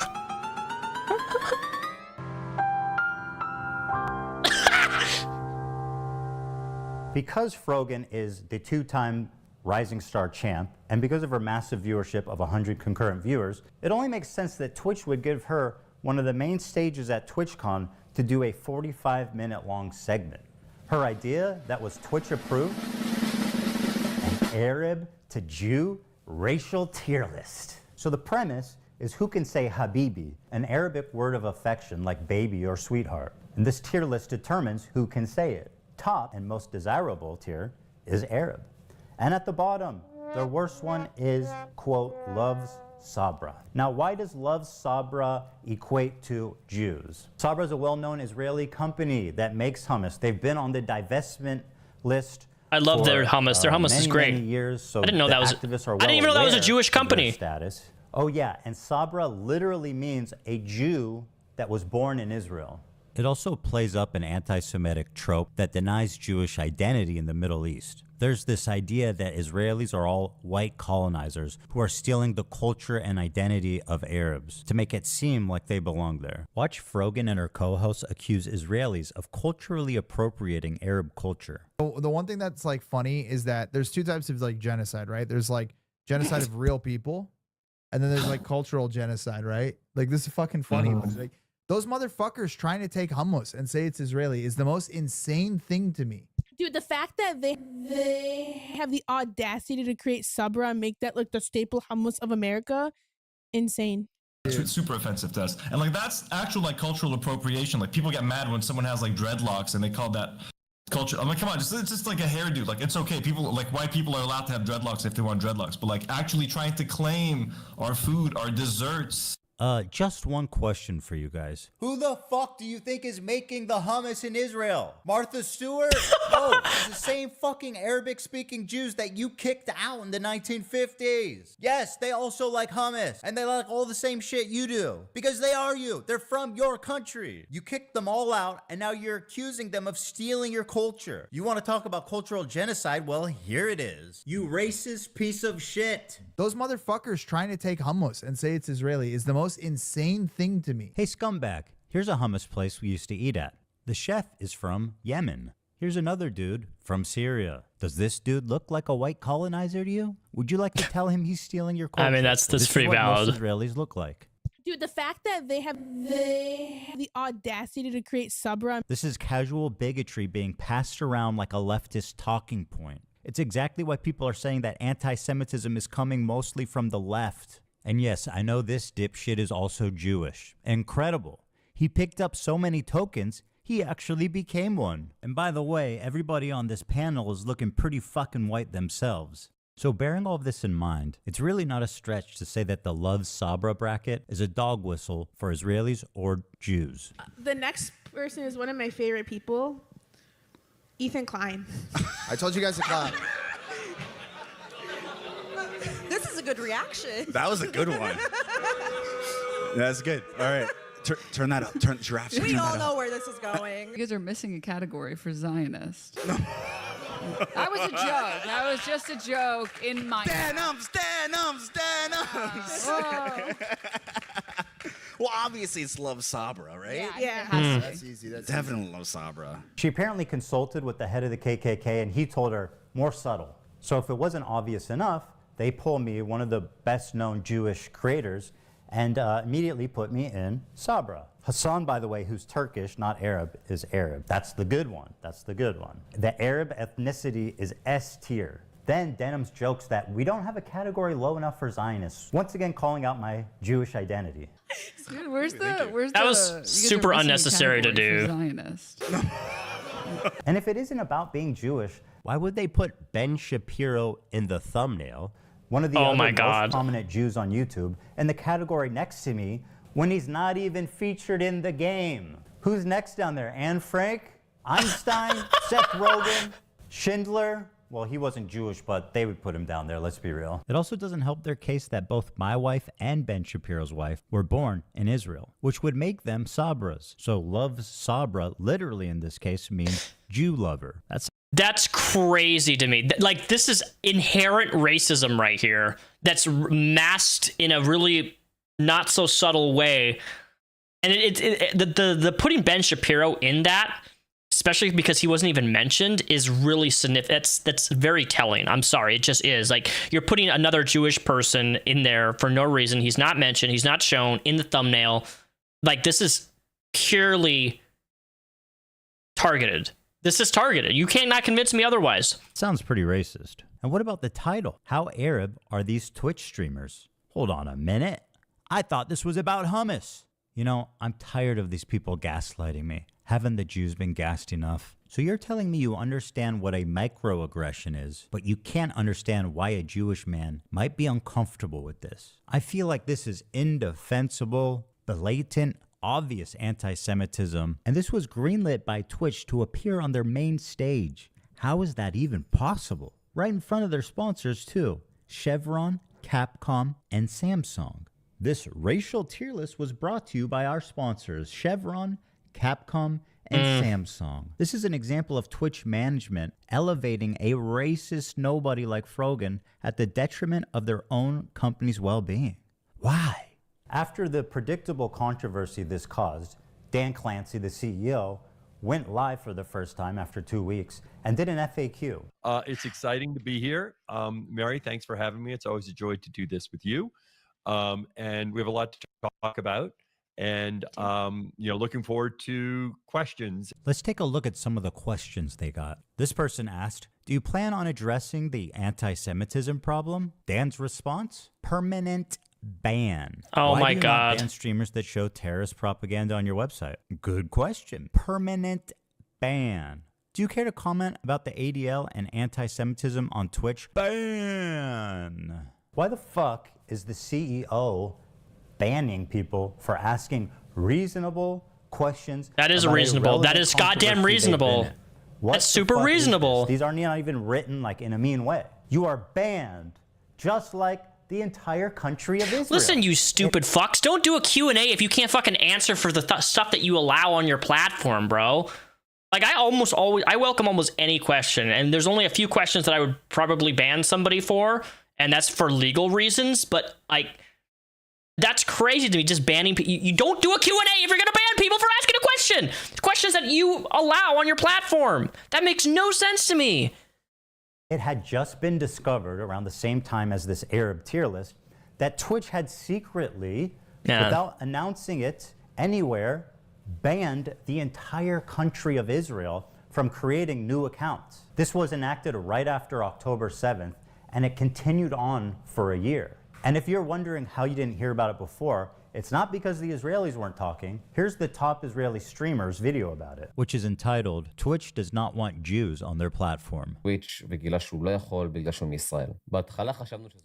Because Frogan is the two-time Rising Star champ, and because of her massive viewership of 100 concurrent viewers, it only makes sense that Twitch would give her one of the main stages at TwitchCon to do a 45-minute long segment. Her idea that was Twitch approved, an Arab to Jew racial tier list. So the premise is who can say Habibi, an Arabic word of affection like baby or sweetheart. And this tier list determines who can say it. Top and most desirable tier is Arab. And at the bottom, the worst one is, quote, loves Sabra. Now, why does Love Sabra equate to Jews? Sabra is a well-known Israeli company that makes hummus. They've been on the divestment list. I love their hummus. Their hummus is great. Many years, so I didn't know that was. I didn't even know that was a Jewish company. Status. Oh yeah, and Sabra literally means a Jew that was born in Israel. It also plays up an anti-Semitic trope that denies Jewish identity in the Middle East. There's this idea that Israelis are all white colonizers who are stealing the culture and identity of Arabs to make it seem like they belong there. Watch Frogan and her co-hosts accuse Israelis of culturally appropriating Arab culture. The one thing that's like funny is that there's two types of like genocide, right? There's like genocide of real people, and then there's like cultural genocide, right? Like this is fucking funny. But it's like, those motherfuckers trying to take hummus and say it's Israeli is the most insane thing to me. Dude, the fact that they have the audacity to create Sabra and make that like the staple hummus of America insane. It's super offensive to us. And like that's actual like cultural appropriation. Like people get mad when someone has like dreadlocks and they call that culture. I'm like, come on, it's just like a hairdo. Like it's okay. People like white people are allowed to have dreadlocks if they want dreadlocks. But like actually trying to claim our food, our desserts. Just one question for you guys. Who the fuck do you think is making the hummus in Israel? Martha Stewart? No, it's the same fucking Arabic-speaking Jews that you kicked out in the 1950s. Yes, they also like hummus, and they like all the same shit you do. Because they are you. They're from your country. You kicked them all out, and now you're accusing them of stealing your culture. You want to talk about cultural genocide? Well, here it is. You racist piece of shit. Those motherfuckers trying to take hummus and say it's Israeli is the most insane thing to me. Hey, scumbag, here's a hummus place we used to eat at. The chef is from Yemen. Here's another dude from Syria. Does this dude look like a white colonizer to you? Would you like to tell him he's stealing your culture? I mean, that's pretty valid. Most Israelis look like. Dude, the fact that they have the audacity to create Sabra. This is casual bigotry being passed around like a leftist talking point. It's exactly why people are saying that anti-Semitism is coming mostly from the left. And yes, I know this dipshit is also Jewish. Incredible. He picked up so many tokens, he actually became one. And by the way, everybody on this panel is looking pretty fucking white themselves. So bearing all of this in mind, it's really not a stretch to say that the Love Sabra bracket is a dog whistle for Israelis or Jews. The next person is one of my favorite people, Ethan Klein. I told you guys to clap. This is a good reaction. That was a good one. That's good. All right. Turn that up. Turn giraffes. We all know where this is going. You guys are missing a category for Zionist. That was a joke. That was just a joke in my. Stanums. Well, obviously it's Love Sabra, right? Yeah. That's easy. That's definitely Love Sabra. She apparently consulted with the head of the KKK, and he told her more subtle. So if it wasn't obvious enough, they pulled me, one of the best-known Jewish creators, and immediately put me in Sabra. Hasan, by the way, who's Turkish, not Arab, is Arab. That's the good one. That's the good one. The Arab ethnicity is S tier. Then Denham's jokes that we don't have a category low enough for Zionists, once again calling out my Jewish identity. Dude, where's that was super unnecessary to do. Zionist. And if it isn't about being Jewish, why would they put Ben Shapiro in the thumbnail? One of the other most prominent Jews on YouTube, in the category next to me, when he's not even featured in the game. Who's next down there? Anne Frank? Einstein? Seth Rogen? Schindler? Well, he wasn't Jewish, but they would put him down there, let's be real. It also doesn't help their case that both my wife and Ben Shapiro's wife were born in Israel, which would make them Sabras. So Love Sabra, literally in this case, means Jew lover. That's crazy to me. Like, this is inherent racism right here that's masked in a really not so subtle way. And the putting Ben Shapiro in that, especially because he wasn't even mentioned, is really significant. That's very telling. I'm sorry, it just is. Like, you're putting another Jewish person in there for no reason. He's not mentioned. He's not shown in the thumbnail. Like, this is purely targeted. This is targeted. You cannot convince me otherwise. Sounds pretty racist. And what about the title? How Arab are these Twitch streamers? Hold on a minute. I thought this was about hummus. You know, I'm tired of these people gaslighting me. Haven't the Jews been gassed enough? So you're telling me you understand what a microaggression is, but you can't understand why a Jewish man might be uncomfortable with this. I feel like this is indefensible, blatant, obvious anti-Semitism, and this was greenlit by Twitch to appear on their main stage. How is that even possible? Right in front of their sponsors too. Chevron, Capcom, and Samsung. This racial tier list was brought to you by our sponsors, Chevron, Capcom, and Samsung. This is an example of Twitch management elevating a racist nobody like Frogan at the detriment of their own company's well-being. Why? After the predictable controversy this caused, Dan Clancy, the CEO, went live for the first time after 2 weeks and did an FAQ. It's exciting to be here. Mary, thanks for having me. It's always a joy to do this with you. And we have a lot to talk about. And, looking forward to questions. Let's take a look at some of the questions they got. This person asked, do you plan on addressing the anti-Semitism problem? Dan's response, permanent ban. Oh Why my do you God. not ban streamers that show terrorist propaganda on your website? Good question. Permanent ban. Do you care to comment about the ADL and anti-Semitism on Twitch? Ban. Why the fuck is the CEO banning people for asking reasonable questions? That is about a reasonable. That relevant is goddamn controversy they've reasonable. been in? What That's the super fuck is reasonable. this? These are not even written like in a mean way. You are banned, just like the entire country of Israel. Listen, you stupid fucks. Don't do a Q&A if you can't fucking answer for the stuff that you allow on your platform, bro. Like, I welcome almost any question, and there's only a few questions that I would probably ban somebody for, and that's for legal reasons, but, like, that's crazy to me, just banning people. You don't do a Q&A if you're going to ban people for asking a question. Questions that you allow on your platform. That makes no sense to me. It had just been discovered around the same time as this Arab tier list that Twitch had secretly, without announcing it anywhere, banned the entire country of Israel from creating new accounts. This was enacted right after October 7th, and it continued on for a year. And if you're wondering how you didn't hear about it before, it's not because the Israelis weren't talking. Here's the top Israeli streamer's video about it. Which is entitled, Twitch does not want Jews on their platform. He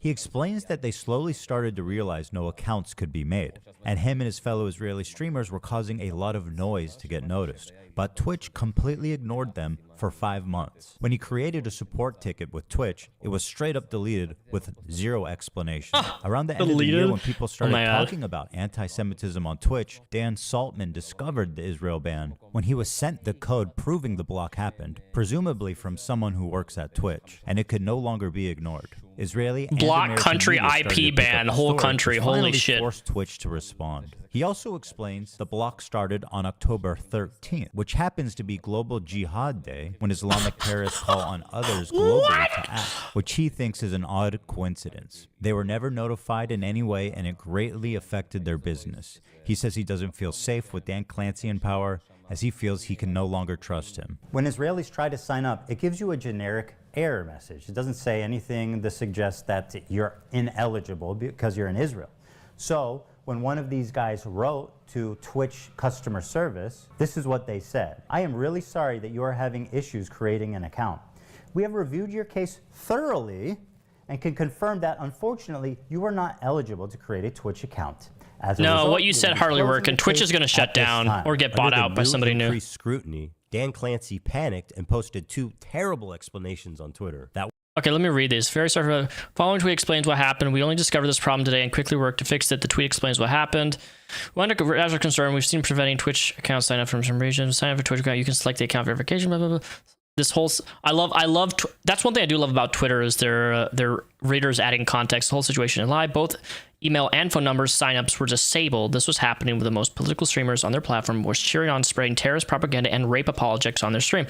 explains that they slowly started to realize no accounts could be made, and him and his fellow Israeli streamers were causing a lot of noise to get noticed. But Twitch completely ignored them for 5 months. When he created a support ticket with Twitch, it was straight up deleted with zero explanation. Around the end of the year, when people started talking about anti-Semitism on Twitch, Dan Saltman discovered the Israel ban when he was sent the code proving the block happened, presumably from someone who works at Twitch, and it could no longer be ignored. Israeli and Block American country media started to IP pick ban, up the whole story, country, which holy finally shit. forced Twitch to respond. He also explains the block started on October 13th, which happens to be Global Jihad Day, when Islamic terrorists call on others globally to act, which he thinks is an odd coincidence. They were never notified in any way, and it greatly affected their business. He says he doesn't feel safe with Dan Clancy in power, as he feels he can no longer trust him. When Israelis try to sign up, it gives you a generic error message. It doesn't say anything that suggests that you're ineligible because you're in Israel. So when one of these guys wrote to Twitch customer service, this is what they said. I am really sorry that you are having issues creating an account. We have reviewed your case thoroughly and can confirm that, unfortunately, you are not eligible to create a Twitch account. As a No, result, what you we said will be hardly closing work, and the Twitch case is going to shut at this down time. or get bought Under the out by somebody new. increased scrutiny, Dan Clancy panicked and posted 2 terrible explanations on Twitter. Okay, let me read these. Very sorry for following tweet explains what happened. We only discovered this problem today and quickly worked to fix it. The tweet explains what happened. As we're concerned, we've seen preventing Twitch accounts sign up from some regions. Sign up for Twitch account. You can select the account verification. Blah blah blah. This whole that's one thing I do love about Twitter is their readers adding context. The whole situation in live, both email and phone numbers signups were disabled. This was happening with the most political streamers on their platform were cheering on spreading terrorist propaganda and rape apologetics on their stream.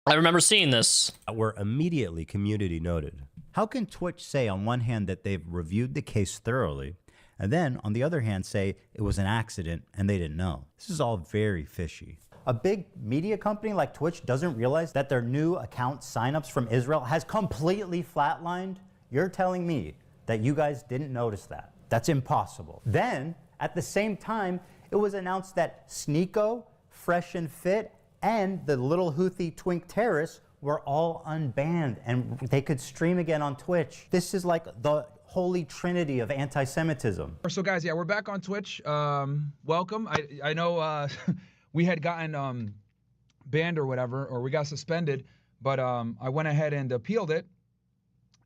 I remember seeing this. Were immediately community noted. How can Twitch say on one hand that they've reviewed the case thoroughly, and then on the other hand say it was an accident and they didn't know? This is all very fishy. A big media company like Twitch doesn't realize that their new account signups from Israel has completely flatlined? You're telling me that you guys didn't notice that? That's impossible. Then, at the same time, it was announced that Sneeko, Fresh and Fit, and the little Houthi twink terrorists were all unbanned and they could stream again on Twitch. This is like the holy trinity of anti-Semitism. So guys, yeah, we're back on Twitch. Welcome. I know we had gotten banned or whatever, or we got suspended, but I went ahead and appealed it,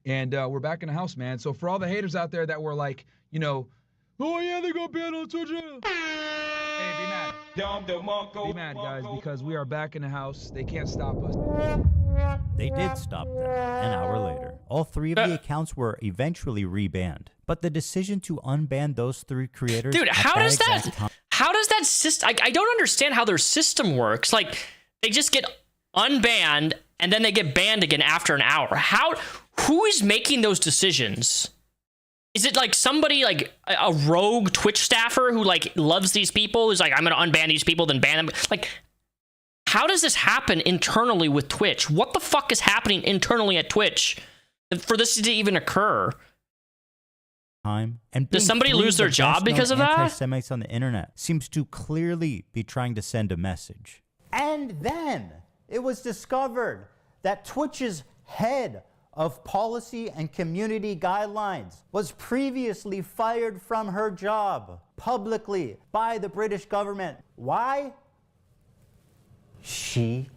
and we're back in the house, man. So for all the haters out there that were like, you know, oh yeah, they got banned on Twitch. Hey, be mad. Be mad, guys, because we are back in the house. They can't stop us. They did stop them an hour later. All 3 of the accounts were eventually rebanned. But the decision to unban those 3 creators... Dude, how does that system... I don't understand how their system works. Like, they just get unbanned, and then they get banned again after an hour. Who is making those decisions? Is it like somebody, like a rogue Twitch staffer who like loves these people, who's like, I'm going to unban these people, then ban them? Like, how does this happen internally with Twitch? What the fuck is happening internally at Twitch for this to even occur? time. And Does being somebody three lose their the job best-known because of that? Anti-Semites on the internet seems to clearly be trying to send a message. And then it was discovered that Twitch's head of policy and community guidelines was previously fired from her job publicly by the British government. Why? She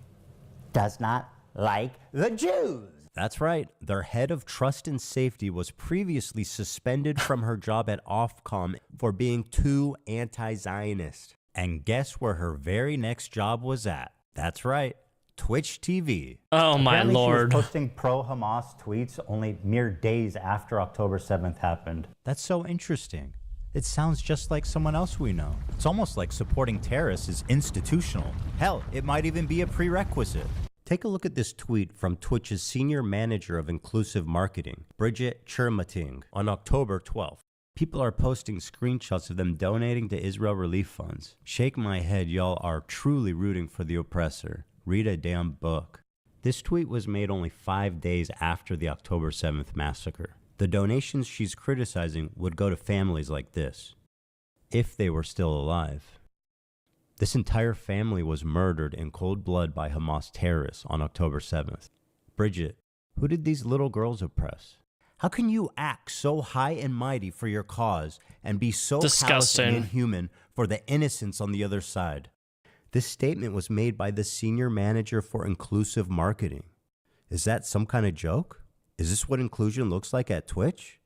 does not like the Jews. That's right. Their head of trust and safety was previously suspended from her job at Ofcom for being too anti-Zionist. And guess where her very next job was at? That's right. Twitch TV. Oh my Apparently lord. She was posting pro-Hamas tweets only mere days after October 7th happened. That's so interesting. It sounds just like someone else we know. It's almost like supporting terrorists is institutional. Hell, it might even be a prerequisite. Take a look at this tweet from Twitch's senior manager of inclusive marketing, Bridget Chermating, on October 12th. People are posting screenshots of them donating to Israel relief funds. Shake my head, y'all are truly rooting for the oppressor. Read a damn book. This tweet was made only 5 days after the October 7th massacre. The donations she's criticizing would go to families like this, if they were still alive. This entire family was murdered in cold blood by Hamas terrorists on October 7th. Bridget, who did these little girls oppress? How can you act so high and mighty for your cause and be so callous Disgusting. and inhuman for the innocents on the other side? This statement was made by the senior manager for inclusive marketing. Is that some kind of joke? Is this what inclusion looks like at Twitch?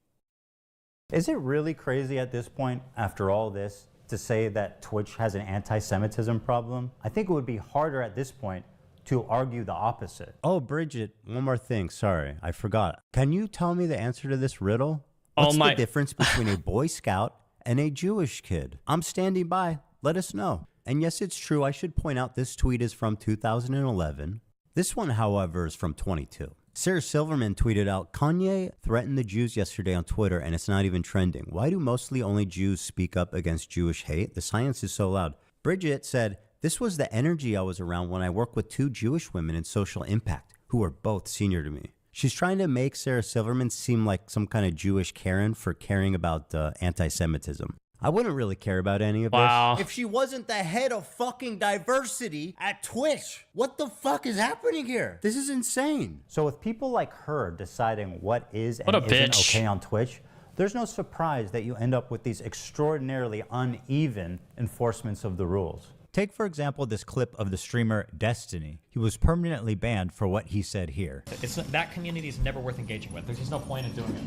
Is it really crazy at this point, after all this, to say that Twitch has an anti-Semitism problem? I think it would be harder at this point to argue the opposite. Oh, Bridget, one more thing. Sorry, I forgot. Can you tell me the answer to this riddle? What's the difference between a Boy Scout and a Jewish kid? I'm standing by. Let us know. And yes, it's true. I should point out this tweet is from 2011. This one, however, is from 22. Sarah Silverman tweeted out, Kanye threatened the Jews yesterday on Twitter and it's not even trending. Why do mostly only Jews speak up against Jewish hate? The silence is so loud. Bridget said, this was the energy I was around when I worked with 2 Jewish women in social impact who were both senior to me. She's trying to make Sarah Silverman seem like some kind of Jewish Karen for caring about anti-Semitism. I wouldn't really care about any of this if she wasn't the head of fucking diversity at Twitch. What the fuck is happening here? This is insane. So with people like her deciding what is and What a isn't bitch. okay on Twitch, there's no surprise that you end up with these extraordinarily uneven enforcements of the rules. Take, for example, this clip of the streamer Destiny. He was permanently banned for what he said here. That community is never worth engaging with. There's just no point in doing it.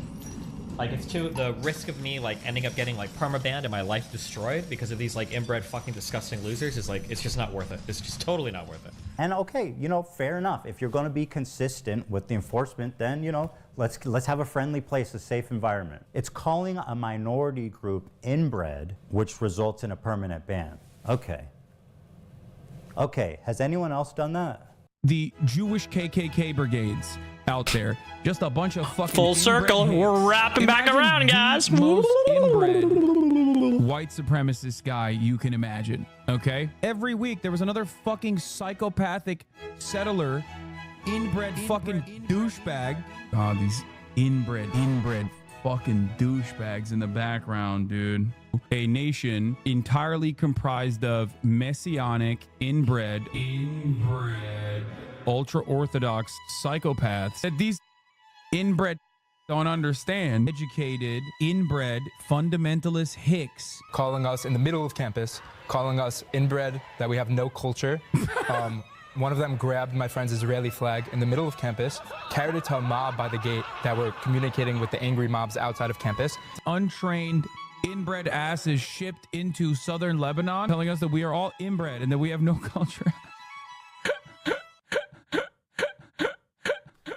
Like, it's too, the risk of me, like, ending up getting, like, permabanned and my life destroyed because of these, like, inbred fucking disgusting losers is, like, it's just not worth it. It's just totally not worth it. And okay, you know, fair enough. If you're going to be consistent with the enforcement, then, you know, let's have a friendly place, a safe environment. It's calling a minority group inbred, which results in a permanent ban. Okay. Okay, has anyone else done that? The Jewish KKK brigades out there, just a bunch of fucking Full circle. inbred We're hicks. wrapping back Imagine around, the guys. Most inbred white supremacist guy you can imagine. Okay, every week there was another fucking psychopathic settler, inbred fucking douchebag. Oh, these inbred fucking douchebags in the background, dude. A nation entirely comprised of messianic, inbred, ultra-orthodox psychopaths that these inbred don't understand. Educated, inbred, fundamentalist hicks. Calling us in the middle of campus, calling us inbred, that we have no culture. One of them grabbed my friend's Israeli flag in the middle of campus, carried it to a mob by the gate that were communicating with the angry mobs outside of campus. Untrained, inbred asses shipped into southern Lebanon, telling us that we are all inbred and that we have no culture.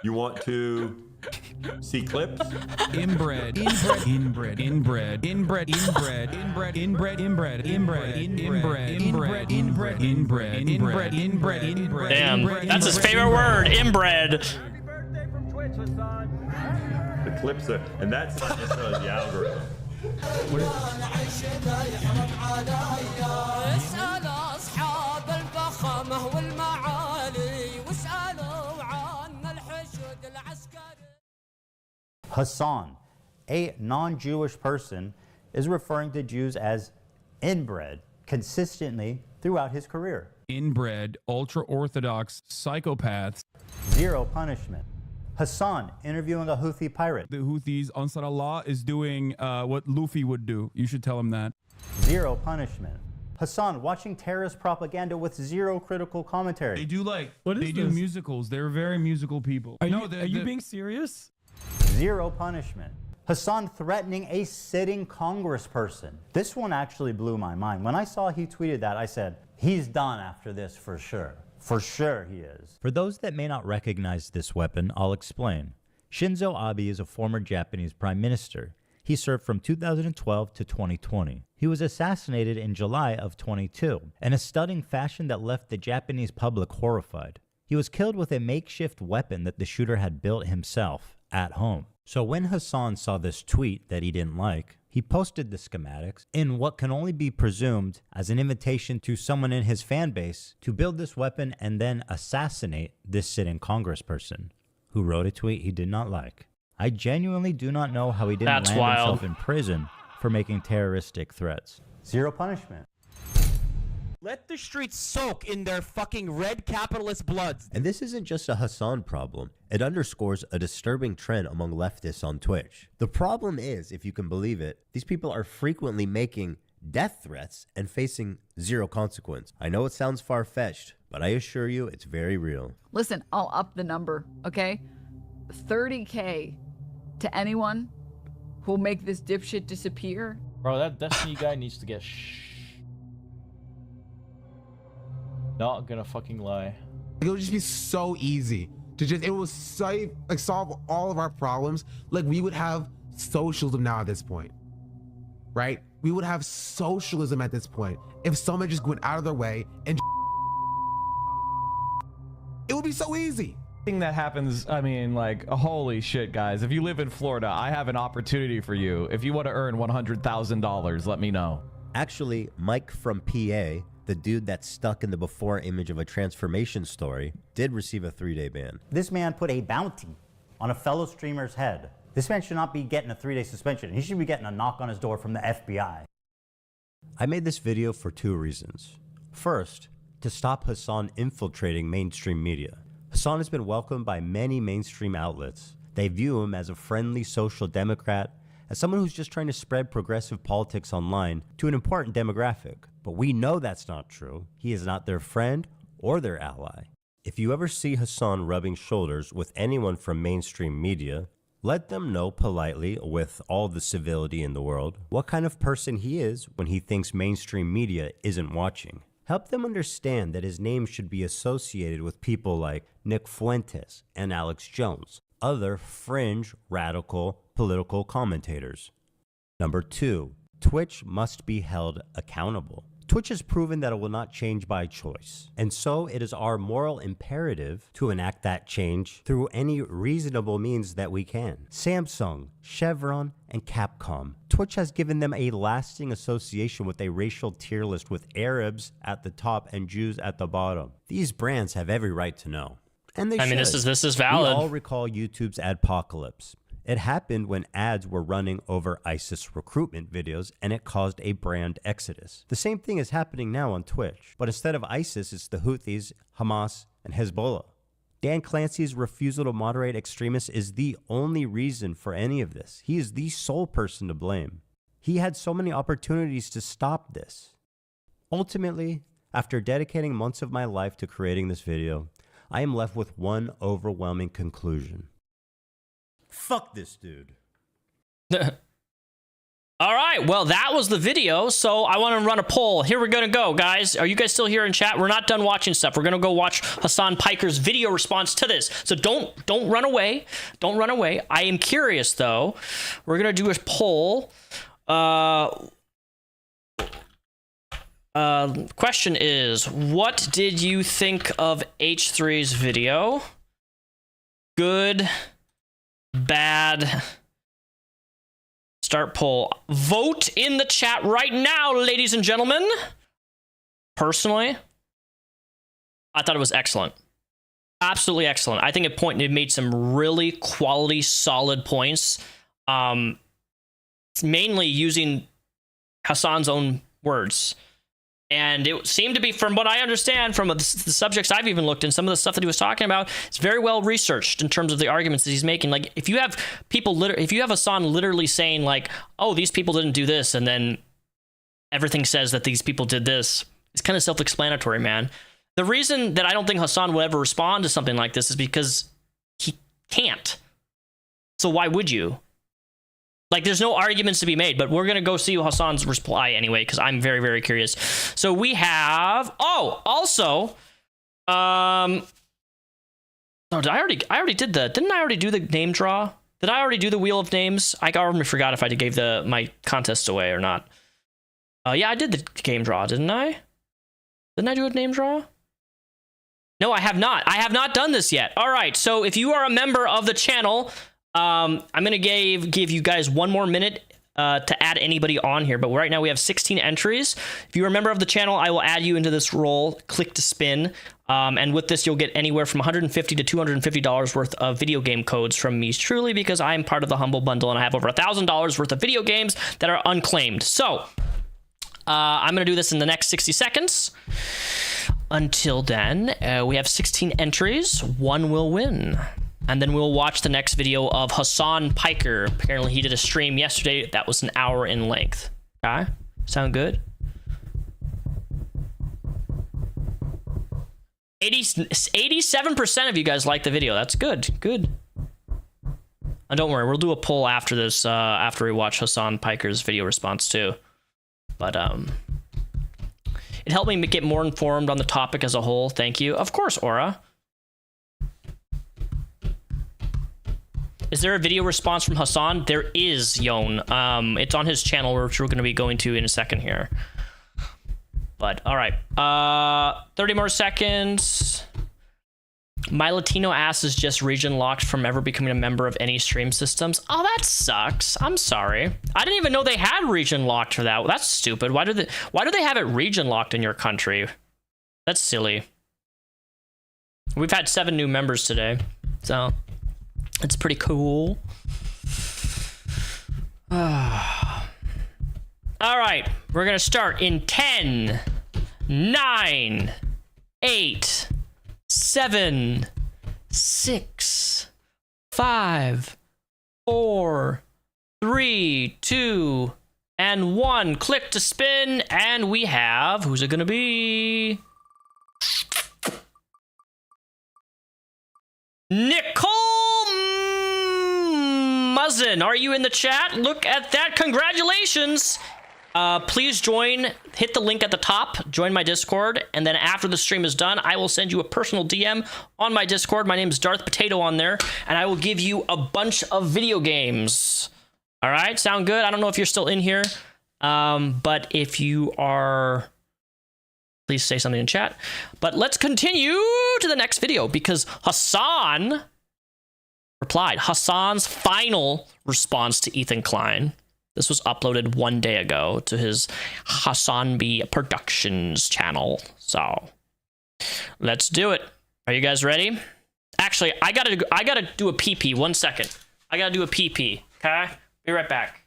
You want to see clips? Inbred, inbred, Damn, that's his favorite word, inbred. The clips are, and that's not necessarily the algorithm. Hasan, A non-Jewish person is referring to Jews as inbred consistently throughout his career. Inbred, ultra-Orthodox psychopaths. Zero punishment. Hasan interviewing a Houthi pirate. The Houthis, Ansar Allah, is doing what Luffy would do. You should tell him that. Zero punishment. Hasan watching terrorist propaganda with zero critical commentary. They do like, What is they do this? musicals. They're very musical people. Are you being serious? Zero punishment. Hasan threatening a sitting congressperson. This one actually blew my mind. When I saw he tweeted that, I said, he's done after this for sure. For sure he is. For those that may not recognize this weapon, I'll explain. Shinzo Abe is a former Japanese prime minister. He served from 2012 to 2020. He was assassinated in July of 22 in a stunning fashion that left the Japanese public horrified. He was killed with a makeshift weapon that the shooter had built himself at home. So when Hasan saw this tweet that he didn't like, he posted the schematics in what can only be presumed as an invitation to someone in his fan base to build this weapon and then assassinate this sitting congressperson who wrote a tweet he did not like. I genuinely do not know how he didn't land himself in prison for making terroristic threats. Zero punishment. Let the streets soak in their fucking red capitalist bloods. And this isn't just a Hasan problem. It underscores a disturbing trend among leftists on Twitch. The problem is, if you can believe it, these people are frequently making death threats and facing zero consequence. I know it sounds far-fetched, but I assure you it's very real. Listen, I'll up the number, okay? 30K to anyone who'll make this dipshit disappear. Bro, that Destiny guy needs to get Not gonna fucking lie. It would just be so easy to just, it will solve all of our problems. Like, we would have socialism now at this point, right? We would have socialism at this point if someone just went out of their way and it would be so easy. Thing that happens, I mean, like, holy shit, guys. If you live in Florida, I have an opportunity for you. If you want to earn $100,000, let me know. Actually, Mike from PA, the dude that's stuck in the before image of a transformation story, did receive a 3-day ban. This man put a bounty on a fellow streamer's head. This man should not be getting a 3-day suspension. He should be getting a knock on his door from the FBI. I made this video for 2 reasons. First, to stop Hasan infiltrating mainstream media. Hasan has been welcomed by many mainstream outlets. They view him as a friendly social democrat, as someone who's just trying to spread progressive politics online to an important demographic. But we know that's not true. He is not their friend or their ally. If you ever see Hasan rubbing shoulders with anyone from mainstream media, let them know politely, with all the civility in the world, what kind of person he is when he thinks mainstream media isn't watching. Help them understand that his name should be associated with people like Nick Fuentes and Alex Jones, other fringe, radical, political commentators. Number 2, Twitch must be held accountable. Twitch has proven that it will not change by choice, and so it is our moral imperative to enact that change through any reasonable means that we can. Samsung, Chevron, and Capcom. Twitch has given them a lasting association with a racial tier list with Arabs at the top and Jews at the bottom. These brands have every right to know. And they should. I mean, this is valid. We all recall YouTube's adpocalypse. It happened when ads were running over ISIS recruitment videos, and it caused a brand exodus. The same thing is happening now on Twitch, but instead of ISIS, it's the Houthis, Hamas, and Hezbollah. Dan Clancy's refusal to moderate extremists is the only reason for any of this. He is the sole person to blame. He had so many opportunities to stop this. Ultimately, after dedicating months of my life to creating this video, I am left with one overwhelming conclusion. Fuck this dude. All right, well, that was the video, so I want to run a poll. Here we're going to go, guys. Are you guys still here in chat? We're not done watching stuff. We're going to go watch Hasan Piker's video response to this. So don't run away. Don't run away. I am curious, though. We're going to do a poll. Question is, what did you think of H3's video? Good, bad. Start poll. Vote in the chat right now, ladies and gentlemen. Personally, I thought it was excellent. Absolutely excellent. I think it made some really quality, solid points. mainly using Hasan's own words. And it seemed to be, from what I understand, from the subjects I've even looked in, some of the stuff that he was talking about, it's very well researched in terms of the arguments that he's making. Like, if you have people, if you have Hasan literally saying like, "Oh, these people didn't do this," and then everything says that these people did this, it's kind of self-explanatory, man. The reason that I don't think Hasan will ever respond to something like this is because he can't. So why would you? Like, there's no arguments to be made, but we're going to go see Hasan's reply anyway, because I'm very, very curious. So we have, also, oh, I already did didn't I already do the name draw? Did I already do the wheel of names? I already forgot if I gave my contest away or not. Yeah, I did the game draw, didn't I? Didn't I do a name draw? No, I have not. I have not done this yet. All right, so if you are a member of the channel, I'm gonna give you guys one more minute to add anybody on here, but right now we have 16 entries. If you're a member of the channel, I will add you into this role. Click to spin, and with this you'll get anywhere from $150 to $250 worth of video game codes from me truly, because I'm part of the Humble Bundle and I have over $1,000 worth of video games that are unclaimed. So I'm gonna do this in the next 60 seconds. Until then, we have 16 entries. One will win. And then we'll watch the next video of Hasan Piker. Apparently he did a stream yesterday that was an hour in length. Okay? Sound good? 87% of you guys like the video. That's good. Good. And don't worry, we'll do a poll after this, after we watch Hasan Piker's video response too. But it helped me get more informed on the topic as a whole. Thank you. Of course, Aura. Is there a video response from Hasan? There is, Yon. It's on his channel, which we're going to be going to in a second here. But, all right. 30 more seconds. My Latino ass is just region locked from ever becoming a member of any stream systems. Oh, that sucks. I'm sorry. I didn't even know they had region locked for that. That's stupid. Why do they have it region locked in your country? That's silly. We've had 7 new members today, so it's pretty cool. All right, we're gonna start in 10, 9, 8, 7, 6, 5, 4, 3, 2, and 1. Click to spin, and we have, who's it gonna be? Nicole Muzzin, are you in the chat? Look at that. Congratulations. Please join, hit the link at the top, join my Discord, and then after the stream is done, I will send you a personal DM on my Discord. My name is Darth Potato on there, and I will give you a bunch of video games. All right, sound good? I don't know if you're still in here, but if you are, please say something in chat. But let's continue to the next video, because Hasan replied. Hasan's final response to Ethan Klein. This was uploaded 1 day ago to his Hasan B Productions channel. So let's do it. Are you guys ready? Actually, I gotta do a PP. 1 second. I gotta do a PP. Okay? Be right back.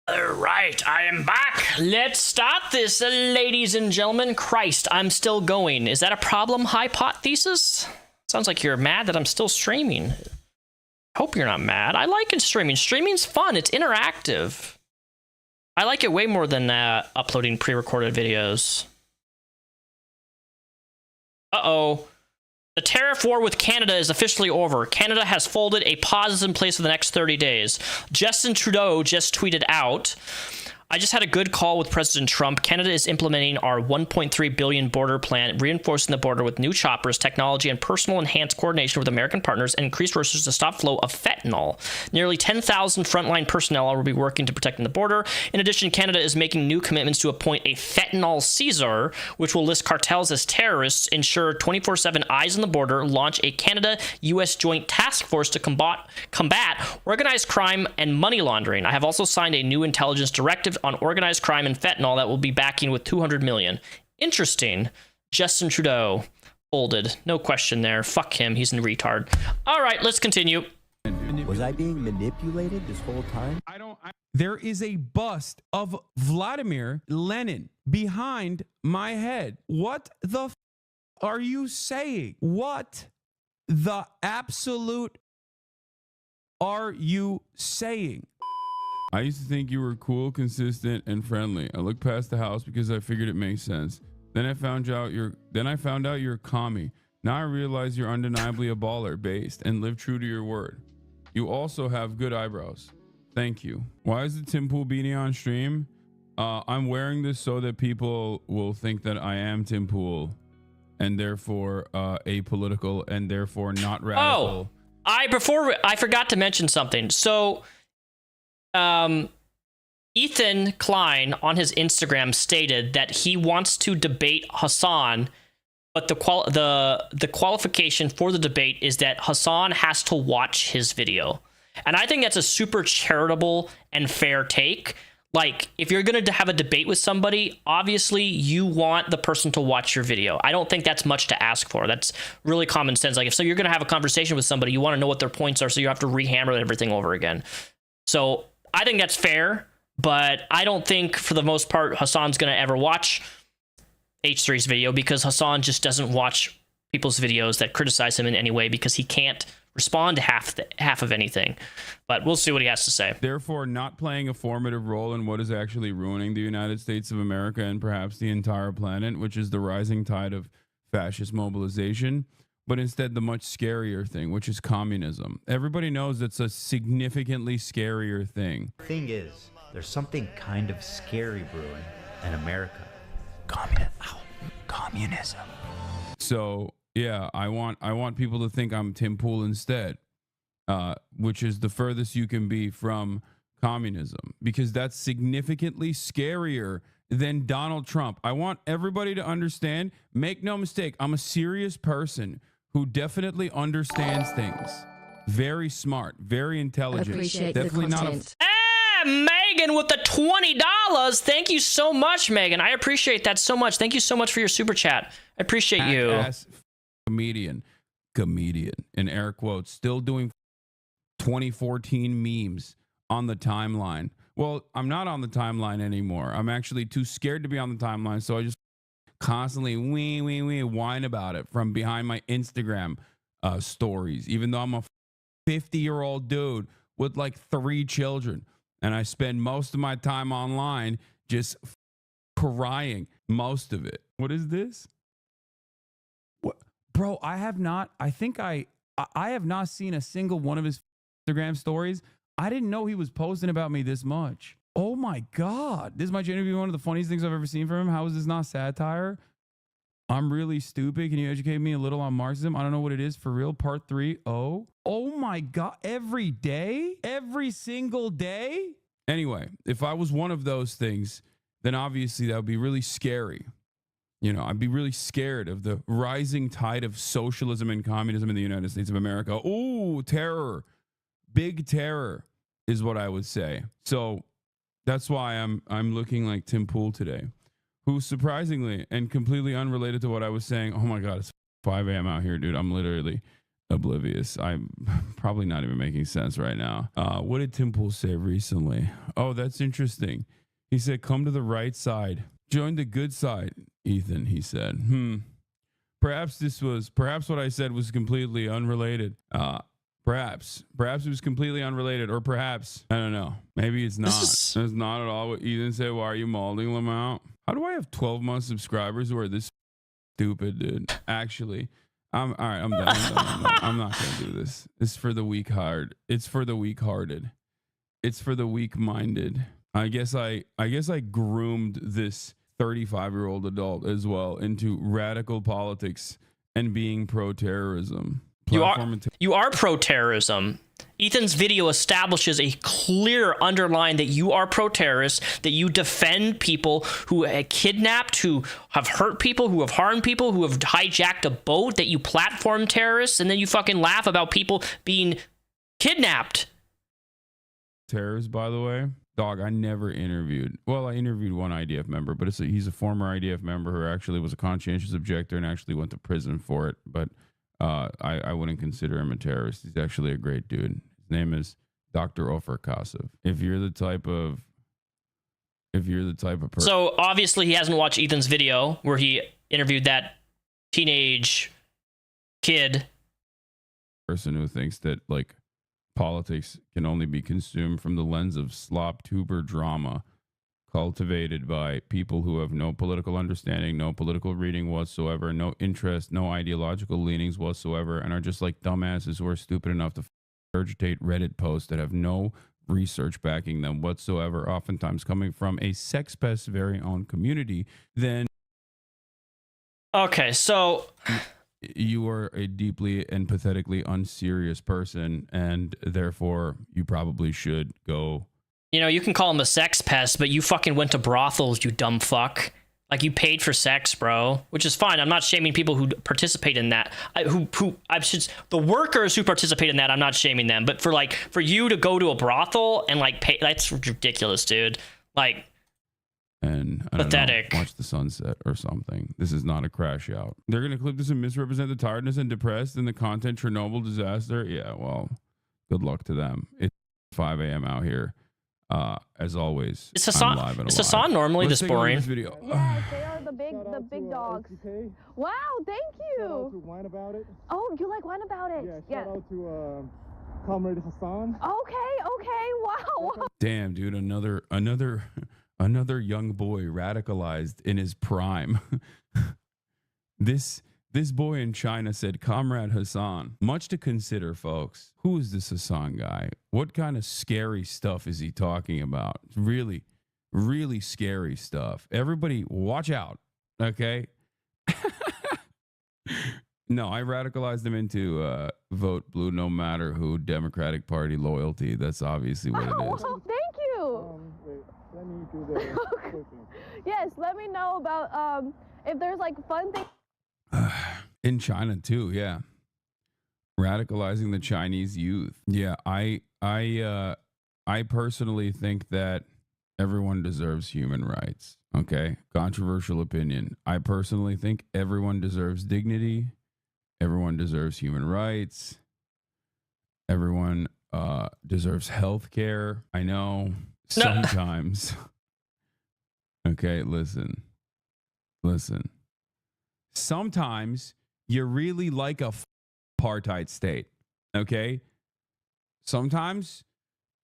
Alright, I am back. Let's start this, ladies and gentlemen. Christ, I'm still going. Is that a problem, hypothesis? Sounds like you're mad that I'm still streaming. Hope you're not mad. I like it streaming. Streaming's fun. It's interactive. I like it way more than uploading pre-recorded videos. Uh-oh. The tariff war with Canada is officially over. Canada has folded. A pause is in place for the next 30 days. Justin Trudeau just tweeted out, I just had a good call with President Trump. Canada is implementing our $1.3 billion border plan, reinforcing the border with new choppers, technology, and personal enhanced coordination with American partners, and increased resources to stop flow of fentanyl. Nearly 10,000 frontline personnel will be working to protect the border. In addition, Canada is making new commitments to appoint a fentanyl Caesar, which will list cartels as terrorists, ensure 24/7 eyes on the border, launch a Canada-U.S. joint task force to combat organized crime and money laundering. I have also signed a new intelligence directive on organized crime and fentanyl that will be backing with $200 million. Interesting. Justin Trudeau folded. No question there. Fuck him. He's a retard. All right, let's continue. Was I being manipulated this whole time? There is a bust of Vladimir Lenin behind my head. What the are you saying? What the absolute are you saying? I used to think you were cool, consistent, and friendly. I looked past the house because I figured it makes sense. Then I found out you're a commie. Now I realize you're undeniably a baller, based, and live true to your word. You also have good eyebrows. Thank you. Why is the Tim Pool beanie on stream? I'm wearing this so that people will think that I am Tim Pool, and therefore apolitical, and therefore not radical. Oh, I forgot to mention something. So, Ethan Klein on his Instagram stated that he wants to debate Hasan, but the qualification for the debate is that Hasan has to watch his video. And I think that's a super charitable and fair take. Like, if you're going to have a debate with somebody, obviously you want the person to watch your video. I don't think that's much to ask for. That's really common sense. Like, if so you're going to have a conversation with somebody, you want to know what their points are, so you have to rehammer everything over again. So I think that's fair, but I don't think for the most part Hasan's going to ever watch H3's video, because Hasan just doesn't watch people's videos that criticize him in any way, because he can't respond to half of anything. But we'll see what he has to say. Therefore, not playing a formative role in what is actually ruining the United States of America and perhaps the entire planet, which is the rising tide of fascist mobilization, but instead the much scarier thing, which is communism. Everybody knows it's a significantly scarier thing. Thing is, there's something kind of scary brewing in America. Communism. So yeah, I want people to think I'm Tim Pool instead, which is the furthest you can be from communism, because that's significantly scarier than Donald Trump. I want everybody to understand, make no mistake, I'm a serious person who definitely understands things. Very smart, very intelligent. Appreciate definitely the not content. Megan with the $20. Thank you so much, Megan. I appreciate that so much. Thank you so much for your super chat. I appreciate you. Comedian, in air quotes, still doing 2014 memes on the timeline. Well, I'm not on the timeline anymore. I'm actually too scared to be on the timeline, so I just constantly whine about it from behind my Instagram stories, even though I'm a 50-year-old dude with like 3 children, and I spend most of my time online just crying most of it. What is this? What? Bro, I have not seen a single one of his Instagram stories. I didn't know he was posting about me this much. Oh my God. This might genuinely be one of the funniest things I've ever seen from him. How is this not satire? I'm really stupid. Can you educate me a little on Marxism? I don't know what it is for real. Part 3. Oh my God. Every day? Every single day? Anyway, if I was one of those things, then obviously that would be really scary. You know, I'd be really scared of the rising tide of socialism and communism in the United States of America. Oh, terror. Big terror is what I would say. So that's why I'm looking like Tim Pool today, who surprisingly and completely unrelated to what I was saying. Oh my God, it's 5 a.m. out here, dude. I'm literally oblivious. I'm probably not even making sense right now. What did Tim Pool say recently? Oh, that's interesting. He said, come to the right side. Join the good side, Ethan, he said. Perhaps what I said was completely unrelated. Perhaps it was completely unrelated, or perhaps, I don't know. Maybe it's not. It's not at all what Ethan said. Why are you molding them out? How do I have 12-month subscribers who are this stupid, dude? Actually, all right, I'm done. I'm not going to do this. It's for the weak-hearted. It's for the weak-hearted. It's for the weak-minded. I guess I groomed this 35-year-old adult as well into radical politics and being pro-terrorism. You are pro-terrorism. Ethan's video establishes a clear underline that you are pro-terrorist, that you defend people who have kidnapped, who have hurt people, who have harmed people, who have hijacked a boat, that you platform terrorists, and then you fucking laugh about people being kidnapped. Terrorists, by the way. Dog, I never interviewed. Well, I interviewed one IDF member, but he's a former IDF member who actually was a conscientious objector and actually went to prison for it. But I wouldn't consider him a terrorist. He's actually a great dude. His name is Dr. Ofer Kasov. If you're the type of person. So obviously he hasn't watched Ethan's video where he interviewed that teenage kid. Person who thinks that like politics can only be consumed from the lens of slop tuber drama cultivated by people who have no political understanding, no political reading whatsoever, no interest, no ideological leanings whatsoever, and are just like dumbasses who are stupid enough to regurgitate Reddit posts that have no research backing them whatsoever, oftentimes coming from a sex pest's very own community, then okay, so you are a deeply and pathetically unserious person, and therefore you probably should go. You know, you can call him a sex pest, but you fucking went to brothels, you dumb fuck. Like, you paid for sex, bro, which is fine. I'm not shaming people who participate in that. The workers who participate in that, I'm not shaming them. But for you to go to a brothel and like pay, that's ridiculous, dude. Like, and I pathetic. Don't know, watch the sunset or something. This is not a crash out. They're gonna clip this and misrepresent the tiredness and depressed in the content Chernobyl disaster. Yeah, well, good luck to them. It's 5 a.m. out here. As always, is Hasan normally this boring? This video. Yes, they are the big dogs. Wow, thank you. Shout out to Wine About It. Oh, you like Wine About It? Yeah, shout out to Comrade Hasan. Okay, wow. Damn, dude, another young boy radicalized in his prime. This boy in China said, Comrade Hasan. Much to consider, folks. Who is this Hasan guy? What kind of scary stuff is he talking about? Really, really scary stuff. Everybody, watch out, okay? No, I radicalized him into vote blue no matter who, Democratic Party loyalty. That's obviously what it is. Oh, thank you. Wait, let me do the Yes, let me know about if there's like fun things. In China too, yeah. Radicalizing the Chinese youth. Yeah, I personally think that everyone deserves human rights. Okay, controversial opinion. I personally think everyone deserves dignity. Everyone deserves human rights. Everyone deserves health care. I know sometimes. Okay, listen. Sometimes you really like a apartheid state, okay? Sometimes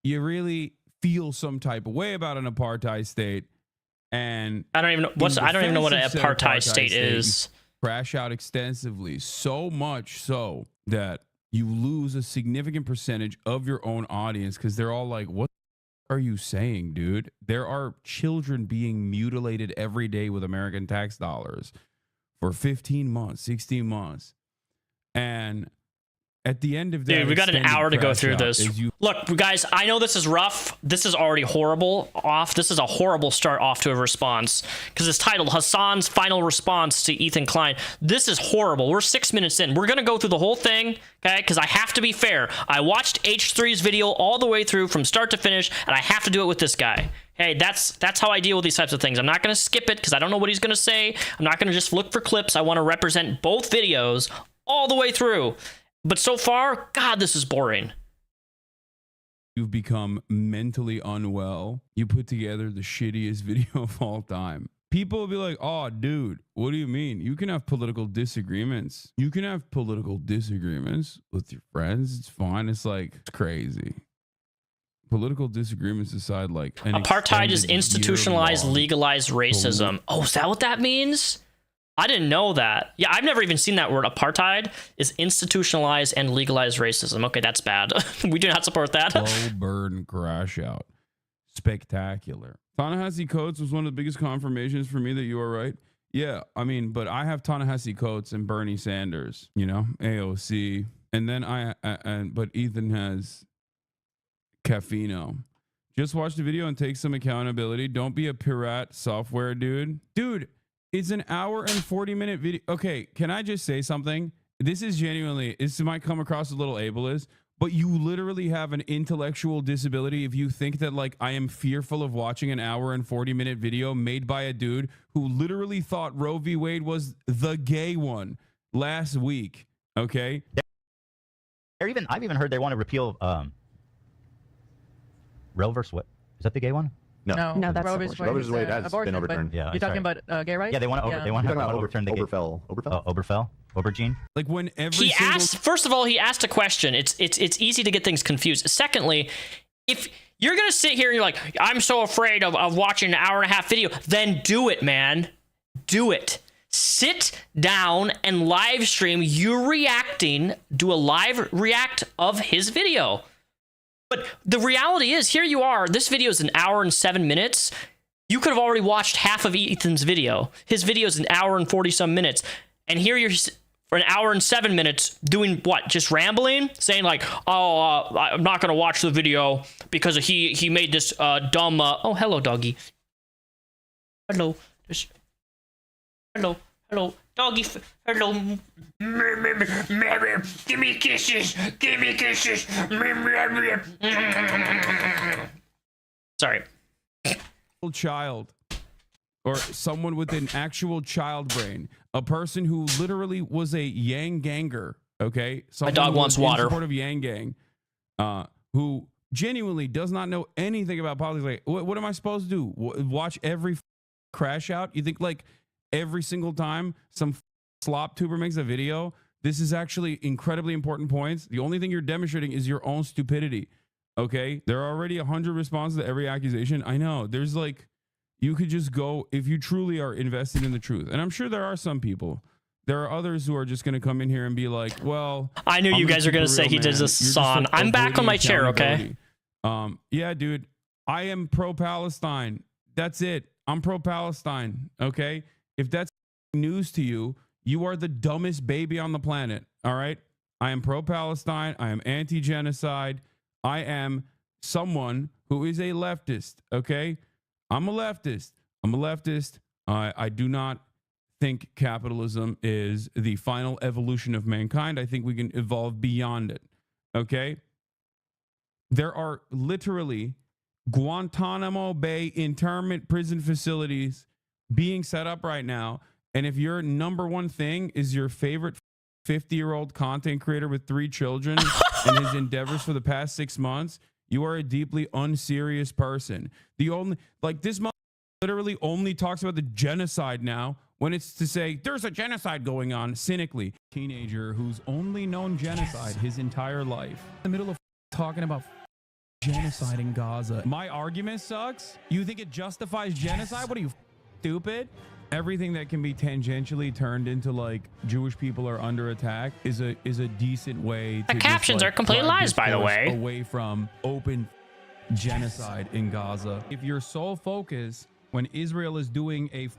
you really feel some type of way about an apartheid state, and I don't even know what an apartheid state is. Crash out extensively, so much so that you lose a significant percentage of your own audience because they're all like, "What are you saying, dude? There are children being mutilated every day with American tax dollars." For 15 months, 16 months. And at the end of that, dude, we got an hour to go through this. Look, guys, I know this is rough. This is already horrible off. This is a horrible start off to a response because it's titled Hasan's Final Response to Ethan Klein. This is horrible. We're 6 minutes in. We're going to go through the whole thing, okay? Because I have to be fair. I watched H3's video all the way through from start to finish, and I have to do it with this guy. Hey, that's how I deal with these types of things. I'm not going to skip it because I don't know what he's going to say. I'm not going to just look for clips. I want to represent both videos all the way through. But so far, God, this is boring. You've become mentally unwell. You put together the shittiest video of all time. People will be like, oh, dude, what do you mean? You can have political disagreements. You can have political disagreements with your friends. It's fine. It's like, it's crazy. Political disagreements aside, like apartheid is institutionalized, legalized racism. Oh, is that what that means? I didn't know that. Yeah, I've never even seen that word. Apartheid is institutionalized and legalized racism. Okay, that's bad. We do not support that. Slow burn crash out. spectacular. Ta-Nehisi Coates was one of the biggest confirmations for me that you are right. Yeah, I mean, but I have Ta-Nehisi Coates and Bernie Sanders, you know, AOC, and then but Ethan has Caffino. Just watch the video and take some accountability. Don't be a pirate software dude. Dude, it's an hour and 40-minute video. Okay, can I just say something? This is genuinely, this might come across a little ableist, but you literally have an intellectual disability if you think that like I am fearful of watching an hour and 40-minute video made by a dude who literally thought Roe v. Wade was the gay one last week. Okay. I've even heard they want to repeal Roe versus Wade. Is that the gay one? No, that's Roe versus Wade has been overturned. Yeah, you're talking about gay rights? Yeah, they want to overturn the Oberfell. Aubergine. Like when every he asked, first of all, he asked a question. It's easy to get things confused. Secondly, if you're gonna sit here and you're like, I'm so afraid of watching an hour and a half video, then do it, man. Do it. Sit down and live stream you reacting. Do a live react of his video. But the reality is, here you are. This video is an hour and 7 minutes. You could have already watched half of Ethan's video. His video is an hour and 40-some minutes. And here you're for an hour and 7 minutes doing what? Just rambling? Saying like, oh, I'm not going to watch the video because he made this dumb... oh, hello, doggy. Hello. Hello. Hello. Doggy. Hello. Give me kisses. Give me kisses. Sorry. Child. Or someone with an actual child brain. A person who literally was a Yang ganger. Okay? My dog wants water. In support of Yang gang. Who genuinely does not know anything about politics. Like, what am I supposed to do? Watch every crash out? You think like every single time some slop tuber makes a video, this is actually incredibly important points. The only thing you're demonstrating is your own stupidity. Okay? There are already 100 responses to every accusation. I know. There's like, you could just go, if you truly are invested in the truth. And I'm sure there are some people. There are others who are just going to come in here and be like, well, I knew you guys are going to say he does a song. I'm back on my chair, okay? Yeah, dude. I am pro-Palestine. That's it. I'm pro-Palestine, okay? If that's news to you, you are the dumbest baby on the planet, all right? I am pro-Palestine. I am anti-genocide. I am someone who is a leftist, okay? I'm a leftist. I do not think capitalism is the final evolution of mankind. I think we can evolve beyond it, okay? There are literally Guantanamo Bay internment prison facilities being set up right now. And if your number one thing is your favorite 50-year-old content creator with 3 children and his endeavors for the past 6 months, you are a deeply unserious person. The only, like, this literally only talks about the genocide now when it's to say there's a genocide going on cynically. Teenager who's only known genocide his entire life. In the middle of talking about genocide in Gaza. My argument sucks? You think it justifies genocide? What are you, stupid? Everything that can be tangentially turned into like Jewish people are under attack is a decent way to the captions are complete lies, by the way. Away from open genocide in Gaza. If your sole focus when Israel is doing a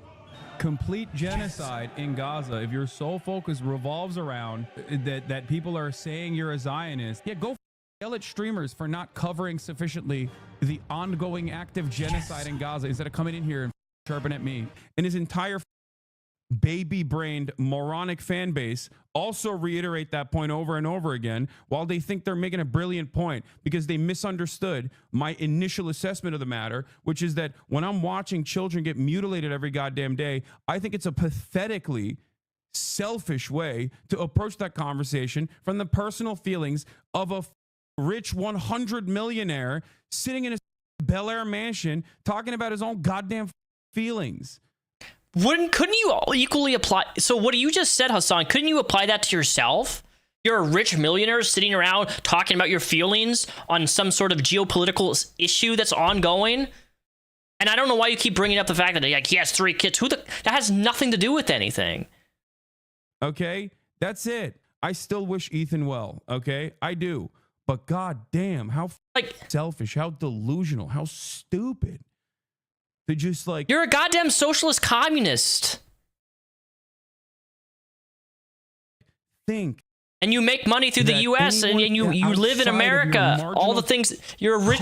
complete genocide in Gaza, if your sole focus revolves around that people are saying you're a Zionist, yeah, go yell at streamers for not covering sufficiently the ongoing active genocide in Gaza instead of coming in here and chirping at me. And his entire baby-brained moronic fan base also reiterate that point over and over again while they think they're making a brilliant point because they misunderstood my initial assessment of the matter, which is that when I'm watching children get mutilated every goddamn day, I think it's a pathetically selfish way to approach that conversation from the personal feelings of a rich 100 millionaire sitting in a Bel Air mansion talking about his own goddamn feelings. Couldn't you equally apply? So what you just said, Hasan, couldn't you apply that to yourself? You're a rich millionaire sitting around talking about your feelings on some sort of geopolitical issue that's ongoing. And I don't know why you keep bringing up the fact that like, he has 3 kids. That has nothing to do with anything. Okay, that's it. I still wish Ethan well. Okay, I do. But god damn, how selfish, how delusional, how stupid. To just like, you're a goddamn socialist communist. Think. And you make money through the U.S. and you live in America. All the things. You're a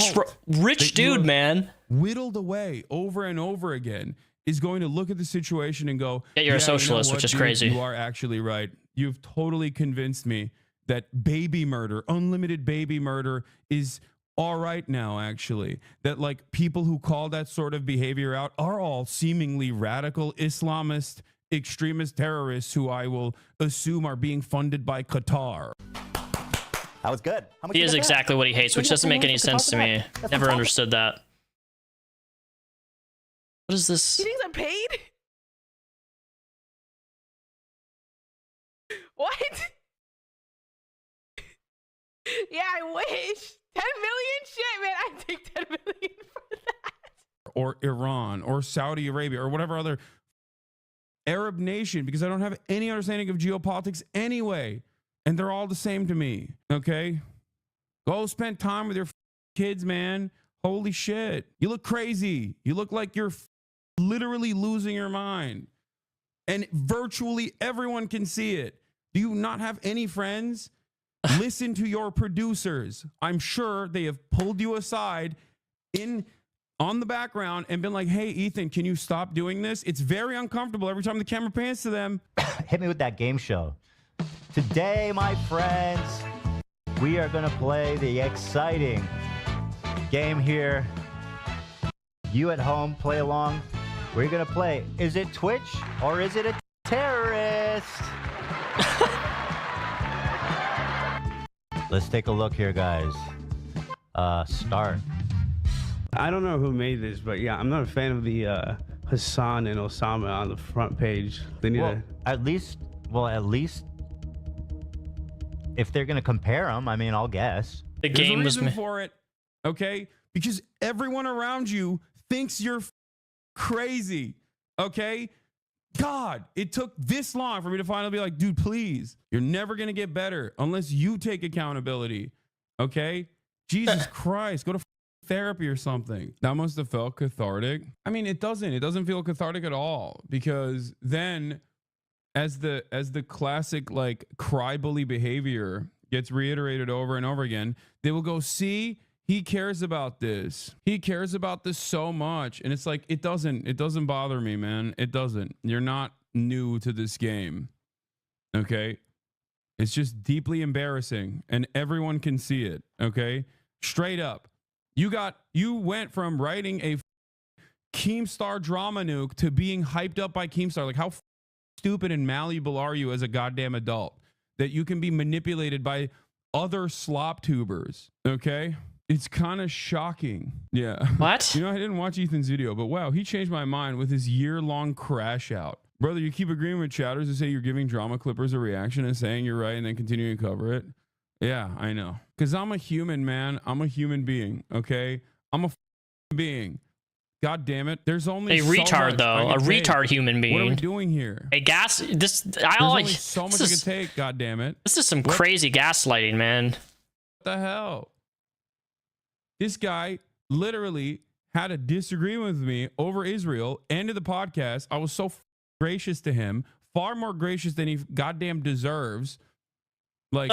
rich dude, man. Whittled away over and over again is going to look at the situation and go, yeah, you're a socialist, you know what, which is dude, crazy. You are actually right. You've totally convinced me that baby murder, unlimited baby murder is all right now, actually. That like people who call that sort of behavior out are all seemingly radical Islamist extremist terrorists who I will assume are being funded by Qatar. That was good. How much He you is get exactly back? what he hates, which doesn't make any sense to me. Never understood that. What is this? You think I'm paid? What? Yeah, I wish. 10 million? Shit, man. I'd take 10 million for that. Or Iran or Saudi Arabia or whatever other Arab nation, because I don't have any understanding of geopolitics anyway. And they're all the same to me. Okay? Go spend time with your kids, man. Holy shit. You look crazy. You look like you're literally losing your mind. And virtually everyone can see it. Do you not have any friends? Listen to your producers. I'm sure they have pulled you aside on the background and been like, hey, Ethan, can you stop doing this? It's very uncomfortable every time the camera pans to them. Hit me with that game show. Today, my friends, we are going to play the exciting game here. You at home, play along. We're going to play, is it Twitch or is it a terrorist? Let's take a look here, guys. Start. I don't know who made this, but yeah, I'm not a fan of the Hasan and Osama on the front page. They need at least if they're gonna compare them, I mean, I'll guess. There's a reason for it, okay? Because everyone around you thinks you're crazy, okay? God, it took this long for me to finally be like, dude, please, you're never gonna get better unless you take accountability, okay? Jesus Christ, go to therapy or something. That must have felt cathartic. I mean, it doesn't feel cathartic at all, because then as the classic like cry bully behavior gets reiterated over and over again, they will go, see, he cares about this. He cares about this so much. And it's like, it doesn't bother me, man. It doesn't. You're not new to this game. Okay? It's just deeply embarrassing and everyone can see it. Okay? Straight up. You went from writing a Keemstar drama nuke to being hyped up by Keemstar. Like, how stupid and malleable are you as a goddamn adult that you can be manipulated by other slop tubers? Okay? It's kind of shocking. Yeah. What? You know, I didn't watch Ethan's video, but wow, he changed my mind with his year-long crash out. Brother, you keep agreeing with chatters who say you're giving drama clippers a reaction and saying you're right and then continuing to cover it. Yeah, I know. Because I'm a human, man. I'm a human being, okay? I'm a being. God damn it. There's only a so retard, much though. A retard human being. What are we doing here? A gas... This... There's only so much I can take, God damn it. This is some crazy gaslighting, man. What the hell? This guy literally had a disagreement with me over Israel, ended the podcast. I was so gracious to him, far more gracious than he goddamn deserves. Like,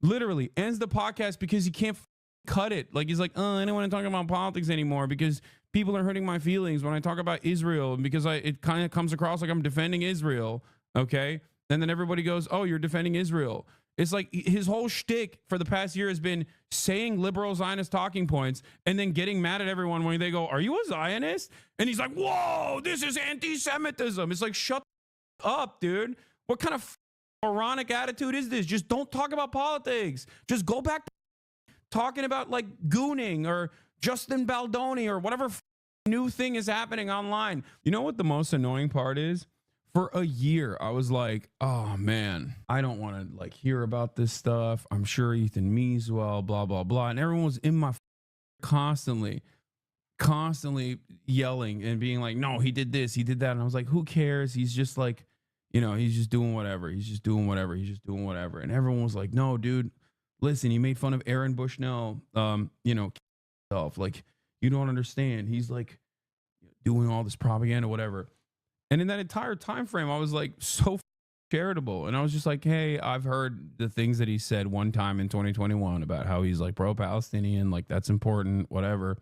literally ends the podcast because he can't cut it. Like, he's like, oh, I don't want to talk about politics anymore because people are hurting my feelings when I talk about Israel, and because it kind of comes across like I'm defending Israel. Okay. And then everybody goes, oh, you're defending Israel. It's like his whole shtick for the past year has been saying liberal Zionist talking points and then getting mad at everyone when they go, are you a Zionist? And he's like, whoa, this is anti-Semitism. It's like, shut up, dude. What kind of moronic attitude is this? Just don't talk about politics. Just go back to talking about like gooning or Justin Baldoni or whatever new thing is happening online. You know what the most annoying part is? For a year, I was like, oh man, I don't want to like hear about this stuff. I'm sure Ethan means well, blah, blah, blah. And everyone was in my constantly yelling and being like, no, he did this, he did that. And I was like, who cares? He's just like, you know, he's just doing whatever. He's just doing whatever. He's just doing whatever. And everyone was like, no, dude, listen, he made fun of Aaron Bushnell, you know, stuff. Like, you don't understand. He's like doing all this propaganda, whatever. And in that entire time frame, I was like so charitable. And I was just like, hey, I've heard the things that he said one time in 2021 about how he's like pro-Palestinian, like that's important, whatever.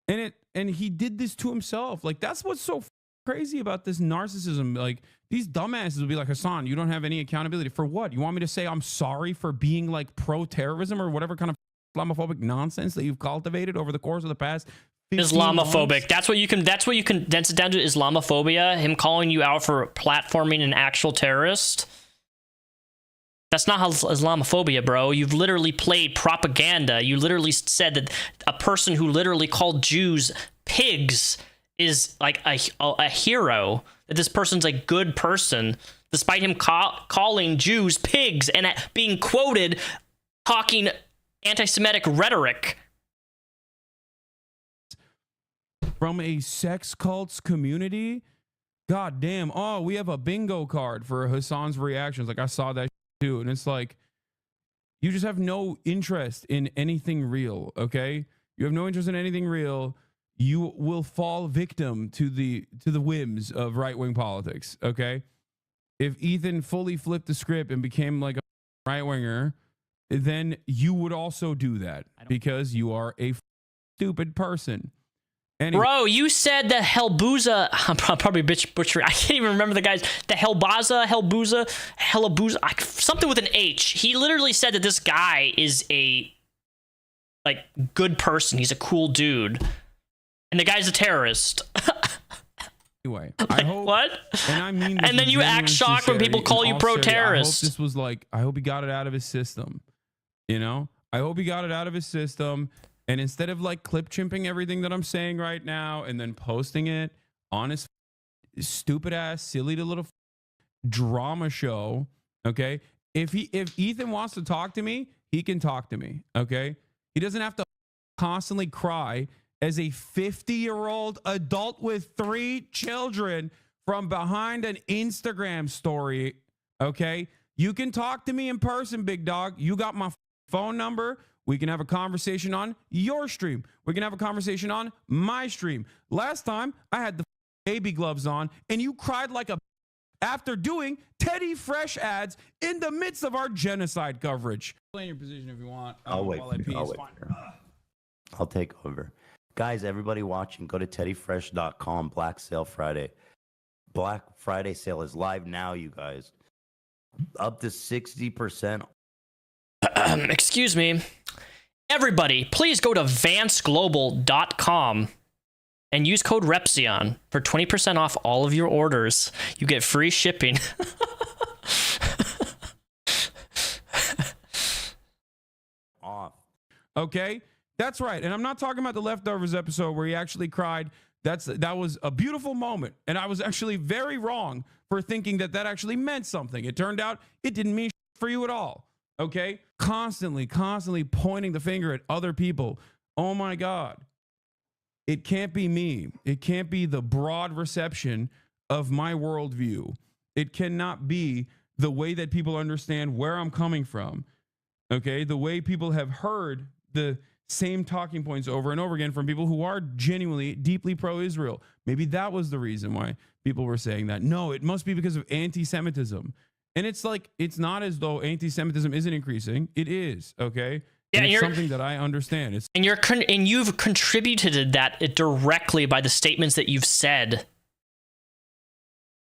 And he did this to himself. Like, that's what's so crazy about this narcissism. Like, these dumbasses will be like, Hasan, you don't have any accountability for what? You want me to say I'm sorry for being like pro-terrorism or whatever kind of Islamophobic nonsense that you've cultivated over the course of the past 15 Islamophobic. months? That's what you can condense it down to. Islamophobia. Him calling you out for platforming an actual terrorist. That's not Islamophobia, bro. You've literally played propaganda. You literally said that a person who literally called Jews pigs is like a hero. That this person's a good person, despite him calling Jews pigs and being quoted talking anti-Semitic rhetoric. From a sex cults community? God damn. Oh, we have a bingo card for Hasan's reactions. Like, I saw that too. And it's like, you just have no interest in anything real, okay? You have no interest in anything real. You will fall victim to the whims of right-wing politics, okay? If Ethan fully flipped the script and became like a right-winger, then you would also do that because you are a stupid person. Anyway. Bro, you said the Hellbuza. I'm probably butchering. I can't even remember the guys. The Hellbuza, something with an H. He literally said that this guy is a like good person. He's a cool dude, and the guy's a terrorist. Anyway, like, I hope, what? And I mean, and then you act shocked when people call you pro-terrorist. I hope this was like, I hope he got it out of his system. You know, I hope he got it out of his system. And instead of like clip chimping everything that I'm saying right now and then posting it on his stupid ass, silly little drama show, okay? If Ethan wants to talk to me, he can talk to me, okay? He doesn't have to constantly cry as a 50-year-old adult with 3 children from behind an Instagram story, okay? You can talk to me in person, big dog. You got my phone number. We can have a conversation on your stream. We can have a conversation on my stream. Last time, I had the baby gloves on, and you cried like a after doing Teddy Fresh ads in the midst of our genocide coverage. Play in your position if you want. I'll wait. I'll take over. Guys, everybody watching, go to teddyfresh.com. Black Sale Friday. Black Friday sale is live now, you guys. Up to 60%. Excuse me. Everybody, please go to vanceglobal.com and use code Repzion for 20% off all of your orders. You get free shipping. Off. Okay, that's right. And I'm not talking about the Leftovers episode where he actually cried. That was a beautiful moment. And I was actually very wrong for thinking that actually meant something. It turned out it didn't mean for you at all. Okay? Constantly pointing the finger at other people. Oh my God. It can't be me. It can't be the broad reception of my worldview. It cannot be the way that people understand where I'm coming from. Okay? The way people have heard the same talking points over and over again from people who are genuinely deeply pro-Israel. Maybe that was the reason why people were saying that. No, it must be because of anti-Semitism. And it's like, it's not as though anti-Semitism isn't increasing. It is, okay? Yeah, and it's something that I understand. And you've contributed to that directly by the statements that you've said.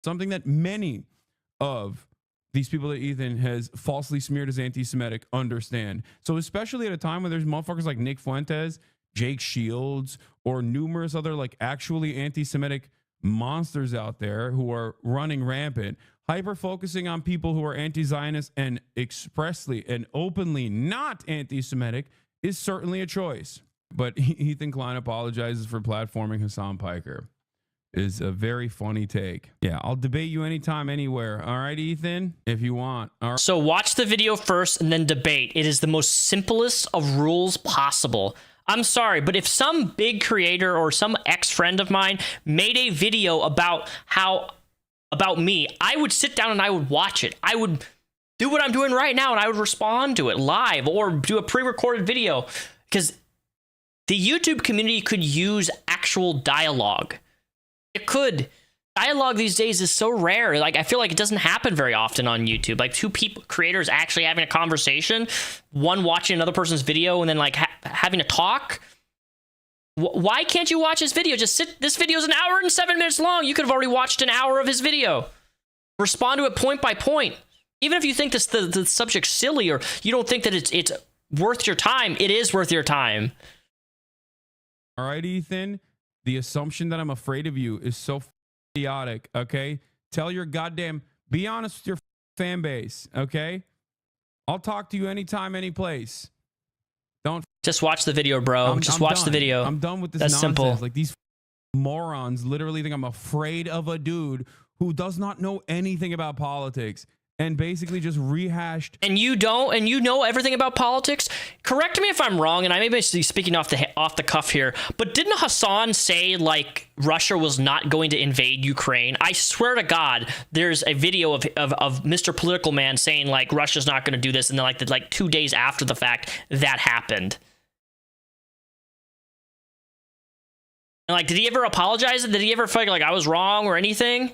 Something that many of these people that Ethan has falsely smeared as anti-Semitic understand. So especially at a time when there's motherfuckers like Nick Fuentes, Jake Shields, or numerous other like actually anti-Semitic monsters out there who are running rampant, hyper-focusing on people who are anti-Zionist and expressly and openly not anti-Semitic is certainly a choice. But Ethan Klein apologizes for platforming Hasan Piker. Is a very funny take. Yeah, I'll debate you anytime, anywhere. All right, Ethan, if you want. All right. So watch the video first and then debate. It is the most simplest of rules possible. I'm sorry, but if some big creator or some ex-friend of mine made a video about me, I would sit down and I would watch it. I would do what I'm doing right now and I would respond to it live or do a pre-recorded video, because the YouTube community could use actual dialogue. It could. Dialogue these days is so rare. Like, I feel like it doesn't happen very often on YouTube. Like, two people, creators actually having a conversation, one watching another person's video and then like having a talk. Why can't you watch his video? Just sit. This video is an hour and 7 minutes long. You could have already watched an hour of his video. Respond to it point by point. Even if you think this the subject's silly or you don't think that it's worth your time, it is worth your time. All right, Ethan. The assumption that I'm afraid of you is so idiotic. Okay, tell your goddamn. Be honest with your fan base. Okay, I'll talk to you anytime, any place. Don't just watch the video, bro. Just watch the video. I'm done with this That's nonsense. simple. Like, these morons literally think I'm afraid of a dude who does not know anything about politics and basically just rehashed. And you don't, and you know everything about politics. Correct me if I'm wrong, and I may be speaking off the cuff here, but didn't Hasan say like Russia was not going to invade Ukraine? I swear to God, there's a video of Mr. Political Man saying like Russia's not going to do this, and then like 2 days after the fact that happened. And like, did he ever apologize? Did he ever feel like I was wrong or anything?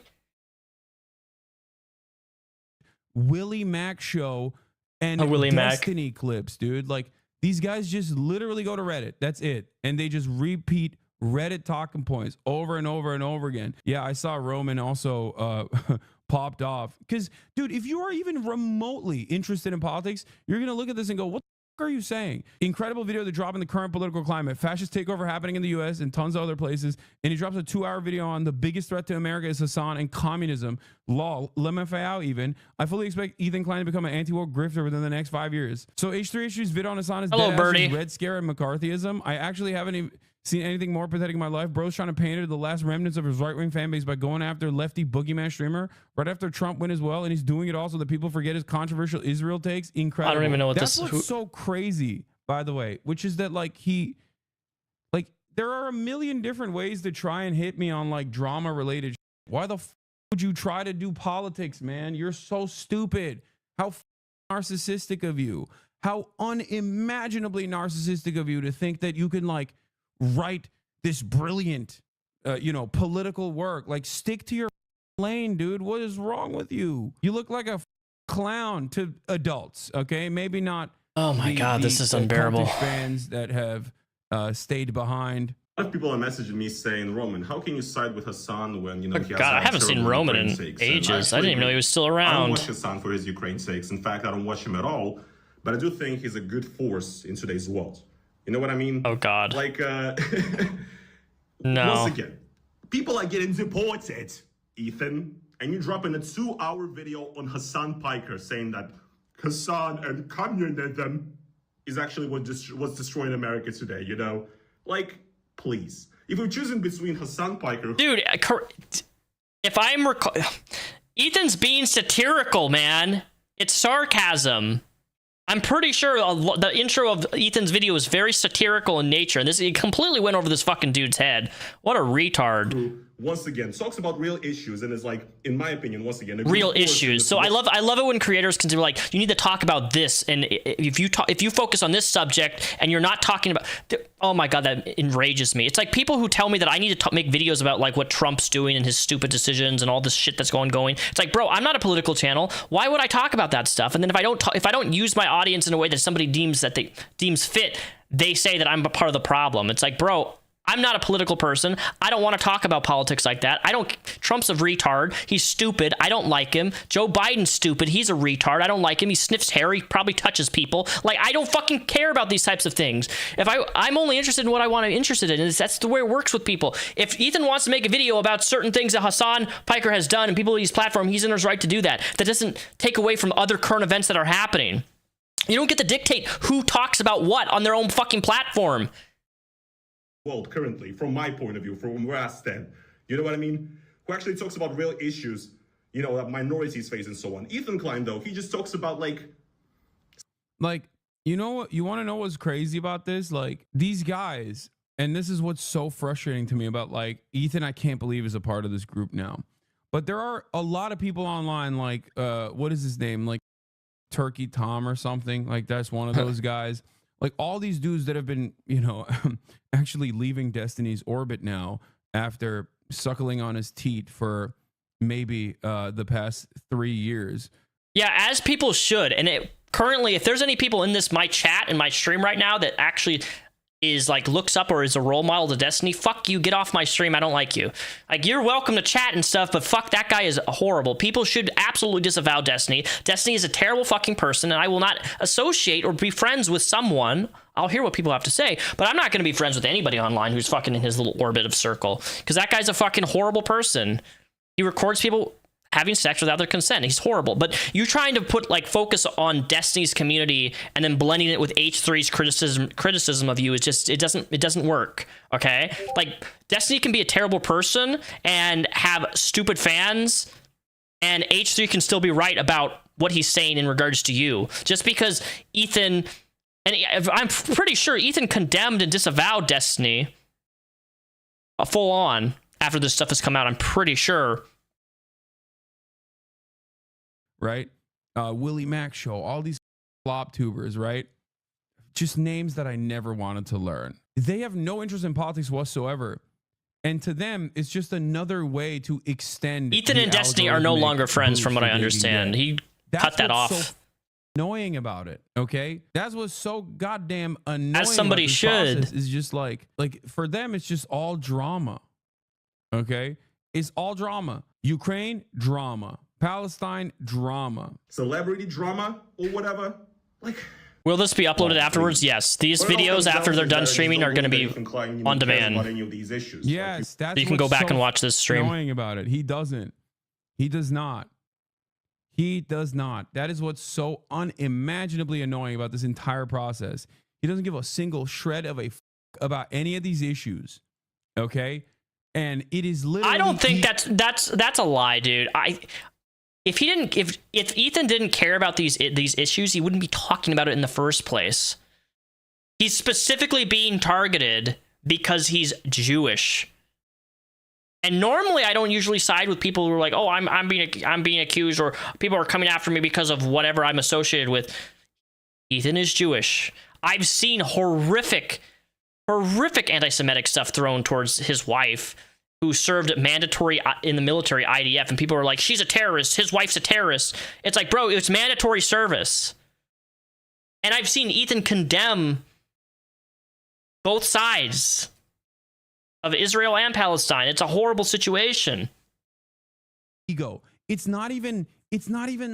Willie Mac show and Willie Destiny clips, dude. Like, these guys just literally go to Reddit. That's it. And they just repeat Reddit talking points over and over and over again. Yeah, I saw Roman also popped off. Because, dude, if you are even remotely interested in politics, you're going to look at this and go, what the fuck are you saying? Incredible video to drop in the current political climate. Fascist takeover happening in the US and tons of other places. And he drops a 2-hour video on the biggest threat to America is Hasan and communism. Lol. LMFAO even. I fully expect Ethan Klein to become an anti-woke grifter within the next 5 years. So H3H's vid on Hasan is dead Red Scare and McCarthyism. I actually haven't even seen anything more pathetic in my life. Bro's trying to pander the last remnants of his right-wing fan base by going after lefty boogeyman streamer right after Trump went as well, and he's doing it all so that people forget his controversial Israel takes. Incredible. I don't even know what That's what's so crazy, by the way, which is that like there are a million different ways to try and hit me on like drama related shit. Why the would you try to do politics, man? You're so stupid. How narcissistic of you. How unimaginably narcissistic of you to think that you can like write this brilliant political work. Like, stick to your lane, dude. What is wrong with you? You look like a clown to adults. Okay, maybe not. Oh my God, this is unbearable. Fans that have stayed behind. A lot of people are messaging me saying, Roman, how can you side with Hasan when he has God, I haven't seen Roman in ages. I didn't even know he was still around. I don't watch Hasan for his Ukraine sakes. In fact, I don't watch him at all. But I do think he's a good force in today's world. You know what I mean? Oh God. Like, no. Once again, people are getting deported, Ethan, and you drop in a 2-hour video on Hasan Piker saying that Hasan and communism is actually what's destroying America today, you know? Like, please. If you're choosing between Hasan Piker... Dude, if I'm... Ethan's being satirical, man. It's sarcasm. I'm pretty sure the intro of Ethan's video is very satirical in nature, and it completely went over this fucking dude's head. What a retard. Who, once again, talks about real issues and is like, in my opinion, once again, real issues. So I love it when creators consider like, you need to talk about this, and if you focus on this subject and you're not talking about, oh my God, that enrages me. It's like people who tell me that I need to make videos about like what Trump's doing and his stupid decisions and all this shit that's going. It's like, bro, I'm not a political channel. Why would I talk about that stuff? And then if I don't use my audience in a way that somebody deems fit, they say that I'm a part of the problem. It's like, bro, I'm not a political person. I don't want to talk about politics like that. Trump's a retard. He's stupid. I don't like him. Joe Biden's stupid. He's a retard. I don't like him. He sniffs hair. He probably touches people. Like, I don't fucking care about these types of things. I'm only interested in what I want to be interested in. That's the way it works with people. If Ethan wants to make a video about certain things that Hasan Piker has done and people on his platform, he's in his right to do that. That doesn't take away from other current events that are happening. You don't get to dictate who talks about what on their own fucking platform. World currently, from my point of view, from where I stand, you know what I mean? Who actually talks about real issues, you know, that minorities face and so on. Ethan Klein, though, he just talks about like, you know what? You want to know what's crazy about this? Like, these guys, and this is what's so frustrating to me about like Ethan. I can't believe is a part of this group now, but there are a lot of people online. Like, what is his name? Like, Turkey Tom or something. Like that's one of those guys. Like all these dudes that have been, you know, actually leaving Destiny's orbit now after suckling on his teat for maybe the past 3 years. Yeah, as people should. And currently, if there's any people in my chat and my stream right now that actually is like looks up or is a role model to Destiny, fuck you, get off my stream, I don't like you. Like, you're welcome to chat and stuff, but fuck, that guy is horrible. People should absolutely disavow Destiny. Destiny is a terrible fucking person, and I will not associate or be friends with someone. I'll hear what people have to say, but I'm not going to be friends with anybody online who's fucking in his little orbit of circle, because that guy's a fucking horrible person. He records people having sex without their consent. He's horrible. But you trying to put like focus on Destiny's community and then blending it with H3's criticism of you is just, it doesn't work. Okay? Like, Destiny can be a terrible person and have stupid fans, and H3 can still be right about what he's saying in regards to you. Just because Ethan, and I'm pretty sure Ethan condemned and disavowed Destiny full on after this stuff has come out. I'm pretty sure. Right? Willie Mac Show, all these flop tubers, right? Just names that I never wanted to learn. They have no interest in politics whatsoever. And to them, it's just another way to extend. Ethan and Destiny are no longer friends, from what I understand. He cut that off. So annoying about it, okay? That's what's so goddamn annoying. As somebody should. Is just like for them, it's just all drama, okay? It's all drama. Ukraine, drama. Palestine, drama. Celebrity drama or whatever. Like, will this be uploaded afterwards? Yes. These videos, after they're done streaming, are going to be on demand. Yes, that's you can go back and watch this stream. Annoying about it. He doesn't. He does not. He does not. That is what's so unimaginably annoying about this entire process. He doesn't give a single shred of a about any of these issues. Okay? And it is literally I don't think that's a lie, dude. If Ethan didn't care about these issues, he wouldn't be talking about it in the first place. He's specifically being targeted because he's Jewish. And normally I don't usually side with people who are like, "Oh, I'm being accused," or people are coming after me because of whatever I'm associated with. Ethan is Jewish. I've seen horrific anti-Semitic stuff thrown towards his wife, who served mandatory in the military IDF, and people are like, she's a terrorist, his wife's a terrorist. It's like, bro, it's mandatory service. And I've seen Ethan condemn both sides of Israel and Palestine. It's a horrible situation. Ego. It's not even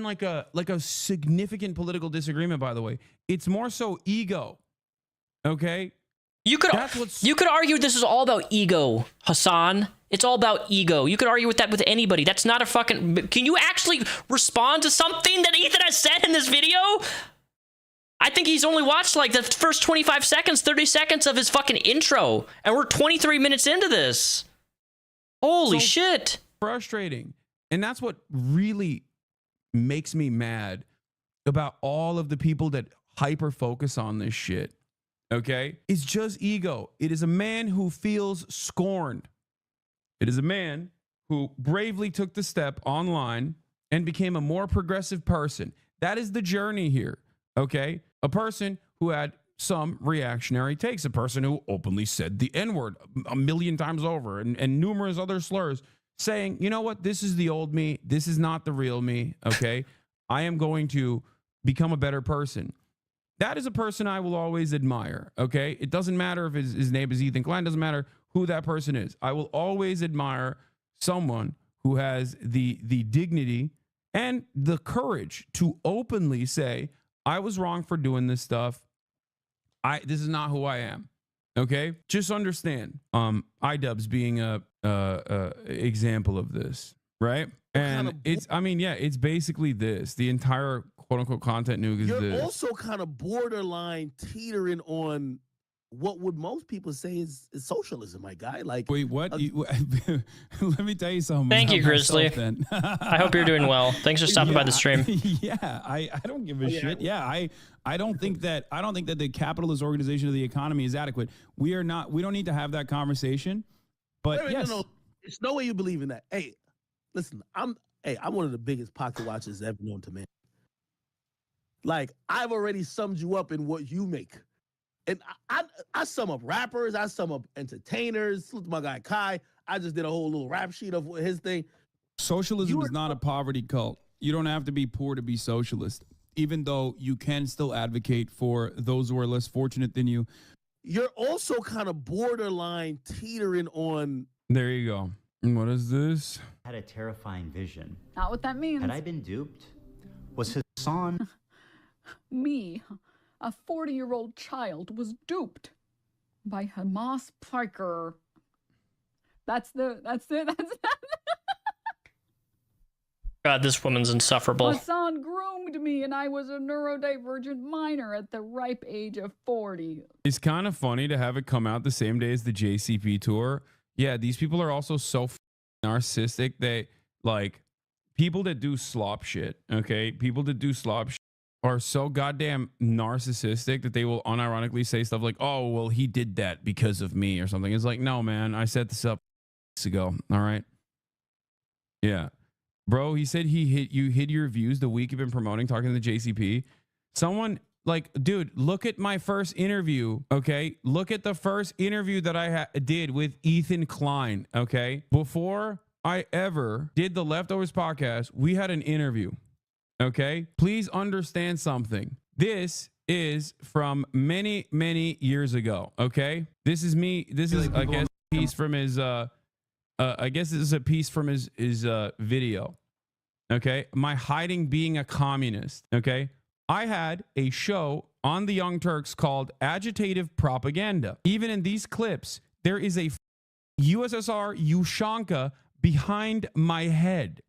like a significant political disagreement, by the way. It's more so ego. Okay? You could argue this is all about ego, Hasan. It's all about ego. You could argue with that with anybody. That's not a fucking... Can you actually respond to something that Ethan has said in this video? I think he's only watched like the first 25 seconds, 30 seconds of his fucking intro. And we're 23 minutes into this. Holy shit. Frustrating. And that's what really makes me mad about all of the people that hyper focus on this shit. Okay? It's just ego. It is a man who feels scorned. It is a man who bravely took the step online and became a more progressive person. That is the journey here. Okay? A person who had some reactionary takes, a person who openly said the N-word a million times over and numerous other slurs, saying, you know what? This is the old me. This is not the real me. Okay? I am going to become a better person. That is a person I will always admire, okay? It doesn't matter if his name is Ethan Klein. It doesn't matter who that person is. I will always admire someone who has the dignity and the courage to openly say, I was wrong for doing this stuff. This is not who I am, okay? Just understand, iDubbbz being a example of this, right? And it's basically this. The entire quote-unquote content nuke is You're this. also kind of borderline teetering on what would most people say is socialism, my guy. Like, wait, what? Let me tell you something. Thank you, Grizzly. Then. I hope you're doing well. Thanks for stopping by the stream. Yeah, I don't give a shit. Yeah, I don't think that the capitalist organization of the economy is adequate. We don't need to have that conversation. But yes, no, there's no way you believe in that. Hey, listen, I'm one of the biggest pocket watchers ever known to man. Like, I've already summed you up in what you make. And I sum up rappers, I sum up entertainers. Look at my guy Kai. I just did a whole little rap sheet of his thing. Socialism is not a poverty cult. You don't have to be poor to be socialist, even though you can still advocate for those who are less fortunate than you. You're also kind of borderline teetering on. There you go. And what is this? I had a terrifying vision. Not what that means. Had I been duped? Was Hasan... Me, a 40-year-old child, was duped by Hasan Piker. That's God, this woman's insufferable. Hasan groomed me, and I was a neurodivergent minor at the ripe age of 40. It's kind of funny to have it come out the same day as the JCP tour. Yeah, these people are also so narcissistic. They, like, people that do slop shit, okay? People that do slop shit are so goddamn narcissistic that they will unironically say stuff like, oh, well, he did that because of me or something. It's like, no, man, I set this up weeks ago, all right? Yeah. Bro, he said you hid your views the week you've been promoting, talking to the JCP. Someone, like, dude, look at my first interview, okay? Look at the first interview that I did with Ethan Klein, okay? Before I ever did the Leftovers podcast, we had an interview, okay? Please understand something. This is from many, many years ago, okay? This is me. This is, I guess, a piece from his, I guess this is a piece from his video, okay? My hiding being a communist, okay? I had a show on the Young Turks called Agitative Propaganda. Even in these clips, there is a USSR Ushanka behind my head,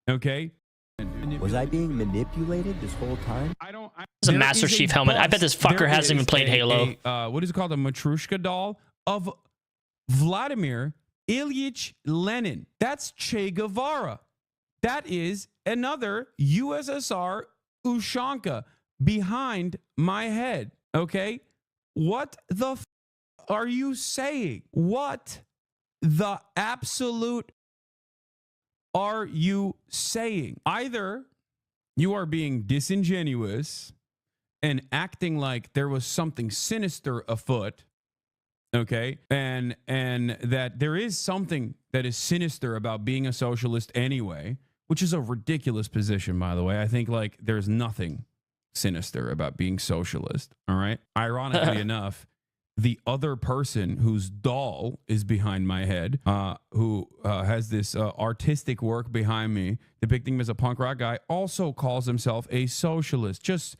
okay? Was I being manipulated this whole time? It's a Master Chief helmet. I bet this fucker hasn't even played Halo. What is it called? A Matryoshka doll of Vladimir Ilyich Lenin. That's Che Guevara. That is another USSR Ushanka behind my head. Okay? What the are you saying? What the absolute are you saying? Either you are being disingenuous and acting like there was something sinister afoot, okay, and that there is something that is sinister about being a socialist anyway, which is a ridiculous position, by the way. I think, like, there's nothing sinister about being socialist, all right? Ironically enough, the other person whose doll is behind my head, who has this artistic work behind me depicting him as a punk rock guy, also calls himself a socialist. Just,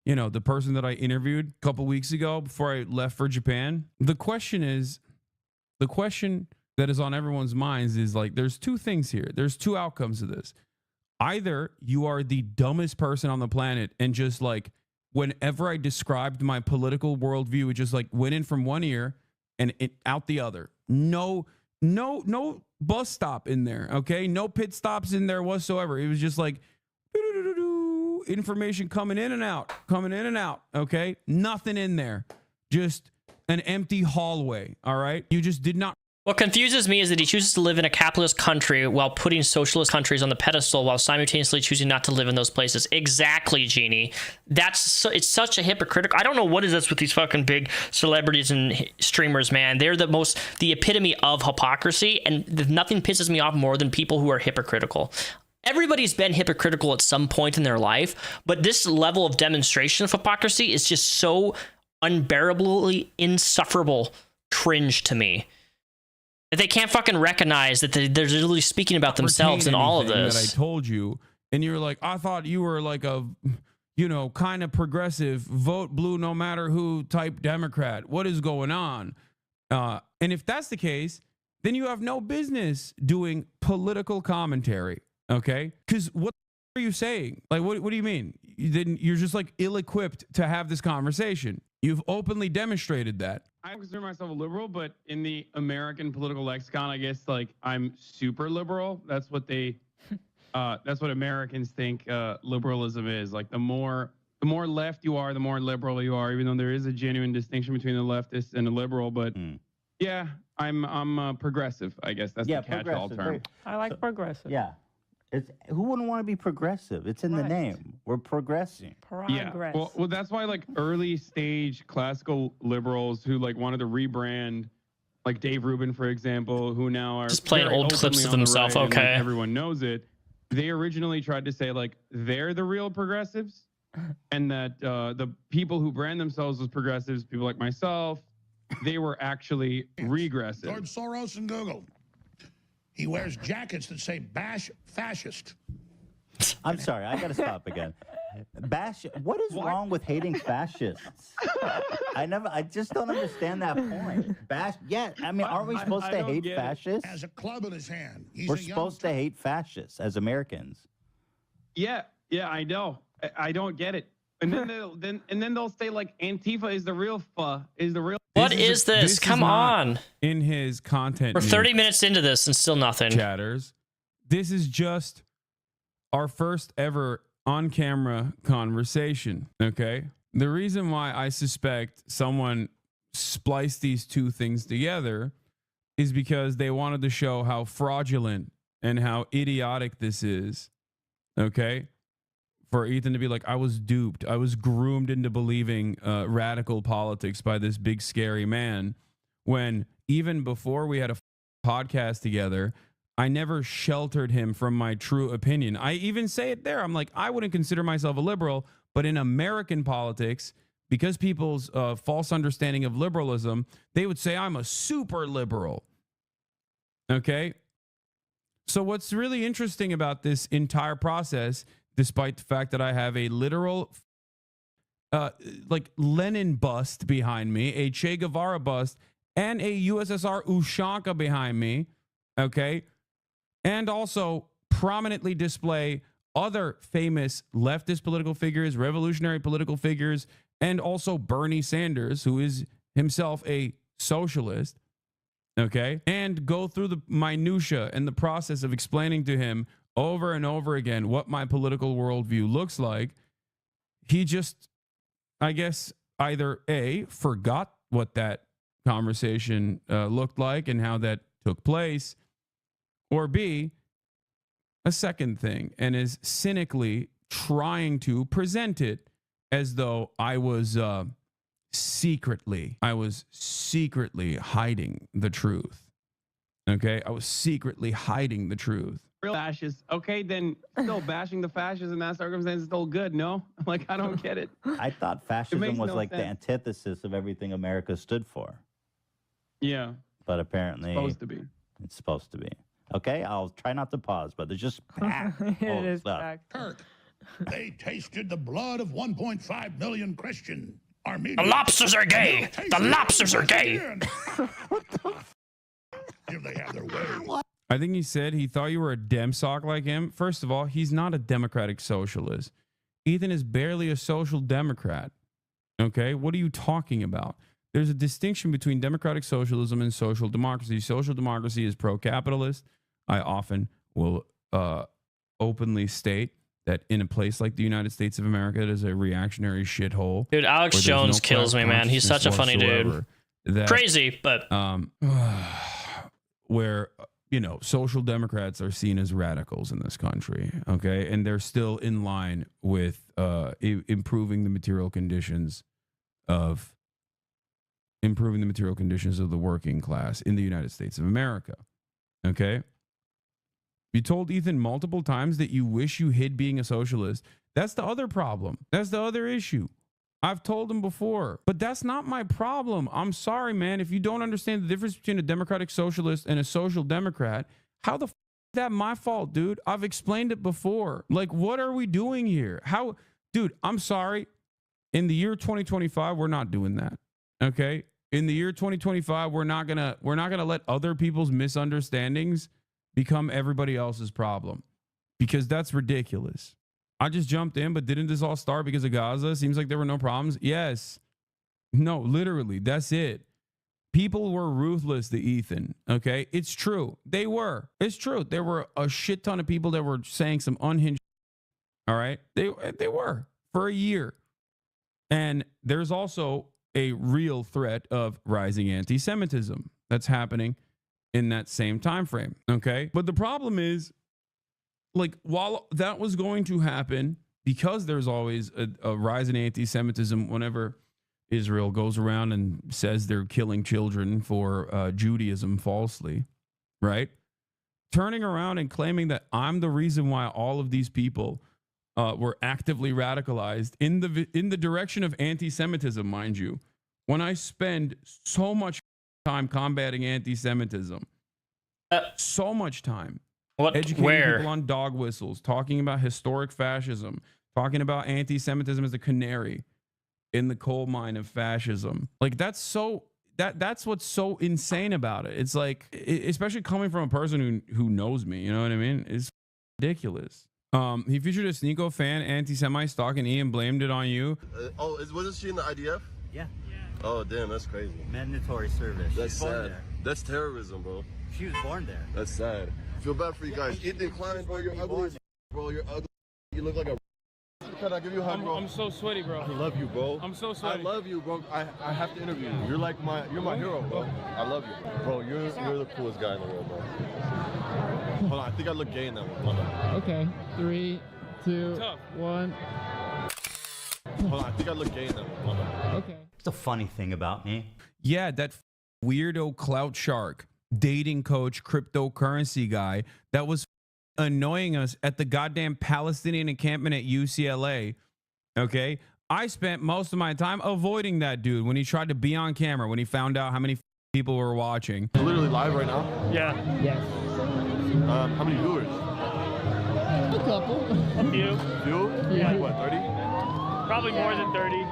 you know, the person that I interviewed a couple weeks ago before I left for Japan. The question that is on everyone's minds is, like, there's two things here. There's two outcomes of this. Either you are the dumbest person on the planet and just, like, whenever I described my political worldview, it just, like, went in from one ear and it out the other. No bus stop in there, okay? No pit stops in there whatsoever. It was just like information coming in and out, okay? Nothing in there. Just an empty hallway, all right? You just did not. What confuses me is that he chooses to live in a capitalist country while putting socialist countries on the pedestal while simultaneously choosing not to live in those places. Exactly, Genie. It's such a hypocritical. I don't know what is this with these fucking big celebrities and streamers, man. They're the epitome of hypocrisy, and nothing pisses me off more than people who are hypocritical. Everybody's been hypocritical at some point in their life, but this level of demonstration of hypocrisy is just so unbearably insufferable cringe to me. They can't fucking recognize that they're literally speaking about themselves in all of this. That I told you, and you're like, I thought you were like a, you know, kind of progressive, vote blue no matter who type Democrat. What is going on? And if that's the case, then you have no business doing political commentary, okay? Because what are you saying? Like, what do you mean? Then you're just, like, ill-equipped to have this conversation. You've openly demonstrated that. I consider myself a liberal, but in the American political lexicon, I guess, like, I'm super liberal. That's what that's what Americans think liberalism is. Like, the more left you are, the more liberal you are, even though there is a genuine distinction between a leftist and a liberal. But yeah, I'm progressive, I guess. That's the catch-all term. I like progressive. Yeah. Who wouldn't want to be progressive? It's in the name. We're progressing. Yeah. Well, that's why like early stage classical liberals who like wanted to rebrand, like Dave Rubin, for example, who now are just playing very old clips openly of on the himself. right and, Okay. like, everyone knows it. They originally tried to say like they're the real progressives, and that the people who brand themselves as progressives, people like myself, they were actually regressive. George Soros and Google. He wears jackets that say "Bash Fascist." I'm sorry, I gotta stop again. What is wrong with hating fascists? I just don't understand that point. I mean, aren't we supposed to hate fascists? Has a club in his hand. We're supposed to hate fascists as Americans. Yeah, I know. I don't get it. And then they'll say like Antifa is the real What is this? Come on. In his content, We're 30 minutes into this and still nothing. Chatters. This is just our first ever on-camera conversation, okay? The reason why I suspect someone spliced these two things together is because they wanted to show how fraudulent and how idiotic this is, okay? For Ethan to be like, I was duped. I was groomed into believing radical politics by this big, scary man, when even before we had a podcast together, I never sheltered him from my true opinion. I even say it there. I'm like, I wouldn't consider myself a liberal, but in American politics, because people's false understanding of liberalism, they would say I'm a super liberal. Okay? So what's really interesting about this entire process, despite the fact that I have a literal like Lenin bust behind me, a Che Guevara bust, and a USSR Ushanka behind me, okay? And also prominently display other famous leftist political figures, revolutionary political figures, and also Bernie Sanders, who is himself a socialist, okay? And go through the minutia and the process of explaining to him over and over again what my political worldview looks like. He just, I guess, either A, forgot what that conversation looked like and how that took place, or B, a second thing, and is cynically trying to present it as though I was secretly hiding the truth. Okay? I was secretly hiding the truth. Real fascists. Okay, then still bashing the fascists in that circumstance is still good, no? Like, I don't get it. I thought fascism was like the sense. antithesis of everything America stood for. Yeah. But apparently It's supposed to be. Okay, I'll try not to pause, but there's just It is stuff. Kirk, they tasted the blood of 1.5 million Christian Armenians. The lobsters are gay. The lobsters are gay. If they have their way. I think he said he thought you were a dem sock like him. First of all, he's not a democratic socialist. Ethan is barely a social democrat. Okay, what are you talking about? There's a distinction between democratic socialism and social democracy. Social democracy is pro-capitalist. I often will openly state that in a place like the United States of America, it is a reactionary shithole. Dude, Alex Jones kills me, man. He's such a funny dude. Crazy, but where, you know, social democrats are seen as radicals in this country, okay? And they're still in line with improving the material conditions of the working class in the United States of America, okay? You told Ethan multiple times that you wish you hid being a socialist. That's the other problem. That's the other issue. I've told him before, but that's not my problem. I'm sorry, man. If you don't understand the difference between a democratic socialist and a social democrat, how the f is that my fault, dude? I've explained it before. Like, what are we doing here? How, dude, I'm sorry. In the year 2025, we're not doing that. Okay? In the year 2025, we're not gonna let other people's misunderstandings become everybody else's problem, because that's ridiculous. I just jumped in, but didn't this all start because of Gaza? Seems like there were no problems. Yes. No, literally, that's it. People were ruthless to Ethan, okay? It's true. They were. It's true. There were a shit ton of people that were saying some unhinged, all right? They were for a year. And there's also a real threat of rising anti-Semitism that's happening in that same time frame, okay? But the problem is, like, while that was going to happen, because there's always a rise in anti-Semitism whenever Israel goes around and says they're killing children for Judaism falsely, right? Turning around and claiming that I'm the reason why all of these people were actively radicalized in the direction of anti-Semitism, mind you. When I spend so much time combating anti-Semitism, so much time educating people on dog whistles, talking about historic fascism, talking about anti-Semitism as a canary in the coal mine of fascism. Like, that's what's so insane about it. It's like, especially coming from a person who knows me, you know what I mean? It's ridiculous. He featured a Sneeko fan, anti-Semite stalking E, and blamed it on you. Wasn't she in the IDF? Yeah. Oh, damn, that's crazy. Mandatory service. That's She's born sad. there. That's terrorism, bro. She was born there. That's sad. I feel bad for you guys. Ethan Klein, bro, you're ugly as bro. You're ugly. You look like a. Can I give you a hug, bro? I'm so sweaty, bro. I love you, bro. I'm so sweaty. I love you, bro. I have to interview you. You're like you're my hero, bro. I love you, bro. You're the coolest guy in the world, bro. Hold on, I think I look gay in that one. Hold on. Okay, 3, 2, 1. Hold on, I think I look gay in that one. Hold on. Okay. It's a funny thing about me. Yeah, that weirdo clout shark dating coach cryptocurrency guy that was annoying us at the goddamn Palestinian encampment at UCLA. Okay, I spent most of my time avoiding that dude when he tried to be on camera, when he found out how many people were watching. We're literally live right now. Yeah. Yes. How many viewers? A couple. A few. Yeah. Like what, 30? Probably more than 30. Really?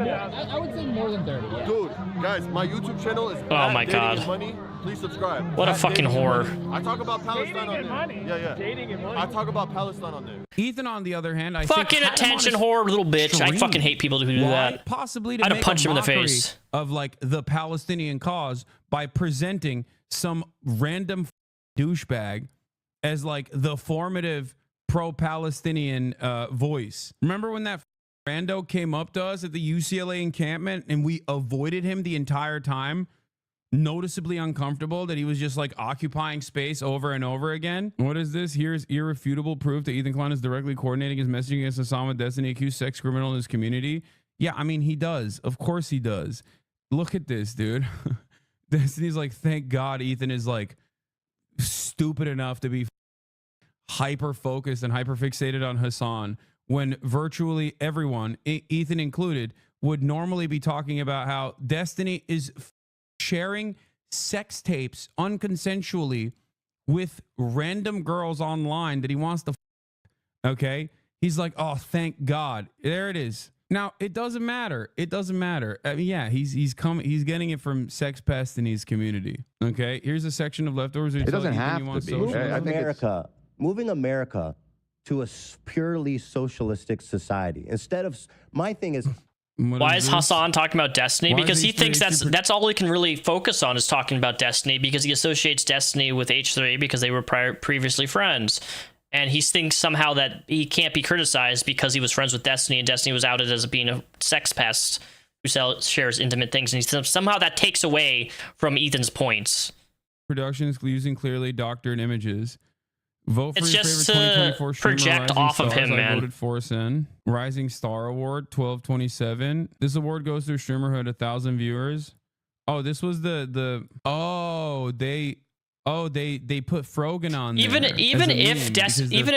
Yeah, I would say more than 30. Yeah. Dude, guys, my YouTube channel is Oh my God. Dating and Money. Please subscribe. What a At fucking Dating and whore. Money. I talk about Palestine Dating on and there. money. Yeah. Dating and money. I talk about Palestine on there. Ethan, on the other hand, I Fucking think attention whore, little bitch. I fucking hate people who do Why? that. Possibly to I'd make punch a him in the mockery face. of like the Palestinian cause by presenting some random douchebag as like the formative pro-Palestinian voice. Remember when that rando came up to us at the UCLA encampment and we avoided him the entire time? Noticeably uncomfortable that he was just like occupying space over and over again. What is this? Here's irrefutable proof that Ethan Klein is directly coordinating his messaging against Osama Destiny, accused sex criminal in his community. Yeah, I mean, he does. Of course he does. Look at this, dude. Destiny's like, thank God Ethan is like stupid enough to be hyper focused and hyper fixated on Hasan when virtually everyone, Ethan included, would normally be talking about how Destiny is sharing sex tapes unconsensually with random girls online that he wants to okay? He's like, oh, thank God. There it is. Now, it doesn't matter. It doesn't matter. I mean, yeah, he's getting it from Sex Pest in his community. Okay? Here's a section of leftovers. It doesn't have to be. Moving America to a purely socialistic society. Instead of, my thing is, why is Hasan talking about Destiny? Because he thinks that's all he can really focus on is talking about Destiny, because he associates Destiny with H3 because they were previously friends. And he thinks somehow that he can't be criticized because he was friends with Destiny and Destiny was outed as being a sex pest who shares intimate things. And somehow that takes away from Ethan's points. Productions using clearly doctored images. Vote for It's your just favorite 2024 streamer, project Rising off of Stars. him, I man. voted Force in. Rising Star Award 1227. This award goes through Streamerhood 1,000 viewers. Oh, this was they put Frogan on there. Even if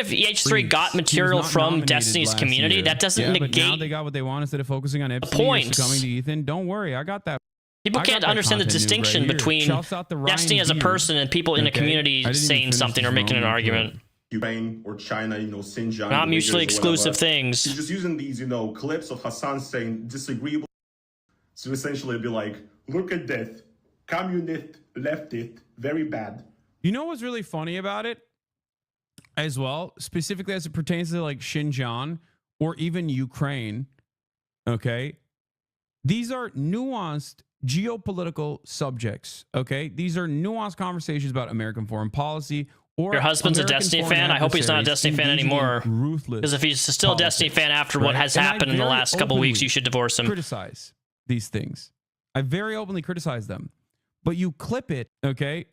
H3 got material from Destiny's community, that doesn't negate. But now they got what they want instead of focusing on Epstein points. coming to Ethan. Don't worry, I got that. People can't understand the distinction between Destiny as a person and people in a community saying something or making an argument. Ukraine or China, Xinjiang. Not mutually exclusive things. He's just using these, clips of Hasan saying disagreeable. So essentially be like, look at this. Communist, leftist, very bad. You know what's really funny about it as well, specifically as it pertains to like Xinjiang or even Ukraine, okay? These are nuanced geopolitical subjects, okay? These are nuanced conversations about American foreign policy. Or your husband's American a Destiny fan? I hope he's not a Destiny fan anymore. Because if he's still a Destiny fan after what has happened in the last couple weeks, you should divorce him. Criticize these things. I very openly criticize them. But you clip it, okay?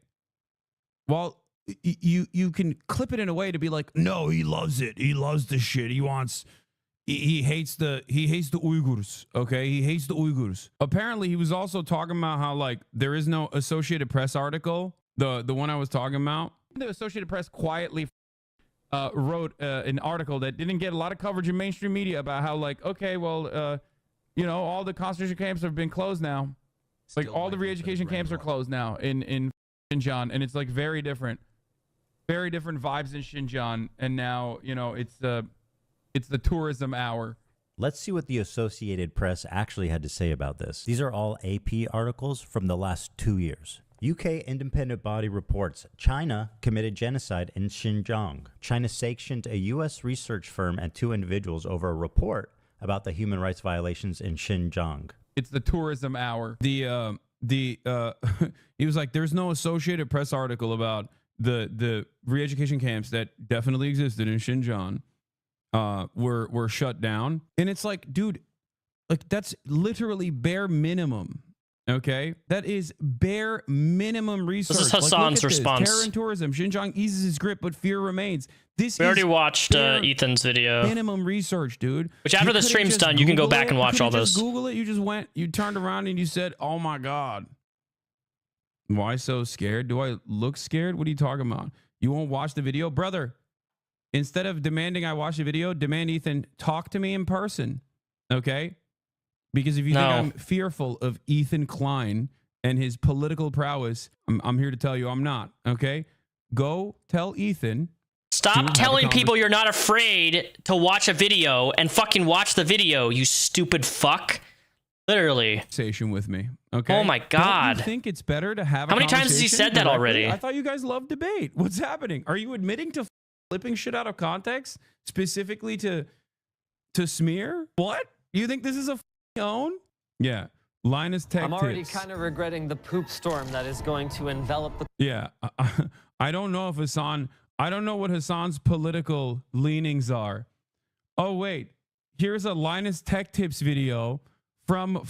While you can clip it in a way to be like, no, he loves it. He loves the shit. He hates the Uyghurs. Okay, he hates the Uyghurs. Apparently, he was also talking about how like there is no Associated Press article. The one I was talking about. The Associated Press quietly wrote an article that didn't get a lot of coverage in mainstream media about how like, okay, well, you know, all the concentration camps have been closed now. Like all the re-education camps are closed now in Xinjiang, and it's like very different vibes in Xinjiang. And now, you know, it's the tourism hour. Let's see what the Associated Press actually had to say about this. These are all AP articles from the last 2 years. UK independent body reports China committed genocide in Xinjiang. China sanctioned a US research firm and 2 individuals over a report about the human rights violations in Xinjiang. It's the tourism hour. He was like, there's no Associated Press article about the re-education camps that definitely existed in Xinjiang were shut down. And it's like, dude, like that's literally bare minimum. Okay, that is bare minimum research. This is Hasan's response. Terror and tourism. Xinjiang eases its grip, but fear remains. This we already watched Ethan's video. Minimum research, dude. Which after the stream's done, you can go back and watch all those. Google it. You just went. You turned around and you said, "Oh my god, why so scared? Do I look scared? What are you talking about? You won't watch the video, brother? Instead of demanding I watch the video, demand Ethan talk to me in person, okay?" Because if you think I'm fearful of Ethan Klein and his political prowess, I'm here to tell you I'm not, okay? Go tell Ethan. Stop telling people you're not afraid to watch a video and fucking watch the video, you stupid fuck. Literally. Conversation with me, okay? Oh my god. Don't you think it's better to have How many times has he said that already? I thought you guys love debate. What's happening? Are you admitting to flipping shit out of context specifically to smear? What? You think this is a own? Yeah. Linus Tech I'm already tips. kind of regretting the poop storm that is going to envelop the... Yeah. I don't know if I don't know what Hasan's political leanings are. Oh, wait. Here's a Linus Tech Tips video from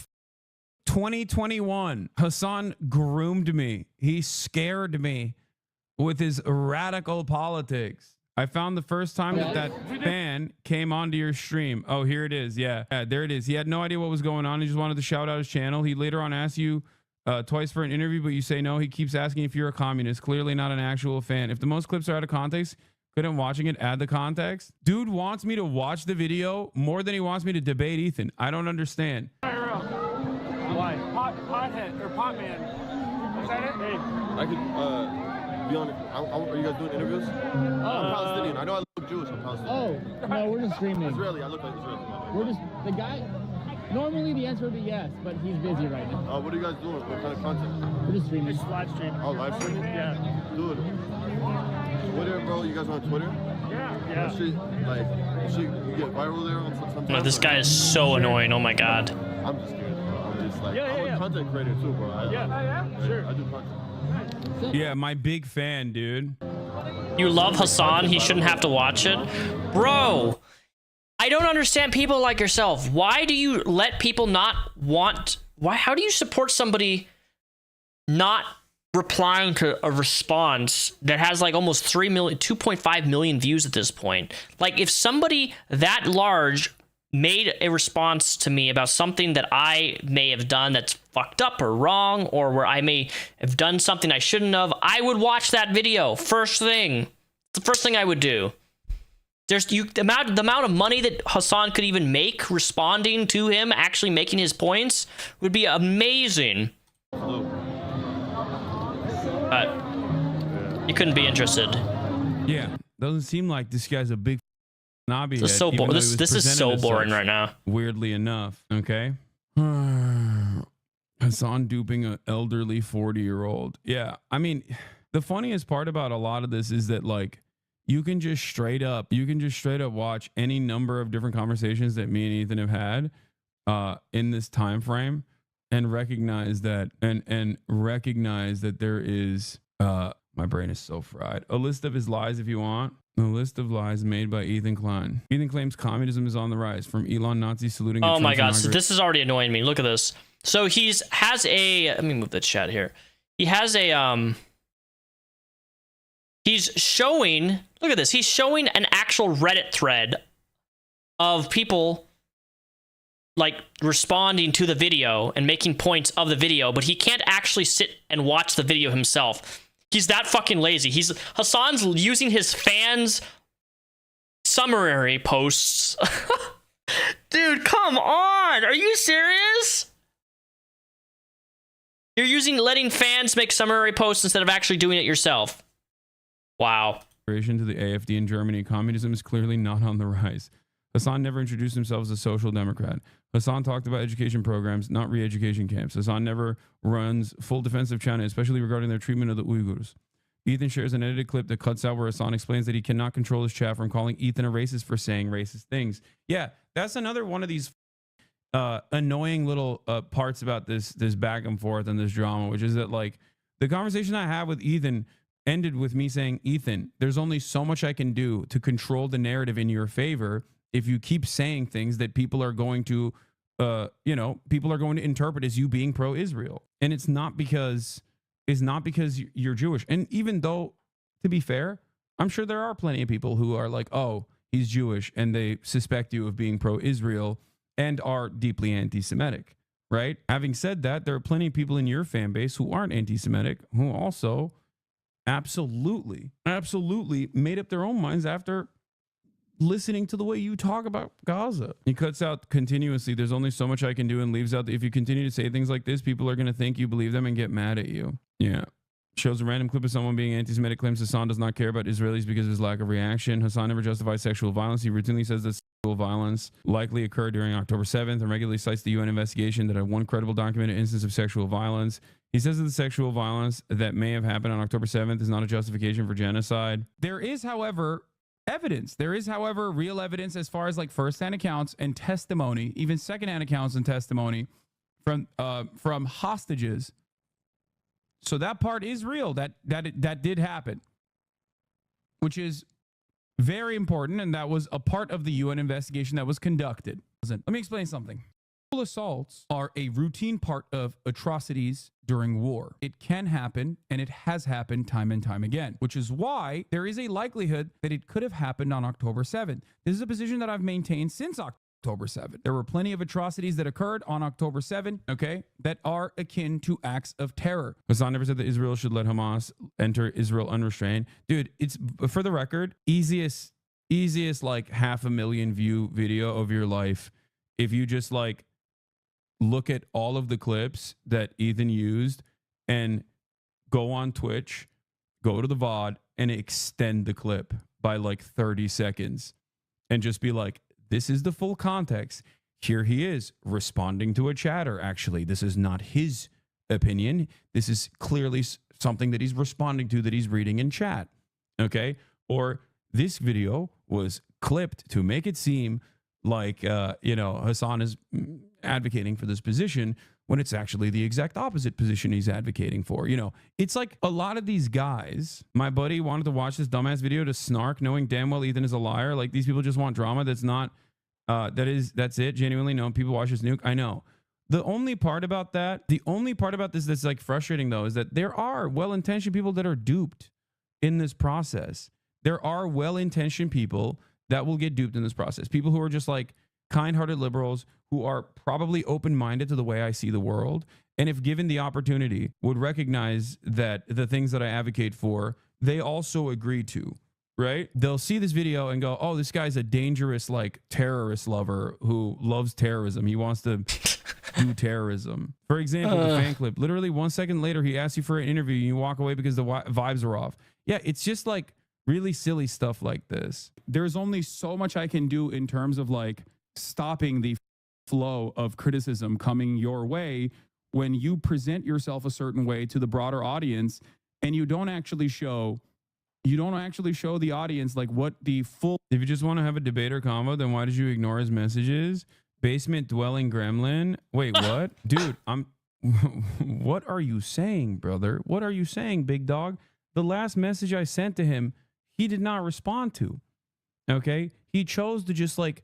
2021. Hasan groomed me. He scared me with his radical politics. I found the first time that fan came onto your stream. Oh, here it is. Yeah, there it is. He had no idea what was going on. He just wanted to shout out his channel. He later on asked you twice for an interview, but you say no. He keeps asking if you're a communist. Clearly not an actual fan. If the most clips are out of context, couldn't watching it add the context? Dude wants me to watch the video more than he wants me to debate Ethan. I don't understand. Why? Pothead or Potman. Is that it? Hey. I could be on it. Are you guys doing interviews? I'm Palestinian. I know I look Jewish. I'm Palestinian. Oh, no, we're just streaming. Israeli. I look like Israeli. We're just, the guy, normally the answer would be yes, but he's busy right now. What are you guys doing? What kind of content? We're just streaming. Just live stream. Oh, live streaming? Yeah. Dude. Twitter, bro. You guys on Twitter? Yeah. You get viral there on sometimes? No, this guy is so annoying. Oh my god. I'm just kidding, bro. I'm just like, I'm a content creator too, bro. Sure. I do content. Yeah, my big fan, dude. You love Hasan, he shouldn't have to watch it. Bro, I don't understand people like yourself. Why do you let people not want... How do you support somebody not replying to a response that has like almost 2.5 million views at this point? Like, if somebody that large made a response to me about something that I may have done that's fucked up or wrong, or where I may have done something I shouldn't have, I would watch that video first thing. The first thing I would do. There's the amount of money that Hasan could even make responding to him, actually making his points, would be amazing. But you couldn't be interested. Yeah, doesn't seem like this guy's a big knobby. This is so boring. This is so boring right now. Weirdly enough, okay. Hasan duping an elderly 40-year-old. Yeah, I mean, the funniest part about a lot of this is that like you can just straight up watch any number of different conversations that me and Ethan have had in this time frame and recognize that there is my brain is so fried. A list of his lies if you want. A list of lies made by Ethan Klein. Ethan claims communism is on the rise, from Elon Nazi saluting. Oh my god, so this is already annoying me. Look at this. So has a, let me move the chat here. He has a He's showing, look at this, he's showing an actual Reddit thread of people like responding to the video and making points of the video, but he can't actually sit and watch the video himself. He's that fucking lazy. Hasan's using his fans' summary posts. Dude, come on. Are you serious? You're letting fans make summary posts instead of actually doing it yourself. Wow. To the AfD in Germany, communism is clearly not on the rise. Hasan never introduced himself as a social democrat. Hasan talked about education programs, not re-education camps. Hasan never runs full defense of China, especially regarding their treatment of the Uyghurs. Ethan shares an edited clip that cuts out where Hasan explains that he cannot control his chat from calling Ethan a racist for saying racist things. Yeah, that's another one of these annoying little parts about this back and forth and this drama, which is that like the conversation I had with Ethan ended with me saying, Ethan, there's only so much I can do to control the narrative in your favor if you keep saying things that people are going to, people are going to interpret as you being pro-Israel. And it's not because you're Jewish. And even though, to be fair, I'm sure there are plenty of people who are like, oh, he's Jewish, and they suspect you of being pro-Israel and are deeply anti-Semitic, right? Having said that, there are plenty of people in your fan base who aren't anti-Semitic who also absolutely made up their own minds after listening to the way you talk about Gaza. He cuts out continuously, there's only so much I can do, and leaves out that if you continue to say things like this, people are going to think you believe them and get mad at you. Yeah. Shows a random clip of someone being anti-Semitic, claims Hasan does not care about Israelis because of his lack of reaction. Hasan never justifies sexual violence. He routinely says that sexual violence likely occurred during October 7th and regularly cites the UN investigation that had one credible documented instance of sexual violence. He says that the sexual violence that may have happened on October 7th is not a justification for genocide. There is, however, evidence. There is, however, real evidence as far as like first-hand accounts and testimony, even second-hand accounts and testimony from hostages. So that part is real. That did happen, which is very important, and that was a part of the UN investigation that was conducted. Let me explain something. Assaults are a routine part of atrocities during war. It can happen, and it has happened time and time again, which is why there is a likelihood that it could have happened on October 7th. This is a position that I've maintained since October 7th. There were plenty of atrocities that occurred on October 7th, okay, that are akin to acts of terror. Hasan never said that Israel should let Hamas enter Israel unrestrained. Dude, it's, for the record, easiest like 500,000 view video of your life if you just like look at all of the clips that Ethan used and go on Twitch, go to the VOD, and extend the clip by like 30 seconds and just be like, this is the full context. Here he is responding to a chatter. Actually, this is not his opinion. This is clearly something that he's responding to that he's reading in chat. Okay? Or this video was clipped to make it seem like, Hasan is advocating for this position when it's actually the exact opposite position he's advocating for. It's like a lot of these guys, my buddy wanted to watch this dumbass video to snark knowing damn well Ethan is a liar. Like, these people just want drama. That's not, that's it. Genuinely, no, people watch this Nuke. I know. The only part about this that's like frustrating though, is that there are well-intentioned people that are duped in this process. There are well-intentioned people that will get duped in this process. People who are just like kind-hearted liberals who are probably open-minded to the way I see the world, and if given the opportunity, would recognize that the things that I advocate for, they also agree to, right? They'll see this video and go, oh, this guy's a dangerous, like, terrorist lover who loves terrorism. He wants to do terrorism. For example, the fan clip, literally 1 second later, he asks you for an interview and you walk away because the vibes are off. Yeah, it's just like really silly stuff like this. There's only so much I can do in terms of like stopping the flow of criticism coming your way when you present yourself a certain way to the broader audience and you don't actually show the audience like what the full. If you just want to have a debate or convo, then why did you ignore his messages? Basement dwelling gremlin. Wait, what? Dude, what are you saying, brother? What are you saying, big dog? The last message I sent to him, he did not respond to. Okay? He chose to just like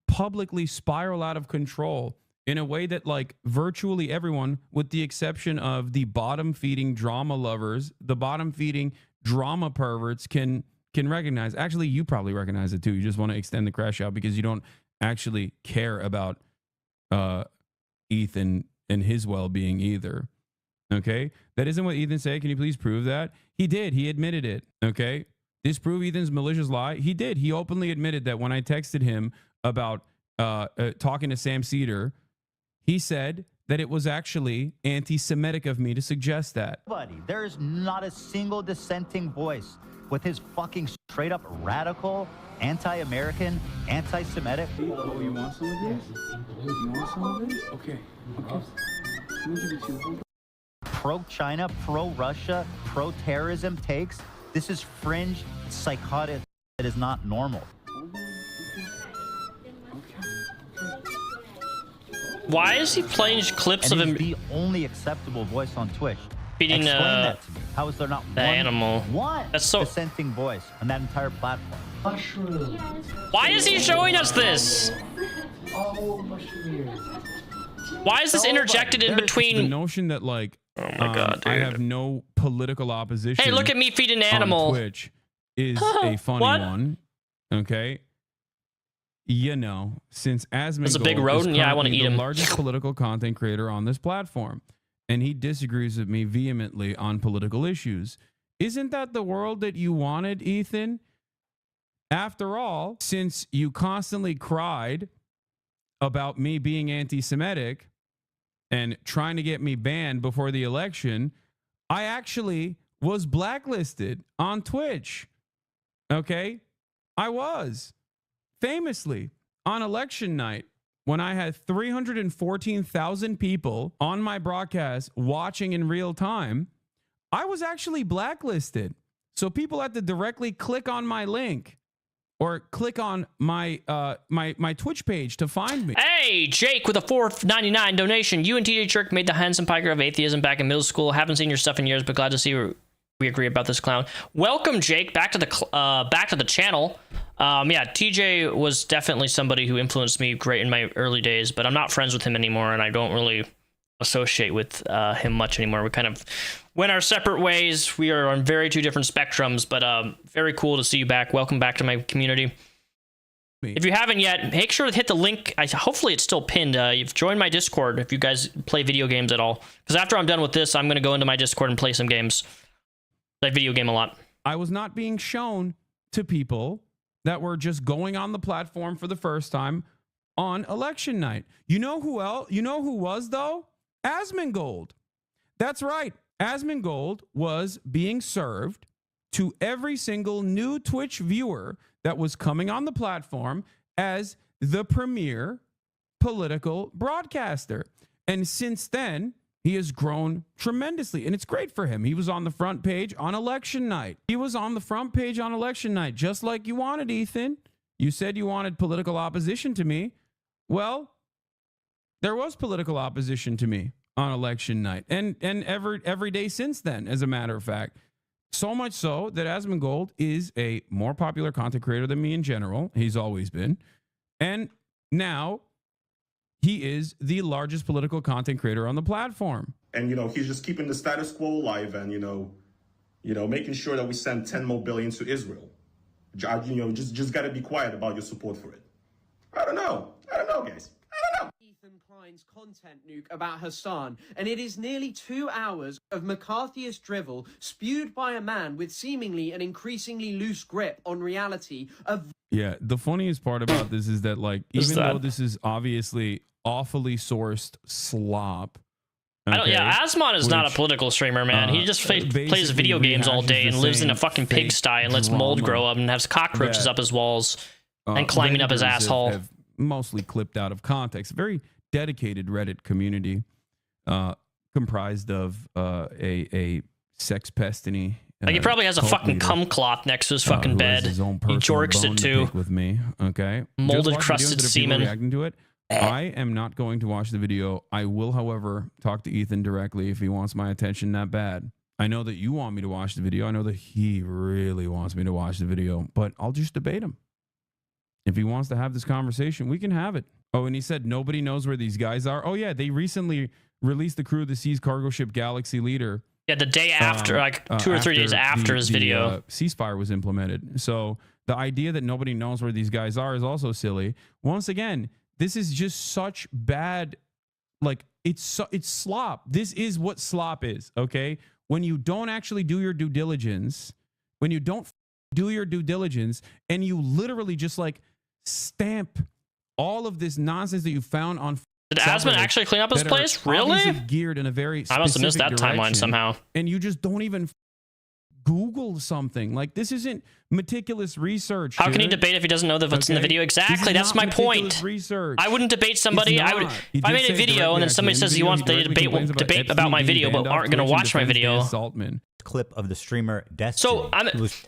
publicly spiral out of control in a way that like virtually everyone, with the exception of the bottom feeding drama lovers, the bottom feeding drama perverts can recognize. Actually, you probably recognize it too. You just want to extend the crash out because you don't actually care about Ethan and his well-being either. Okay? That isn't what Ethan said. Can you please prove that? He did. He admitted it. Okay? Disprove Ethan's malicious lie. He did. He openly admitted that when I texted him about talking to Sam Cedar, he said that it was actually anti-Semitic of me to suggest that. There is not a single dissenting voice with his fucking straight up radical, anti-American, anti-Semitic. Oh, you want some of this? You want some of this? Okay. Okay. Let me give it to you. Pro-China, pro-Russia, pro-terrorism takes. This is fringe, psychotic. It is not normal. Why is he playing clips of him? The only acceptable voice on Twitch. Beating Explain that to me. How is there not the animal? One That's so dissenting voice on that entire platform? Mushroom. Why is he showing us this? Oh, mushroom. Why is this interjected in between? The notion that like, oh my god, dude. I have no political opposition. Hey, look at me feeding an animal. On Twitch is a funny one. Okay. You know, since Asmongold it's a big rodent, yeah, I want to eat him. The largest political content creator on this platform, and he disagrees with me vehemently on political issues. Isn't that the world that you wanted, Ethan? After all, since you constantly cried about me being anti-Semitic and trying to get me banned before the election, I actually was blacklisted on Twitch. Okay? I was. Famously, on election night, when I had 314,000 people on my broadcast watching in real time, I was actually blacklisted. So people had to directly click on my link or click on my my Twitch page to find me. Hey, Jake with a $4.99 donation. You and TJ Jerk made the Hasan Piker of atheism back in middle school. Haven't seen your stuff in years, but glad to see we agree about this clown. Welcome, Jake, back to the channel. Yeah, TJ was definitely somebody who influenced me great in my early days, but I'm not friends with him anymore, and I don't really associate with him much anymore. We kind of went our separate ways. We are on very two different spectrums, but very cool to see you back. Welcome back to my community. If you haven't yet, make sure to hit the link. Hopefully it's still pinned. You've joined my Discord if you guys play video games at all. Because after I'm done with this, I'm going to go into my Discord and play some games. I video game a lot. I was not being shown to people that were just going on the platform for the first time on election night. You know who else? You know who was, though? Asmongold. That's right. Asmongold was being served to every single new Twitch viewer that was coming on the platform as the premier political broadcaster. And since then, he has grown tremendously, and it's great for him. He was on the front page on election night. He was on the front page on election night, just like you wanted, Ethan. You said you wanted political opposition to me. Well, there was political opposition to me on election night, and every day since then, as a matter of fact. So much so that Asmongold is a more popular content creator than me in general. He's always been. And now he is the largest political content creator on the platform. And, he's just keeping the status quo alive and, making sure that we send 10 more billion to Israel. Just got to be quiet about your support for it. I don't know, guys. Ethan Klein's content, Nuke, about Hasan, and it is nearly 2 hours of McCarthyist drivel spewed by a man with seemingly an increasingly loose grip on reality of... Yeah, the funniest part about this is that, like, even though this is obviously awfully sourced slop. Okay, Asmon is not a political streamer, man. He just plays video games all day and lives in a fucking pigsty and lets mold grow up and has cockroaches up his walls and climbing up his asshole. Have mostly clipped out of context. Very dedicated Reddit community comprised of a sex pestiny. Like he probably has a fucking cum cloth next to his fucking bed. He jorks it too. With me, okay. Molded, crusted semen. Reacting to it. I am not going to watch the video. I will, however, talk to Ethan directly if he wants my attention that bad. I know that you want me to watch the video. I know that he really wants me to watch the video, but I'll just debate him. If he wants to have this conversation, we can have it. Oh, and he said nobody knows where these guys are. Oh, yeah, they recently released the crew of the Seas cargo ship Galaxy Leader Yeah, the day after, like 2 or 3 days after his video. Ceasefire was implemented. So the idea that nobody knows where these guys are is also silly. Once again, this is just such bad, like, it's slop. This is what slop is, okay? When you don't actually do your due diligence, when you don't do your due diligence, and you literally just, like, stamp all of this nonsense that you found on. Did Asman actually clean up his place? Really? Geared in a very I must have missed that timeline somehow. And you just don't even Google something. Like, this isn't meticulous research. How can he debate if he doesn't know what's in the video? Exactly. That's my point. Research. I wouldn't debate somebody. If I made a video and then somebody says he wants to debate about my video but aren't going to watch my video. Clip of the streamer Destiny. So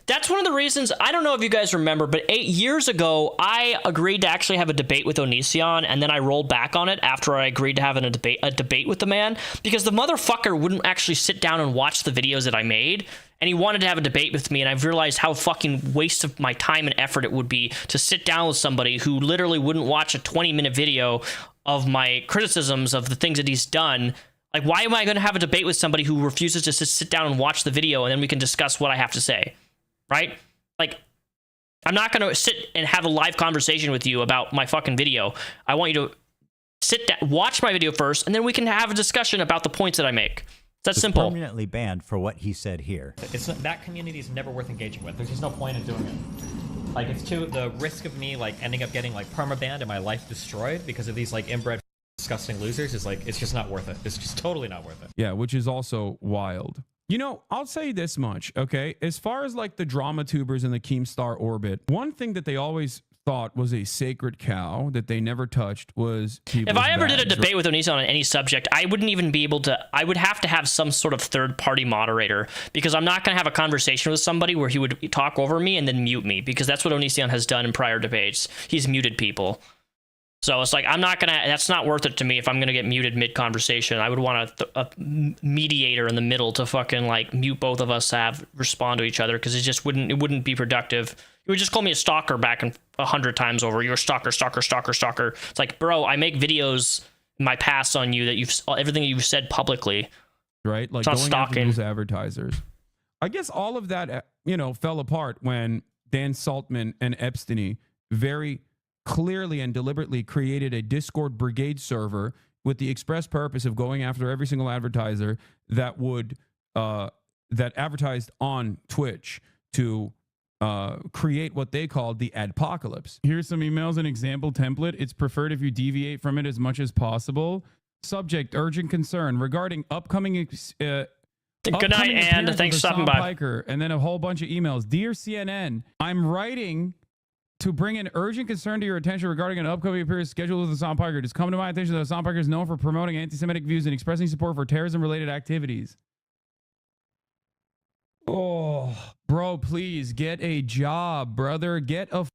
that's one of the reasons. I don't know if you guys remember, but 8 years ago, I agreed to actually have a debate with Onision, and then I rolled back on it after I agreed to have a debate with the man, because the motherfucker wouldn't actually sit down and watch the videos that I made, and he wanted to have a debate with me, and I've realized how fucking waste of my time and effort it would be to sit down with somebody who literally wouldn't watch a 20-minute video of my criticisms of the things that he's done. Like, why am I going to have a debate with somebody who refuses to sit down and watch the video, and then we can discuss what I have to say, right? Like, I'm not going to sit and have a live conversation with you about my fucking video. I want you to sit down, watch my video first, and then we can have a discussion about the points that I make. That's simple. Permanently banned for what he said here. That community is never worth engaging with. There's just no point in doing it. Like, it's the risk of me, like, ending up getting, like, permabanned and my life destroyed because of these, like, inbred disgusting losers is, like, it's just not worth it. It's just totally not worth it. Yeah, which is also wild. You know, I'll say this much, okay? As far as, like, the drama tubers in the Keemstar orbit, one thing that they always thought was a sacred cow that they never touched was people's If I ever did a bags, debate with Onision on any subject, I wouldn't even be able to. I would have to have some sort of third-party moderator, because I'm not going to have a conversation with somebody where he would talk over me and then mute me, because that's what Onision has done in prior debates. He's muted people. So it's like, I'm not going to, that's not worth it to me if I'm going to get muted mid-conversation. I would want a mediator in the middle to fucking, like, mute both of us, respond to each other, because it wouldn't be productive. You would just call me a stalker back and 100 times over. You're a stalker, stalker, stalker, stalker. It's like, bro, I make videos in my past on you that everything that you've said publicly. Right? Like, it's not going stalking. after those advertisers. I guess all of that, you know, fell apart when Dan Saltman and Epstein very clearly and deliberately created a Discord brigade server with the express purpose of going after every single advertiser that would that advertised on Twitch to create what they called the adpocalypse. Here's some emails, an example template. It's preferred if you deviate from it as much as possible. Subject: urgent concern regarding upcoming good night, and thanks for stopping by. Piker, and then a whole bunch of emails. Dear CNN, I'm writing to bring an urgent concern to your attention regarding an upcoming appearance scheduled with Hasan Piker. It has come to my attention that Hasan Piker is known for promoting anti-Semitic views and expressing support for terrorism-related activities. Oh, bro, please get a job, brother. Get a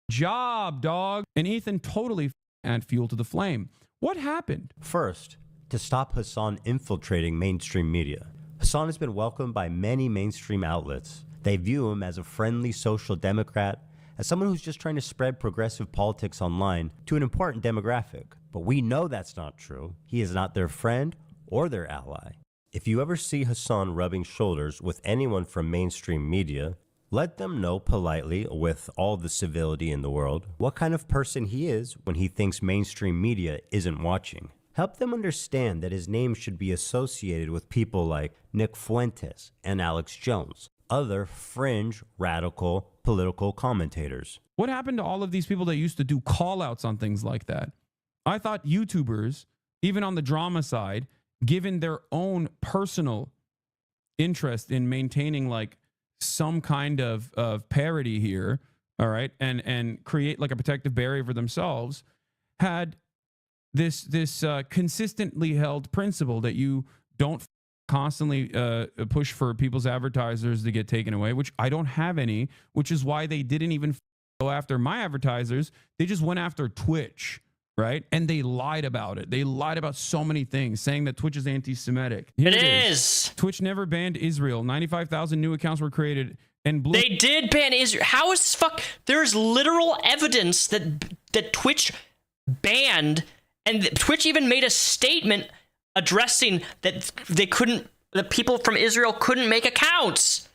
job, dog. And Ethan totally add fuel to the flame. What happened? First, to stop Hasan infiltrating mainstream media. Hasan has been welcomed by many mainstream outlets. They view him as a friendly social democrat, as someone who's just trying to spread progressive politics online to an important demographic. But we know that's not true. He is not their friend or their ally. If you ever see Hasan rubbing shoulders with anyone from mainstream media, let them know politely, with all the civility in the world, what kind of person he is when he thinks mainstream media isn't watching. Help them understand that his name should be associated with people like Nick Fuentes and Alex Jones, other fringe, radical, political commentators. What happened to all of these people that used to do call-outs on things like that? I thought YouTubers, even on the drama side, given their own personal interest in maintaining, like, some kind of parity here, all right, and create, like, a protective barrier for themselves, had this consistently held principle that you don't constantly push for people's advertisers to get taken away, which I don't have any, which is why they didn't even go after my advertisers. They just went after Twitch, right? And they lied about it. They lied about so many things, saying that Twitch is anti-Semitic. It is. Twitch never banned Israel. 95,000 new accounts were created. And they did ban Israel. How is this fuck? There's literal evidence that Twitch banned, and Twitch even made a statement addressing that they couldn't the people from Israel couldn't make accounts.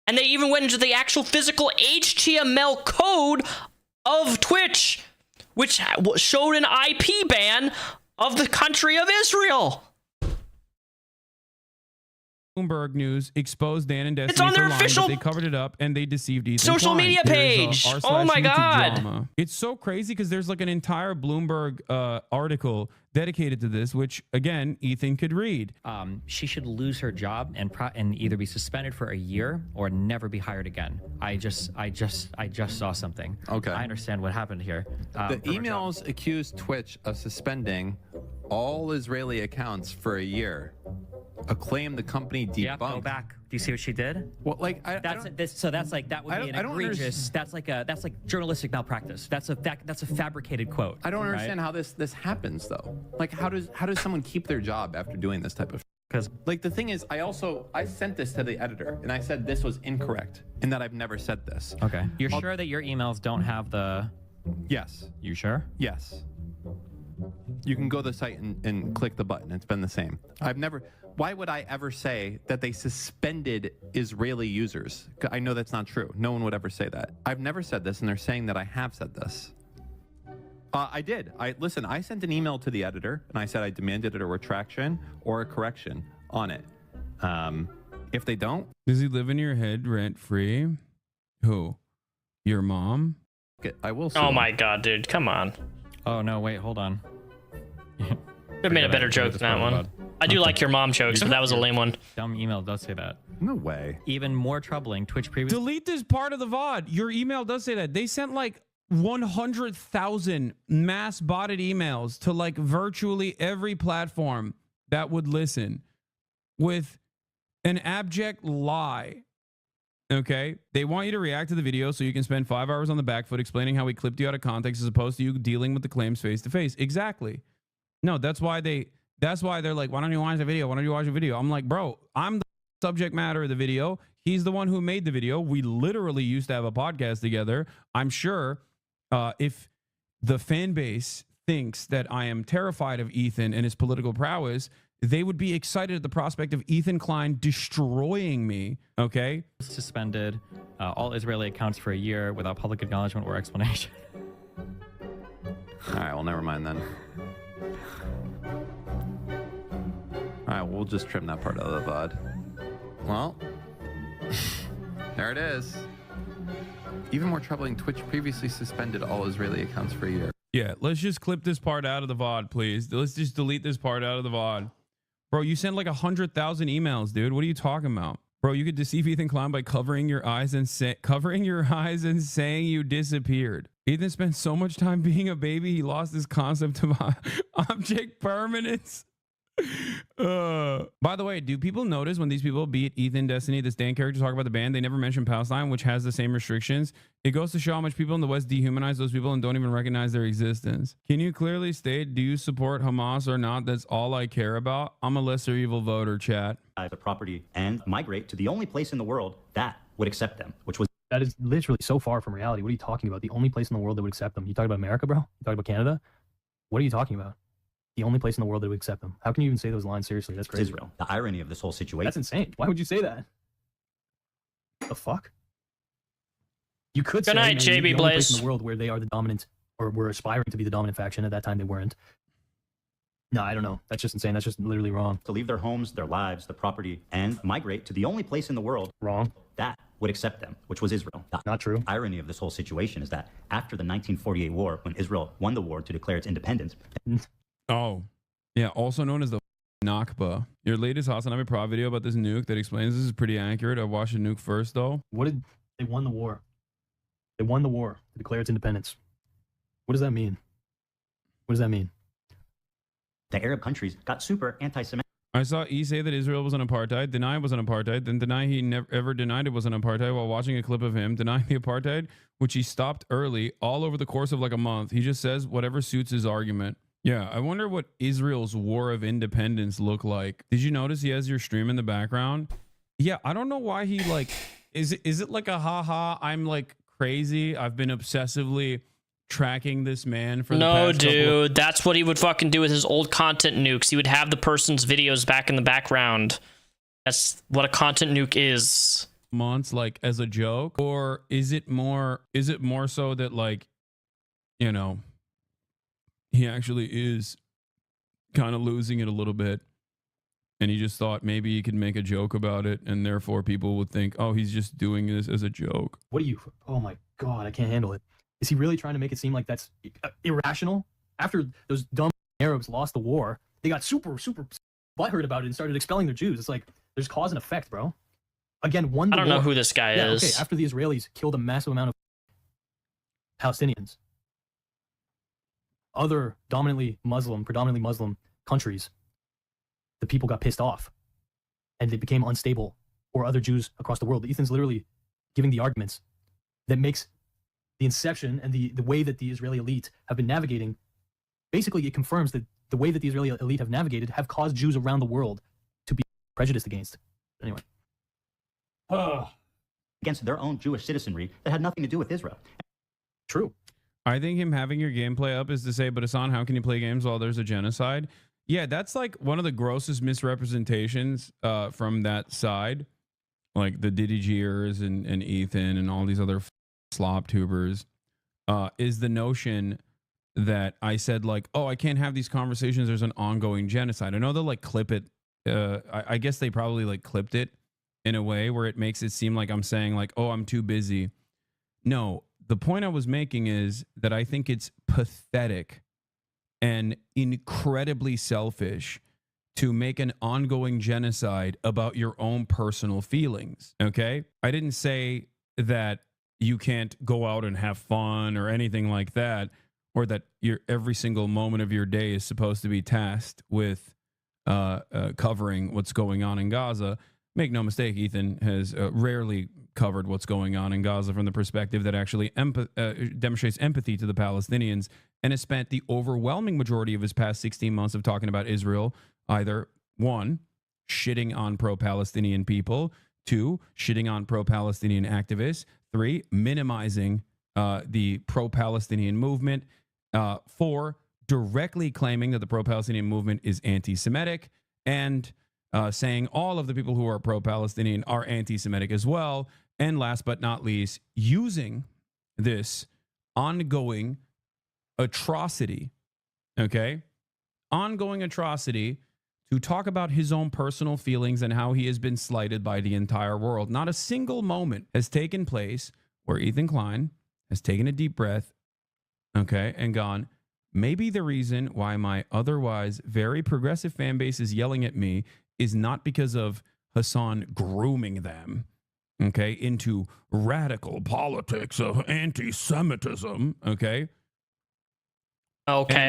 And they even went into the actual physical HTML code of Twitch, which showed an IP ban of the country of Israel. Bloomberg News exposed Dan and Destiny It's on their for lying, official but they covered it up and they deceived Ethan social Klein. media There's page. r/YouTube Oh my God. drama. It's so crazy because there's like an entire Bloomberg article dedicated to this, which again Ethan could read. She should lose her job and either be suspended for a year or never be hired again. I just saw something. Okay. I understand what happened here. The emails accused Twitch of suspending all Israeli accounts for a year. A claim the company debunked. Yeah, go back. Do you see what she did? Well, like that would be an egregious. That's like journalistic malpractice. That's a fabricated quote. I don't understand how this happens though. Like how does someone keep their job after doing this type of? Because like the thing is, I sent this to the editor and I said this was incorrect and that I've never said this. Okay. You're sure that your emails don't have the? Yes. You sure? Yes. You can go to the site and click the button. It's been the same. Why would I ever say that they suspended Israeli users? I know that's not true. No one would ever say that. I've never said this, and they're saying that I have said this. I did. I sent an email to the editor, and I said I demanded a retraction or a correction on it. If they don't... Does he live in your head rent-free? Who? Your mom? I will Oh my God, dude. Come on. Oh, no, wait, hold on. I've made a better joke than that one. I do like your mom jokes, but that was a lame one. Dumb email does say that. No way. Even more troubling, Twitch previously... Delete this part of the VOD. Your email does say that. They sent like 100,000 mass botted emails to like virtually every platform that would listen with an abject lie. Okay, they want you to react to the video so you can spend 5 hours on the back foot explaining how we clipped you out of context as opposed to you dealing with the claims face to face. Exactly. No, that's why they're like, why don't you watch the video? Why don't you watch the video? I'm like, bro, I'm the subject matter of the video. He's the one who made the video. We literally used to have a podcast together. I'm sure if the fan base thinks that I am terrified of Ethan and his political prowess, they would be excited at the prospect of Ethan Klein destroying me. Okay. Suspended all Israeli accounts for a year without public acknowledgement or explanation. All right, well, never mind then. All right, we'll just trim that part out of the VOD. Well, there it is. Even more troubling, Twitch previously suspended all Israeli accounts for a year. Yeah, let's just clip this part out of the VOD, please. Let's just delete this part out of the VOD. Bro, you sent like 100,000 emails, dude. What are you talking about? Bro, you could deceive Ethan Klein by covering your eyes and saying you disappeared. Ethan spent so much time being a baby, he lost his concept of object permanence. By the way, do people notice when these people, be it Ethan, Destiny, this Dan character, talk about the ban, they never mention Palestine, which has the same restrictions? It goes to show how much people in the West dehumanize those people and don't even recognize their existence. Can you clearly state, do you support Hamas or not? That's all I care about. I'm a lesser evil voter, chat. The property and migrate to the only place in the world that would accept them, which was... That is literally so far from reality. What are you talking about? The only place in the world that would accept them. You talking about America, bro? You talking about Canada? What are you talking about? The only place in the world that would accept them. How can you even say those lines seriously? That's crazy. Israel. The irony of this whole situation. That's insane. Why would you say that? The fuck? You could say, Good night, the only JB place in Blaze. the world where they are the dominant, or were aspiring to be the dominant faction. At that time, they weren't. No, I don't know. That's just insane. That's just literally wrong. To leave their homes, their lives, the property, and migrate to the only place in the world wrong that would accept them, which was Israel. Not true. The irony of this whole situation is that after the 1948 war, when Israel won the war to declare its independence... Oh, yeah, also known as the Nakba. Your latest Hasan Piker video about this nuke that explains this is pretty accurate. I watched the nuke first, though. What did they won the war? They won the war to declare its independence. What does that mean? What does that mean? The Arab countries got super anti-Semitic. I saw E say that Israel was an apartheid, deny it was an apartheid, then deny he never ever denied it was an apartheid while watching a clip of him denying the apartheid, which he stopped early, all over the course of like a month. He just says whatever suits his argument. Yeah, I wonder what Israel's war of independence looked like. Did you notice he has your stream in the background? Yeah, I don't know why he like, is it like a haha, I'm like crazy, I've been obsessively tracking this man for the past dude, that's what he would fucking do with his old content nukes. He would have the person's videos back in the background That's what a content nuke is. Months like as a joke, or is it more so that, like, you know, he actually is kind of losing it a little bit, and he just thought maybe he could make a joke about it, and therefore people would think, oh, he's just doing this as a joke. What are you? Oh my God, I can't handle it. Is he really trying to make it seem like that's irrational? After those dumb Arabs lost the war, they got super butthurt about it and started expelling their Jews. It's like there's cause and effect, bro. Again, I don't know who this guy is. Okay, after the Israelis killed a massive amount of Palestinians, other predominantly Muslim countries, the people got pissed off and they became unstable, or other Jews across the world. Ethan's literally giving the arguments that makes the inception and the way that the Israeli elite have been navigating. Basically, it confirms that the way that the Israeli elite have navigated have caused Jews around the world to be prejudiced against. Anyway. Against their own Jewish citizenry that had nothing to do with Israel. True. I think him having your gameplay up is to say, but Hasan, how can you play games while there's a genocide? Yeah, that's like one of the grossest misrepresentations from that side. Like the Diddy Gears and Ethan and all these other slop tubers, is the notion that I said, like, oh, I can't have these conversations. There's an ongoing genocide. I know they'll like clip it. I guess they probably like clipped it in a way where it makes it seem like I'm saying like, oh, I'm too busy. No, the point I was making is that I think it's pathetic and incredibly selfish to make an ongoing genocide about your own personal feelings. Okay? I didn't say that you can't go out and have fun or anything like that, or that your every single moment of your day is supposed to be tasked with covering what's going on in Gaza. Make no mistake, Ethan has rarely covered what's going on in Gaza from the perspective that actually demonstrates empathy to the Palestinians, and has spent the overwhelming majority of his past 16 months of talking about Israel either, one, shitting on pro-Palestinian people, two, shitting on pro-Palestinian activists, three, minimizing the pro-Palestinian movement, four, directly claiming that the pro-Palestinian movement is anti-Semitic, and saying all of the people who are pro-Palestinian are anti-Semitic as well. And last but not least, using this ongoing atrocity, ongoing atrocity, to talk about his own personal feelings and how he has been slighted by the entire world. Not a single moment has taken place where Ethan Klein has taken a deep breath, and gone, maybe the reason why my otherwise very progressive fan base is yelling at me is not because of Hasan grooming them, into radical politics of anti-Semitism, Okay.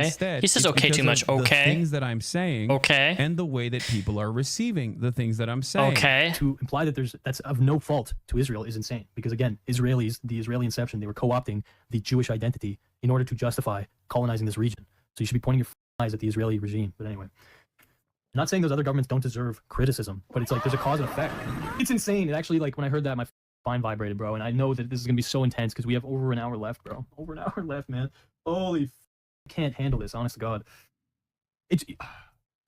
Instead, He says okay too much. The things that I'm saying. And the way that people are receiving the things that I'm saying. To imply that that's of no fault to Israel is insane. Because again, the Israeli inception, they were co-opting the Jewish identity in order to justify colonizing this region. So you should be pointing your eyes at the Israeli regime. But anyway, I'm not saying those other governments don't deserve criticism, but it's like there's a cause and effect. It's insane. It actually, like, when I heard that, my spine vibrated, bro. And I know that this is gonna be so intense because we have over an hour left, bro. Over an hour left, man. Holy, can't handle this. Honest to God, it's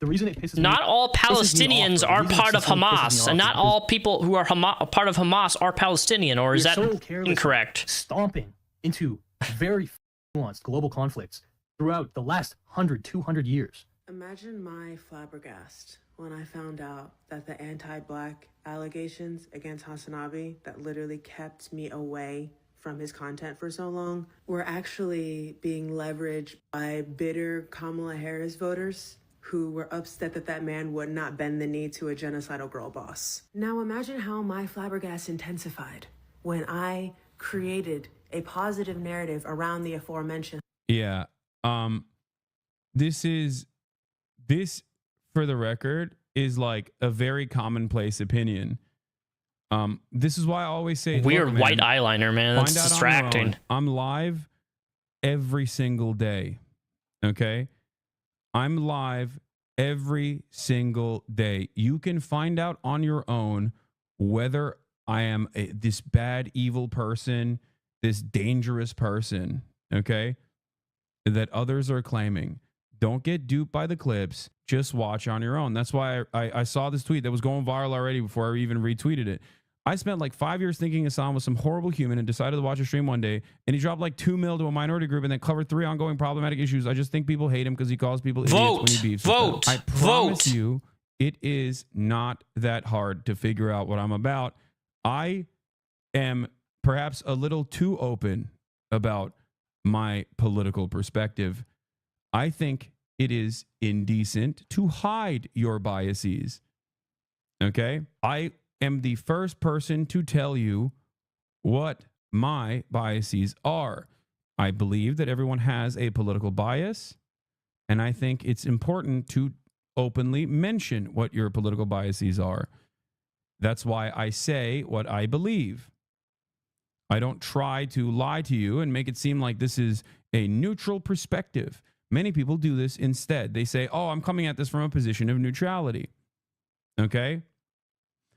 the reason it pisses me. Not all Palestinians are part of Hamas, and not all people who are part of Hamas are Palestinian. Or is that incorrect? Stomping into very nuanced global conflicts throughout the last 100, 200 years. Imagine my flabbergast when I found out that the anti-black allegations against Hasanabi that literally kept me away from his content for so long were actually being leveraged by bitter Kamala Harris voters who were upset that that man would not bend the knee to a genocidal girl boss. Now imagine how my flabbergast intensified when I created a positive narrative around the aforementioned. Yeah. This, for the record, is like a very commonplace opinion. This is why I always say, weird white eyeliner, man. That's distracting. I'm live every single day. I'm live every single day. You can find out on your own whether I am this bad, evil person, this dangerous person, that others are claiming. Don't get duped by the clips. Just watch on your own. That's why I saw this tweet that was going viral already before I even retweeted it. I spent like 5 years thinking Hasan was some horrible human and decided to watch a stream one day, and he dropped like 2 mil to a minority group and then covered 3 ongoing problematic issues. I just think people hate him because he calls people idiots when he beefs with them. I promise you, it is not that hard to figure out what I'm about. I am perhaps a little too open about my political perspective. I think it is indecent to hide your biases. Okay? I am the first person to tell you what my biases are. I believe that everyone has a political bias, and I think it's important to openly mention what your political biases are. That's why I say what I believe. I don't try to lie to you and make it seem like this is a neutral perspective. Many people do this instead. They say, oh, I'm coming at this from a position of neutrality. Okay?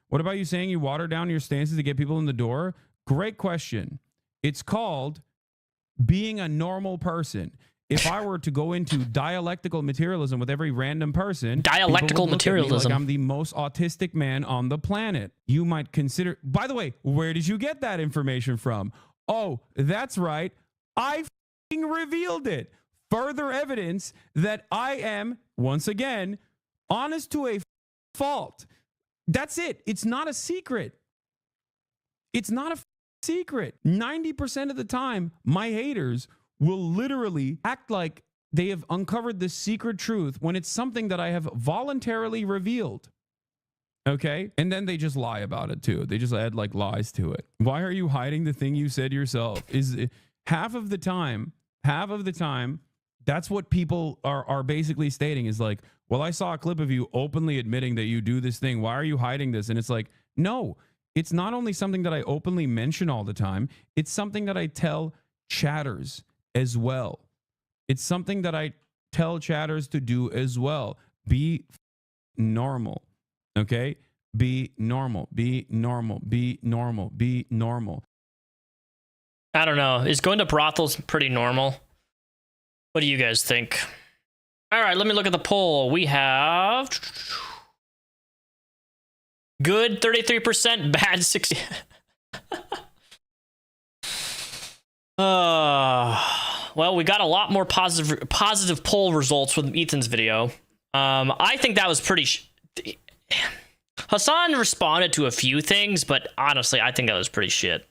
What about you saying you water down your stances to get people in the door? Great question. It's called being a normal person. If I were to go into dialectical materialism with every random person, dialectical materialism, like I'm the most autistic man on the planet. You might consider, by the way, where did you get that information from? Oh, that's right. I f***ing revealed it. Further evidence that I am, once again, honest to a fault. That's it. It's not a secret. It's not a secret. 90% of the time, my haters will literally act like they have uncovered the secret truth when it's something that I have voluntarily revealed. Okay? And then they just lie about it too. They just add like lies to it. Why are you hiding the thing you said yourself? Is half of the time, that's what people are basically stating is like, well, I saw a clip of you openly admitting that you do this thing. Why are you hiding this? And it's like, no, it's not only something that I openly mention all the time. It's something that I tell chatters as well. It's something that I tell chatters to do as well. Be normal. Okay? Be normal. Be normal. Be normal. Be normal. I don't know. Is going to brothels pretty normal? What do you guys think? All right, let me look at the poll. We have good 33%, bad 60. Well, we got a lot more positive poll results with Ethan's video. I think that was pretty. Hasan responded to a few things, but honestly, I think that was pretty shit.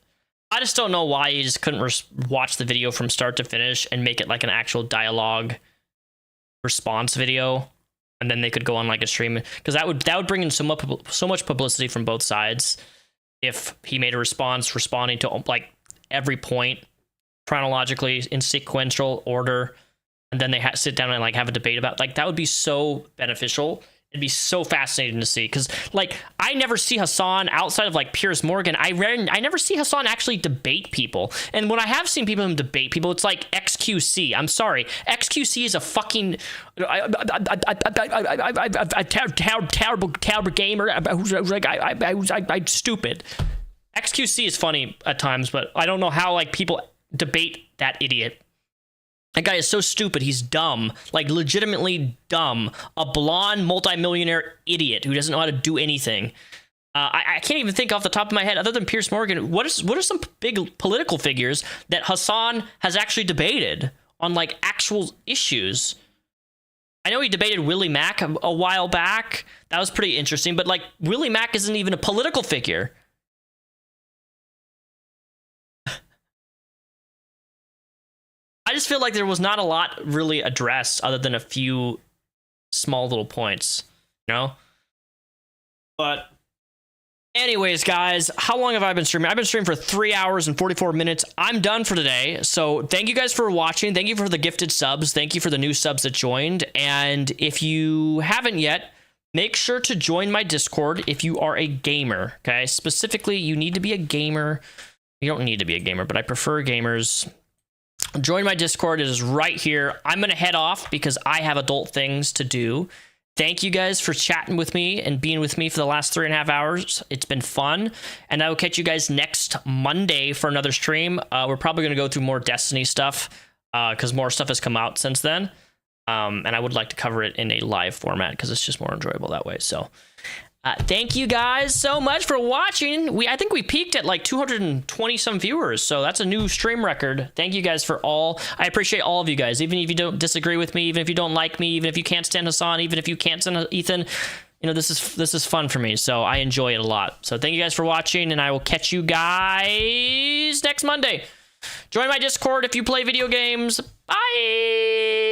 I just don't know why he just couldn't watch the video from start to finish and make it like an actual dialogue response video, and then they could go on like a stream, because that would bring in so much publicity from both sides if he made a response responding to like every point chronologically in sequential order, and then they sit down and like have a debate about, like, that would be so beneficial. It'd be so fascinating to see, because like I never see Hasan outside of like Piers Morgan. I never see Hasan actually debate people, and when I have seen people debate people, it's like XQC. I'm sorry, XQC is a fucking terrible gamer who's like stupid. XQC is funny at times, but I don't know how like people debate that idiot. That guy is so stupid. He's dumb, like legitimately dumb. A blonde multimillionaire idiot who doesn't know how to do anything. I can't even think off the top of my head, other than Piers Morgan, what are some big political figures that Hasan has actually debated on like actual issues? I know he debated Willie Mack a while back. That was pretty interesting, but like Willie Mack isn't even a political figure. I just feel like there was not a lot really addressed other than a few small little points, you know? But anyways, guys, how long have I been streaming? I've been streaming for 3 hours and 44 minutes. I'm done for today. So thank you guys for watching. Thank you for the gifted subs. Thank you for the new subs that joined. And if you haven't yet, make sure to join my Discord if you are a gamer, okay? Specifically, you need to be a gamer. You don't need to be a gamer, but I prefer gamers. Join my Discord. It is right here. I'm going to head off because I have adult things to do. Thank you guys for chatting with me and being with me for the last 3.5 hours. It's been fun. And I will catch you guys next Monday for another stream. We're probably going to go through more Destiny stuff because more stuff has come out since then. And I would like to cover it in a live format because it's just more enjoyable that way. So thank you guys so much for watching. I think we peaked at like 220 some viewers, so that's a new stream record. Thank you guys for all. I appreciate all of you guys, even if you don't disagree with me, even if you don't like me, even if you can't stand Hasan, even if you can't stand Ethan. You know, this is fun for me, so I enjoy it a lot. So thank you guys for watching, and I will catch you guys next Monday. Join my Discord if you play video games. Bye.